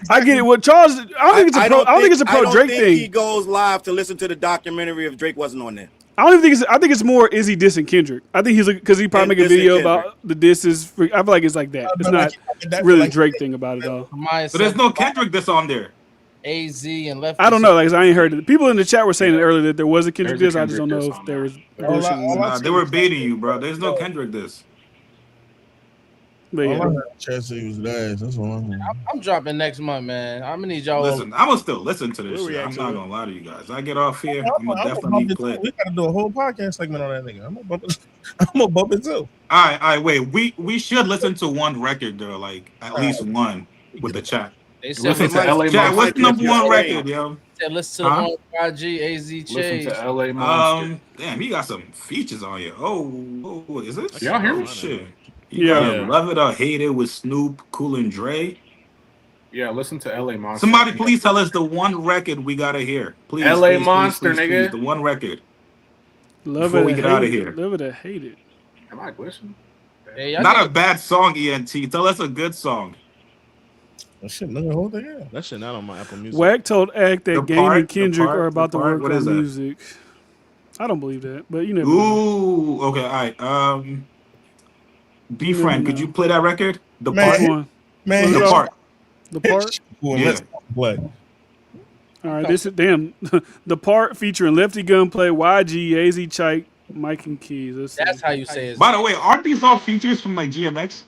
S2: I get it. What Charles? I don't think it's a pro Drake thing.
S14: He goes live to listen to the documentary if Drake wasn't on there.
S2: I don't think I think it's more is he dissing Kendrick? I think he's because he probably make a video about the disses. I feel like it's like that. It's not really a Drake thing about it all.
S6: So there's no Kendrick diss on there.
S4: AZ and Left.
S2: I don't know. Like I ain't heard it. People in the chat were saying it earlier that there was a Kendrick diss. I just don't know if there was.
S6: They were baiting you, bro. There's no Kendrick diss.
S2: But yeah.
S3: Chelsea was nice. That's what
S4: I'm dropping next month, man. I'm gonna need y'all.
S6: Listen, I'm gonna still listen to this shit. I'm not gonna lie to you guys. I get off here. I'm gonna definitely play.
S3: We gotta do a whole podcast segment on that nigga. I'm gonna bump it too.
S6: All right. Wait. We should listen to one record though, like at least one with the chat.
S13: Listen to LA.
S6: Chat, what's number one record, yo?
S4: Listen to the one YG AZ Chase.
S13: Listen to LA Monster.
S6: Damn, he got some features on here. Oh, is it?
S13: Y'all hear me?
S6: Shit.
S2: Yeah.
S6: Love It or Hate It with Snoop, Cool and Dre.
S13: Yeah, listen to LA Monster.
S6: Somebody please tell us the one record we gotta hear. Please.
S13: LA Monster, nigga.
S6: The one record.
S2: Love
S6: Before
S2: it.
S6: we get out of here.
S2: Love it or hate it.
S13: Am I glitching?
S4: Hey,
S6: not a bad song, ENT. Tell us a good song.
S3: That shit, look at the whole thing. Yeah.
S10: That shit not on my Apple Music.
S2: Wack told Act that Game and Kendrick are about to work
S6: what is
S2: on
S6: that?
S2: music. I don't believe that, but you never.
S6: Ooh, okay, all right. DiFran, could you play that record? The part
S2: one.
S3: Man,
S6: the part.
S2: The part.
S6: Yeah.
S3: What?
S2: All right, this is the part featuring Lefty Gunplay, YG, AZ Chike, Mike and Keys.
S4: That's how you say it.
S6: By the way, aren't these all features from like GMX?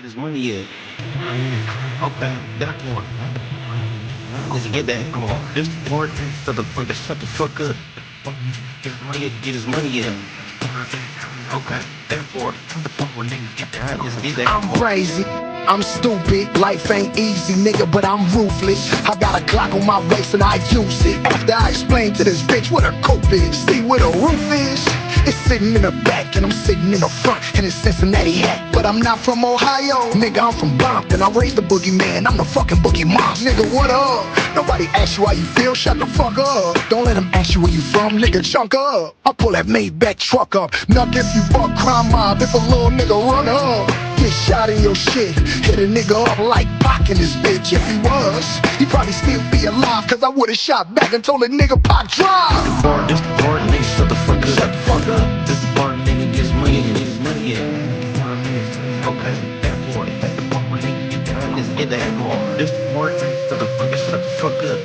S11: Get his money in. Okay, that one. Let's get that. Come on. This part, shut the fuck up. Get his money in. Okay, therefore, let's get that.
S15: I'm crazy. I'm stupid, life ain't easy, nigga, but I'm ruthless. I got a Glock on my waist and I use it. After I explain to this bitch what a coupe is, see what a roof is? It's sitting in the back and I'm sitting in the front in a Cincinnati hat. But I'm not from Ohio, nigga, I'm from Compton. I raised the boogeyman, I'm the fucking boogie monster. Nigga, what up? Nobody asks you how you feel, shut the fuck up. Don't let them ask you where you from, nigga, chunk up. I pull that Maybach truck up, knock if you fuck crime mob, if a little nigga run up. Get shot in your shit, hit a nigga up like Pac in this bitch. If he was, he'd probably still be alive, cause I would've shot back and told a nigga Pac drive.
S11: This the part, nigga, shut the fuck up. Shut the fuck up. This the part, nigga, get his money in, get his money in. Okay, that part, that's the part, nigga, let's get that part. This the part, shut the fuck up.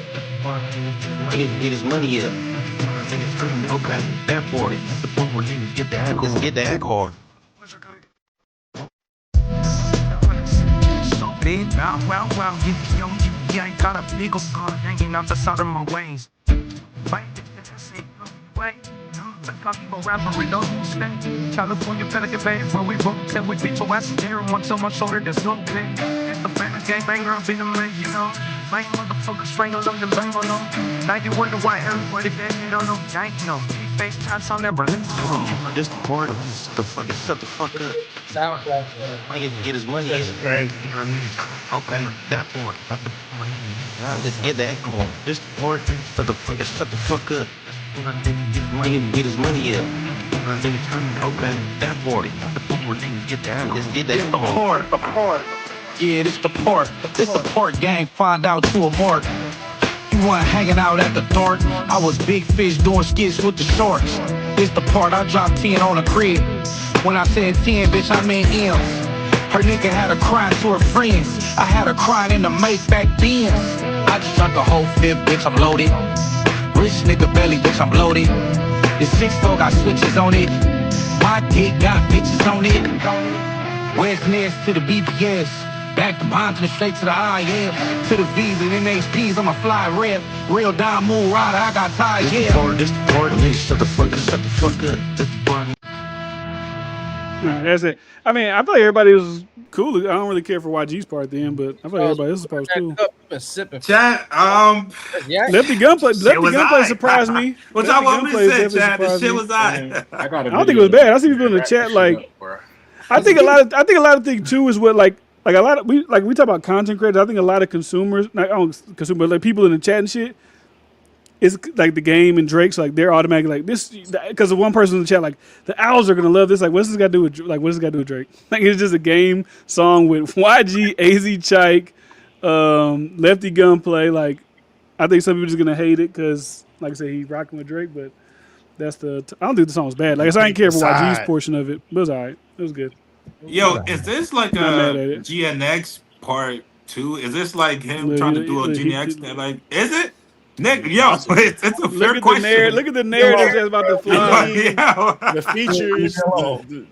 S11: Nigga, get his money in. Okay, that part, that's the part, nigga, get that, let's get that card.
S15: Well, you ain't got a big scar hanging out the side of my waist. California Pelican Bay, where we book till we beat your ass there. Once on my shoulder, there's no big. It's the famous gang banger, I'm feeling me, you know. My motherfucker strangled on the bang on them. Now you wonder why everybody dead, you don't know. I ain't know. Fake tats on their Berlin.
S11: This the part, shut the fuck up. SoundCloud, get his money in. Okay, that part. Let's get that going. This the part, shut the fuck up. Get his money in. Okay, that part. Get that. Let's get that.
S15: The port. Yeah, this the port. This the port gang. Find out to a mark. You weren't hanging out at the dark. I was big fish doing skits with the shorts. This the part I dropped 10 on a crib. When I said 10, bitch, I meant M's. Her nigga had her crying to her friends. I had her crying in the Maybach Benz. I just drank a whole fifth, bitch, I'm loaded. Rich nigga belly, bitch, I'm bloated. The 6-4 got switches on it. My dick got bitches on it. West Nest to the BPS. Back to Bonton, straight to the IM. To the V's and NHPs, I'm a fly rep. Real down moon rider, I got tired, yeah.
S11: This the part, nigga, shut the fuck up. This the part.
S2: Alright, that's it. I mean, I feel like everybody was cool. I don't really care for YG's part then, but I feel like everybody else's part was cool.
S6: Chat,
S2: Lefty Gunplay surprised me.
S6: What y'all want me to say, chat? This shit was
S2: I don't think it was bad. I see people in the chat like. I think a lot of things too is what like a lot of we talk about content creators. I think a lot of consumers, like people in the chat and shit. It's like the game and Drake's like they're automatically like this because of one person in the chat like the Owls are gonna love this. Like what's this got to do with Drake? Like it's just a game song with YG, AZ Chike, Lefty Gunplay. Like I think some people are just gonna hate it because like I said he rocking with Drake, but that's I don't think the song was bad. Like I said, I didn't care for YG's portion of it, but it was alright. It was good.
S6: Yo, is this like a GNX part 2? Is this like him trying to do a GNX? Like, is it? Nick, yo, it's a fair question.
S2: Look at the narrative that's about to flow.
S10: The features,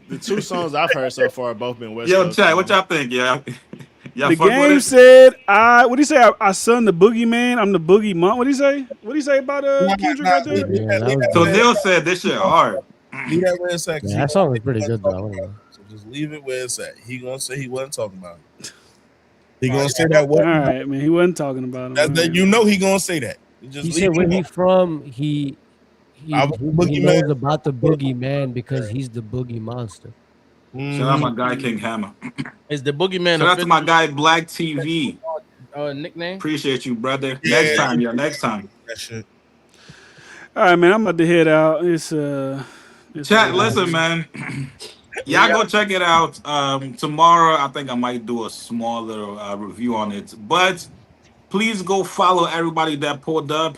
S10: the two songs I've heard so far have both been West
S6: Yo,
S10: Coast.
S6: chat, what y'all think? Yeah.
S2: The game said, what do you say? I son the boogeyman. I'm the boogie monk. What do you say? What do you say about Kendrick right there?
S6: So Neil said this shit hard.
S3: Leave that where it's at.
S9: Yeah, that song was pretty good though.
S3: So just leave it where it's at. He gonna say he wasn't talking about it. He gonna say that.
S2: All right, man. He wasn't talking about him.
S3: You know he gonna say that. Just
S9: he said where he from. He knows about the boogeyman because he's the boogie monster.
S6: Shout out my guy King Hammer.
S4: Is the boogeyman?
S6: Shout out to my guy Black TV.
S4: Nickname.
S6: Appreciate you, brother. Yeah. Next time.
S3: That shit.
S2: All right, man. I'm about to head out. It's
S6: chat. Listen, man. Y'all go check it out. Tomorrow, I think I might do a small little review on it. But please go follow everybody that pulled up.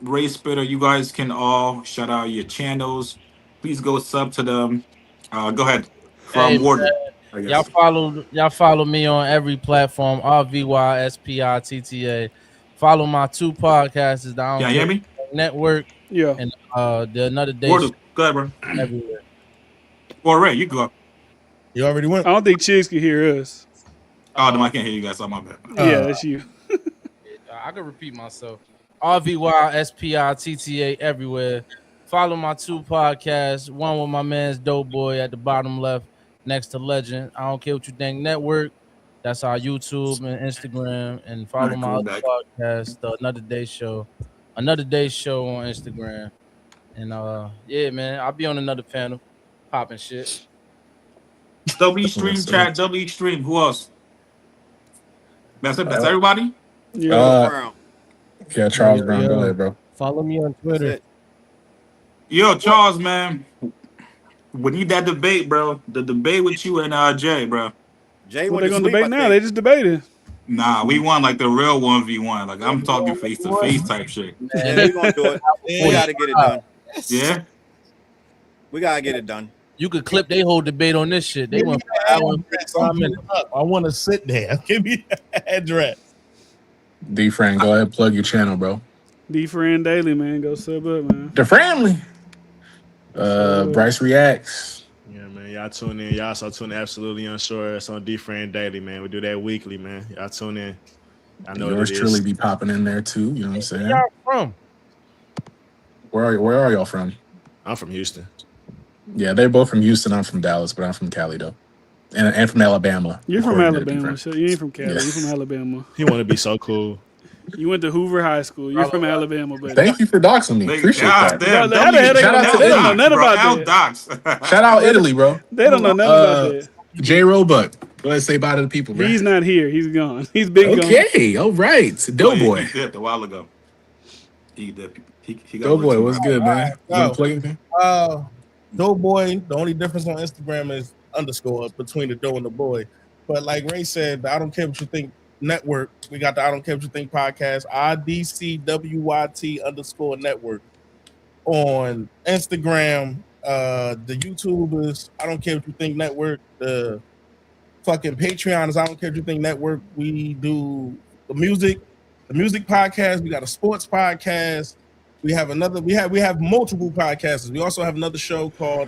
S6: Ray Spitter, you guys can all shout out your channels. Please go sub to them. Go ahead. From Warden.
S4: Y'all follow me on every platform. RVYSPITTA. Follow my 2 podcasts.
S6: Can you hear me?
S4: Network.
S2: Yeah.
S4: And the Another Day.
S6: Warden, go ahead, bro.
S4: Everywhere.
S6: Or Ray, you go.
S3: You already went.
S2: I don't think Chiggs can hear us.
S6: Oh, no, I can't hear you guys. Oh, my bad.
S2: Yeah, that's you.
S4: I can repeat myself. RVYSPITTA everywhere. Follow my 2 podcasts. One with my man's Dope Boy at the bottom left, next to Legend. I don't care what you think. Network. That's our YouTube and Instagram. And follow my other podcast, the Another Day Show. Another Day Show on Instagram. And yeah, man, I'll be on another panel, popping shit.
S6: W stream chat. W stream. Who else? That's it. That's everybody.
S1: Yeah, Charles Brown. Go ahead, bro.
S9: Follow me on Twitter.
S6: Yo, Charles, man. We need that debate, bro. The debate with you and Jay, bro.
S14: Jay,
S2: what they gonna debate now? They just debated.
S6: Nah, we won like the real 1v1. Like I'm talking face to face type shit.
S14: Yeah, we gonna do it. We gotta get it done.
S6: Yeah,
S14: we gotta get it done.
S4: You could clip their whole debate on this shit. They went for an hour and 55 minutes.
S3: I want to sit there. Give me the address.
S1: DiFran, go ahead, plug your channel, bro.
S2: DiFran Daily, man. Go sub up, man.
S1: The family. Bryce Reacts.
S10: Yeah, man. Y'all tune in. Y'all also tune in Absolutely Unsure. It's on DiFran Daily, man. We do that weekly, man. Y'all tune in. I know
S1: yours truly be popping in there too. You know what I'm saying?
S4: Where y'all from?
S1: Where are y'all from?
S10: I'm from Houston.
S1: Yeah, they're both from Houston. I'm from Dallas, but I'm from Cali though, and from Alabama.
S2: You're from Alabama, so you ain't from Cali. Yeah. You're from Alabama.
S10: He want to be so cool.
S2: You went to Hoover High School. You're from Alabama, baby.
S1: Thank you for doxing me. Appreciate that.
S2: Shout out to Italy.
S1: Shout out Italy, bro.
S2: They don't know nothing about that.
S1: J. Roebuck. Go ahead, say bye to the people, bro.
S2: He's not here. He's gone. He's been gone.
S1: Okay, all right. It's a Doughboy.
S6: He dipped a while ago. He dipped. He got
S1: Doughboy, what's good, man?
S3: Doughboy. The only difference on Instagram is underscore between the dough and the boy. But like Ray said, I don't care what you think. Network. We got the I Don't Care What You Think podcast, IDCWYT_network on Instagram. The YouTube is I Don't Care What You Think network. The fucking Patreon is I Don't Care What You Think network. We do the music podcast. We got a sports podcast. We have another. We have multiple podcasts. We also have another show called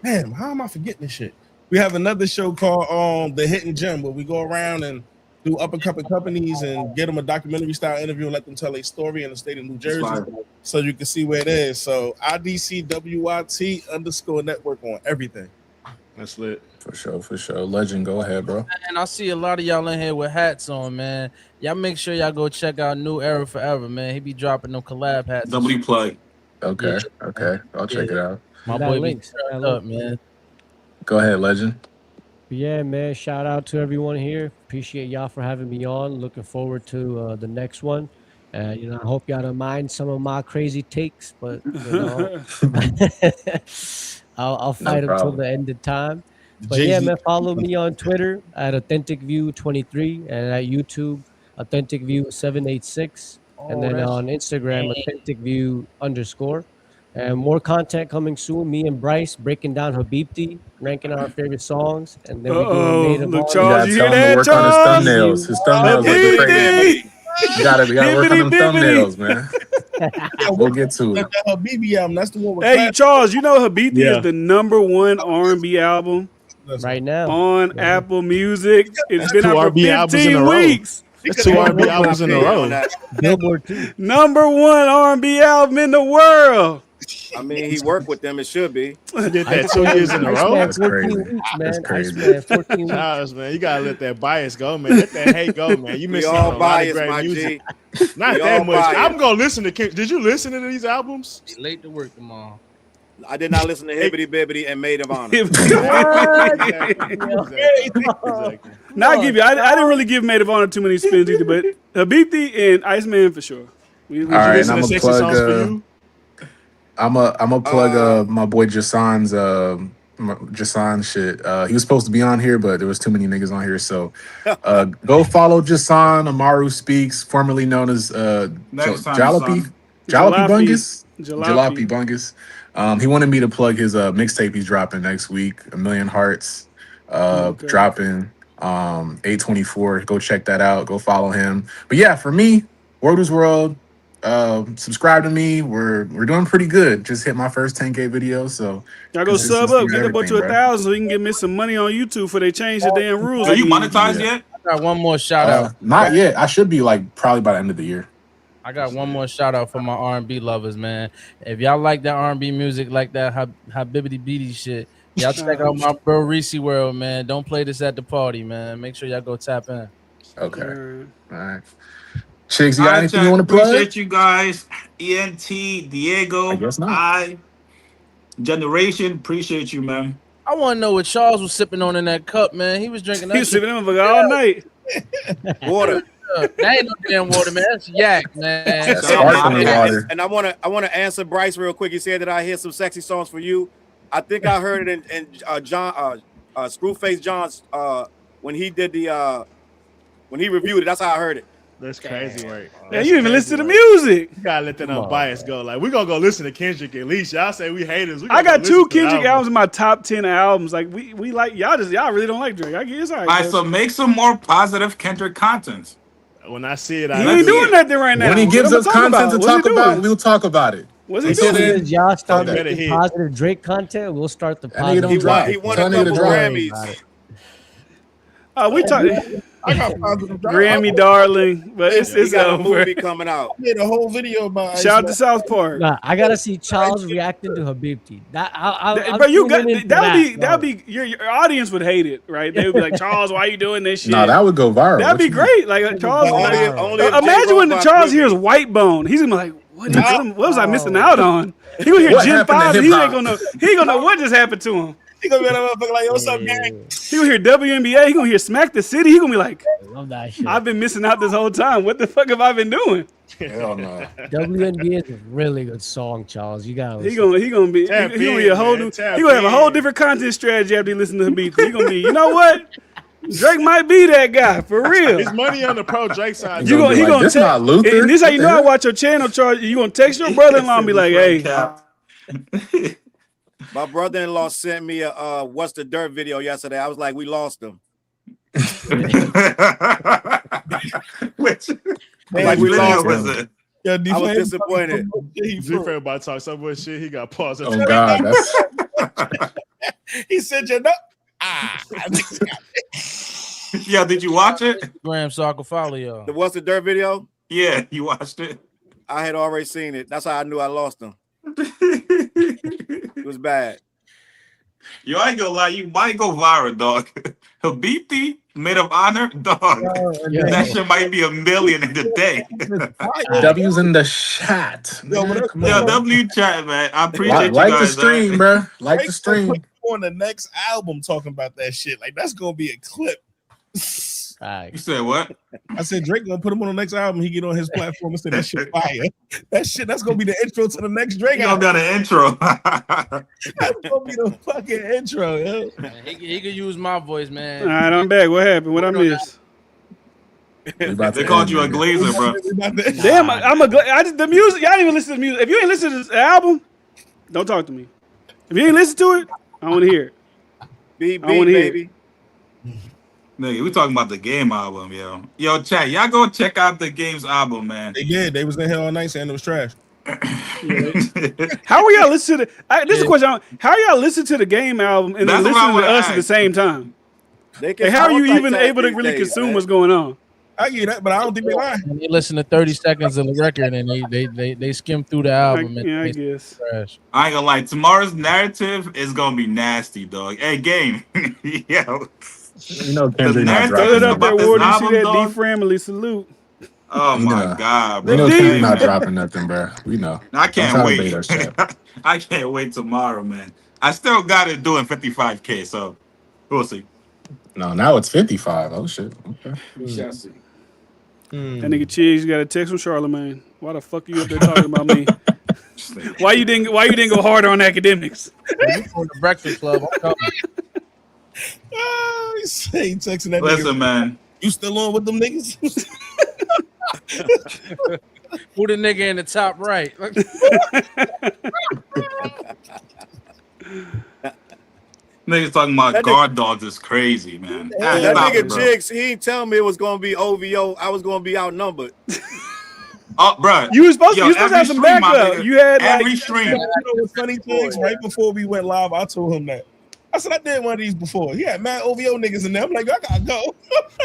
S3: man, how am I forgetting this shit? We have another show called The Hidden Gem, where we go around and do up and coming companies and get them a documentary style interview and let them tell a story in the state of New Jersey, so you can see where it is. So IDCWYT_network on everything.
S10: That's lit.
S1: For sure. Legend, go ahead, bro.
S4: And I see a lot of y'all in here with hats on, man. Y'all make sure y'all go check out New Era Forever, man. He be dropping them collab hats.
S6: W play.
S1: Okay. I'll check it out.
S4: My boy be turned up, man.
S1: Go ahead, Legend.
S9: Yeah, man. Shout out to everyone here. Appreciate y'all for having me on. Looking forward to the next one. I hope y'all don't mind some of my crazy takes, but I'll fight until the end of time. But yeah, man, follow me on Twitter at AuthenticView23 and at YouTube AuthenticView786, and then on Instagram AuthenticView_. And more content coming soon. Me and Bryce breaking down Habibti, ranking our favorite songs, and then we do
S2: look, Charles, you hear that,
S1: Charles? On his thumbnails look crazy. We gotta work on them thumbnails, man. We'll get to it.
S3: Habibi album, that's the one with
S2: Hey, Charles, you know Habibti is the #1 R&B album
S9: right now
S2: on Apple Music. It's been out for 15 weeks.
S10: That's 2 R&B albums in a row.
S9: Billboard too.
S2: #1 R&B album in the world.
S14: I mean, he worked with them. It should be.
S10: He did that 2 years in a row.
S1: That's crazy. That's crazy.
S9: 14 weeks.
S10: Charles, man, you gotta let that bias go, man. Let that hate go, man. You missing
S14: all
S10: a lot
S14: bias,
S10: of great
S14: my
S10: music.
S14: G.
S10: Not that much. Biased. I'm gonna listen to King. Did you listen to these albums?
S4: Late to work tomorrow.
S14: I did not listen to Hibbity Bibbity and Maid of Honor.
S10: Exactly.
S2: Not give you. I didn't really give Maid of Honor too many spins either, but Habibti and Iceman for sure.
S1: All right, and I'm gonna plug. I'm a plug my boy Jason's Jason shit. He was supposed to be on here, but there was too many niggas on here. So go follow Jason. Amaru Speaks, formerly known as Jalopy Bungus. Jalopy Bungus. He wanted me to plug his mixtape he's dropping next week, A Million Hearts. Dropping 8/24. Go check that out. Go follow him. But yeah, for me, Word is World,
S13: Subscribe to me. We're doing pretty good. Just hit my first 10K video, so
S2: y'all go sub up, get that boy to 1,000 so he can get me some money on YouTube before they change the damn rules.
S6: Are you monetized yet?
S4: I got one more shout out.
S13: Not yet. I should be like probably by the end of the year.
S4: I got one more shout out for my R&B lovers, man. If y'all like that R&B music, like that bibbity beady shit, y'all check out my bro Reese World, man. Don't play this at the party, man. Make sure y'all go tap in.
S13: Okay. All right. Chiggs, you got anything you want to plug?
S6: Appreciate you guys. ENT, Diego,
S13: I guess not.
S6: Generation, appreciate you, man.
S4: I want to know what Challz was sipping on in that cup, man. He was drinking that.
S2: He was sipping on all night.
S14: Water.
S4: That ain't no damn water, man. That's yak, man.
S14: Water. And I want to answer Bryce real quick. He said that I hear some sexy songs for you. I think I heard it in John Screwface John's when he did the when he reviewed it. That's how I heard it.
S10: That's crazy work.
S2: Yeah, you even listen to the music.
S10: You gotta let that unbiased go. Like, we're gonna go listen to Kendrick at least. Y'all say we haters.
S2: I got 2 Kendrick albums in my top 10 albums. Like we like y'all really don't like Drake. I guess all right.
S6: So make some more positive Kendrick content.
S10: When I see it,
S2: he ain't doing nothing right now.
S13: When he gives us content to talk about, we'll talk about it.
S2: What's he doing?
S9: Y'all start making positive Drake content. We'll start the positive.
S14: He won a couple Grammys.
S2: We talking.
S3: I got positive
S2: Grammy darling, but it's
S14: got
S2: over.
S14: a movie coming out.
S3: I made a whole video about.
S2: Shout out to South Park.
S9: Nah, I gotta see Challz reacting to Habibti.
S2: But you got that would be your audience would hate it, right? They would be like, Challz, why you doing this shit?
S13: No, that would go viral.
S2: That'd be great. Like Challz. Imagine when the Challz hears White Bone, he's gonna be like, what was I missing out on? He gonna hear Gen 5. He ain't gonna know what just happened to him.
S3: He gonna be that motherfucker like, what's up, gang?
S2: He gonna hear WNBA. He gonna hear Smack the City. He gonna be like,
S9: love that shit.
S2: I've been missing out this whole time. What the fuck have I been doing?
S13: Hell no.
S9: WNBA is a really good song, Challz. You gotta.
S2: He gonna be a whole new. He gonna have a whole different content strategy after he listen to Habibti. He gonna be, you know what? Drake might be that guy for real.
S10: His money on the pro Drake side.
S2: He gonna
S13: this not Luther.
S2: And this how you know I watch your channel, Charles. You gonna text your brother-in-law and be like, hey.
S14: My brother-in-law sent me a "What's the Dirt" video yesterday. I was like, we lost him.
S6: Which
S14: like we lost
S6: was
S14: him.
S6: it?
S3: Yeah,
S14: I was disappointed.
S10: DiFran about to talk so much shit. He got paused.
S13: Oh God, that's.
S3: He said, "You know."
S6: Yeah, did you watch it?
S4: Graham, so I can follow y'all.
S14: The "What's the Dirt" video?
S6: Yeah, you watched it.
S14: I had already seen it. That's how I knew I lost him. It was bad.
S6: Yo, I ain't gonna lie, you might go viral, dog. Habibti, Maid of Honor, dog. That shit might be 1 million in a day.
S13: W's in the chat.
S6: Yo, W chat, man. I appreciate
S13: like
S6: you guys.
S13: the stream, bro. Like the stream.
S3: On the next album, talking about that shit, like that's gonna be a clip.
S6: You said what?
S3: I said Drake gonna put him on the next album. He get on his platform and say that shit fire. That's gonna be the intro to the next Drake
S6: album. Gonna be the intro.
S3: That's gonna be the fucking intro. Yo.
S4: He could use my voice, man.
S2: All right, I'm back. What happened? What I missed?
S6: They called you a glazer, bro.
S2: Damn, the music. Y'all didn't even listen to the music. If you ain't listen to this album, don't talk to me. If you ain't listen to it, I want to hear it.
S14: BB, baby.
S6: Nigga, we talking about the Game album, yo. Yo, chat, y'all go check out the Game's album, man.
S3: They did. They was in here all night saying it was trash.
S2: How are y'all listening to this is a question. How are y'all listening to the Game album and then listening to us at the same time?
S14: Like,
S2: how are you even able to really consume what's going on?
S3: I get that, but I don't think they lie.
S4: They listen to 30 seconds of the record and they skim through the album.
S2: I guess.
S4: Trash.
S6: I ain't gonna lie. Tomorrow's narrative is gonna be nasty, dog. Hey, Game. Yo.
S13: You know, Kendrick not
S2: throw it up there, Ward. You see that
S6: dog?
S2: D-Family salute.
S6: Oh my God, bro.
S13: We know Kendrick not dropping nothing, bro. We know.
S6: I can't wait. I can't wait tomorrow, man. I still got it doing 55K, so we'll see.
S13: No, now it's 55. Oh shit. Okay.
S6: We shall see.
S2: That nigga Chiggs got a text from Charlemagne. Why the fuck you up there talking about me? Why you didn't go harder on academics?
S4: For the Breakfast Club, I'm coming.
S3: He texting that
S6: Listen,
S3: nigga,
S6: man.
S3: You still on with them niggas?
S4: Who the nigga in the top right?
S6: Niggas talking about guard dogs is crazy, man.
S14: That nigga Chiggs, he ain't telling me it was gonna be OVO. I was gonna be outnumbered.
S6: Oh, bro,
S2: you were supposed to have some backup. You had
S6: every
S2: like
S6: stream.
S3: You know what's funny things? Right before we went live, I told him that. I said I did one of these before. He had mad OVO niggas in there. I'm like, I gotta go.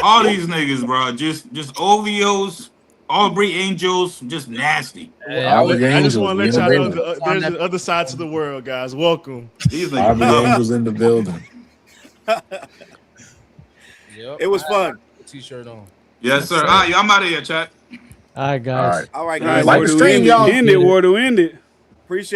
S6: All these niggas, bro, just OVOs, Aubrey Angels, just nasty.
S10: I just want to let y'all know there's the other side to the world, guys. Welcome.
S6: These
S1: Aubrey
S6: niggas.
S1: Angels in the building.
S4: Yep.
S14: It was fun.
S4: T-shirt on.
S6: Yes, sir. All right, I'm out of here, chat.
S9: All right, guys.
S14: All right, guys.
S1: Like the stream, y'all.
S2: End it.
S14: Appreciate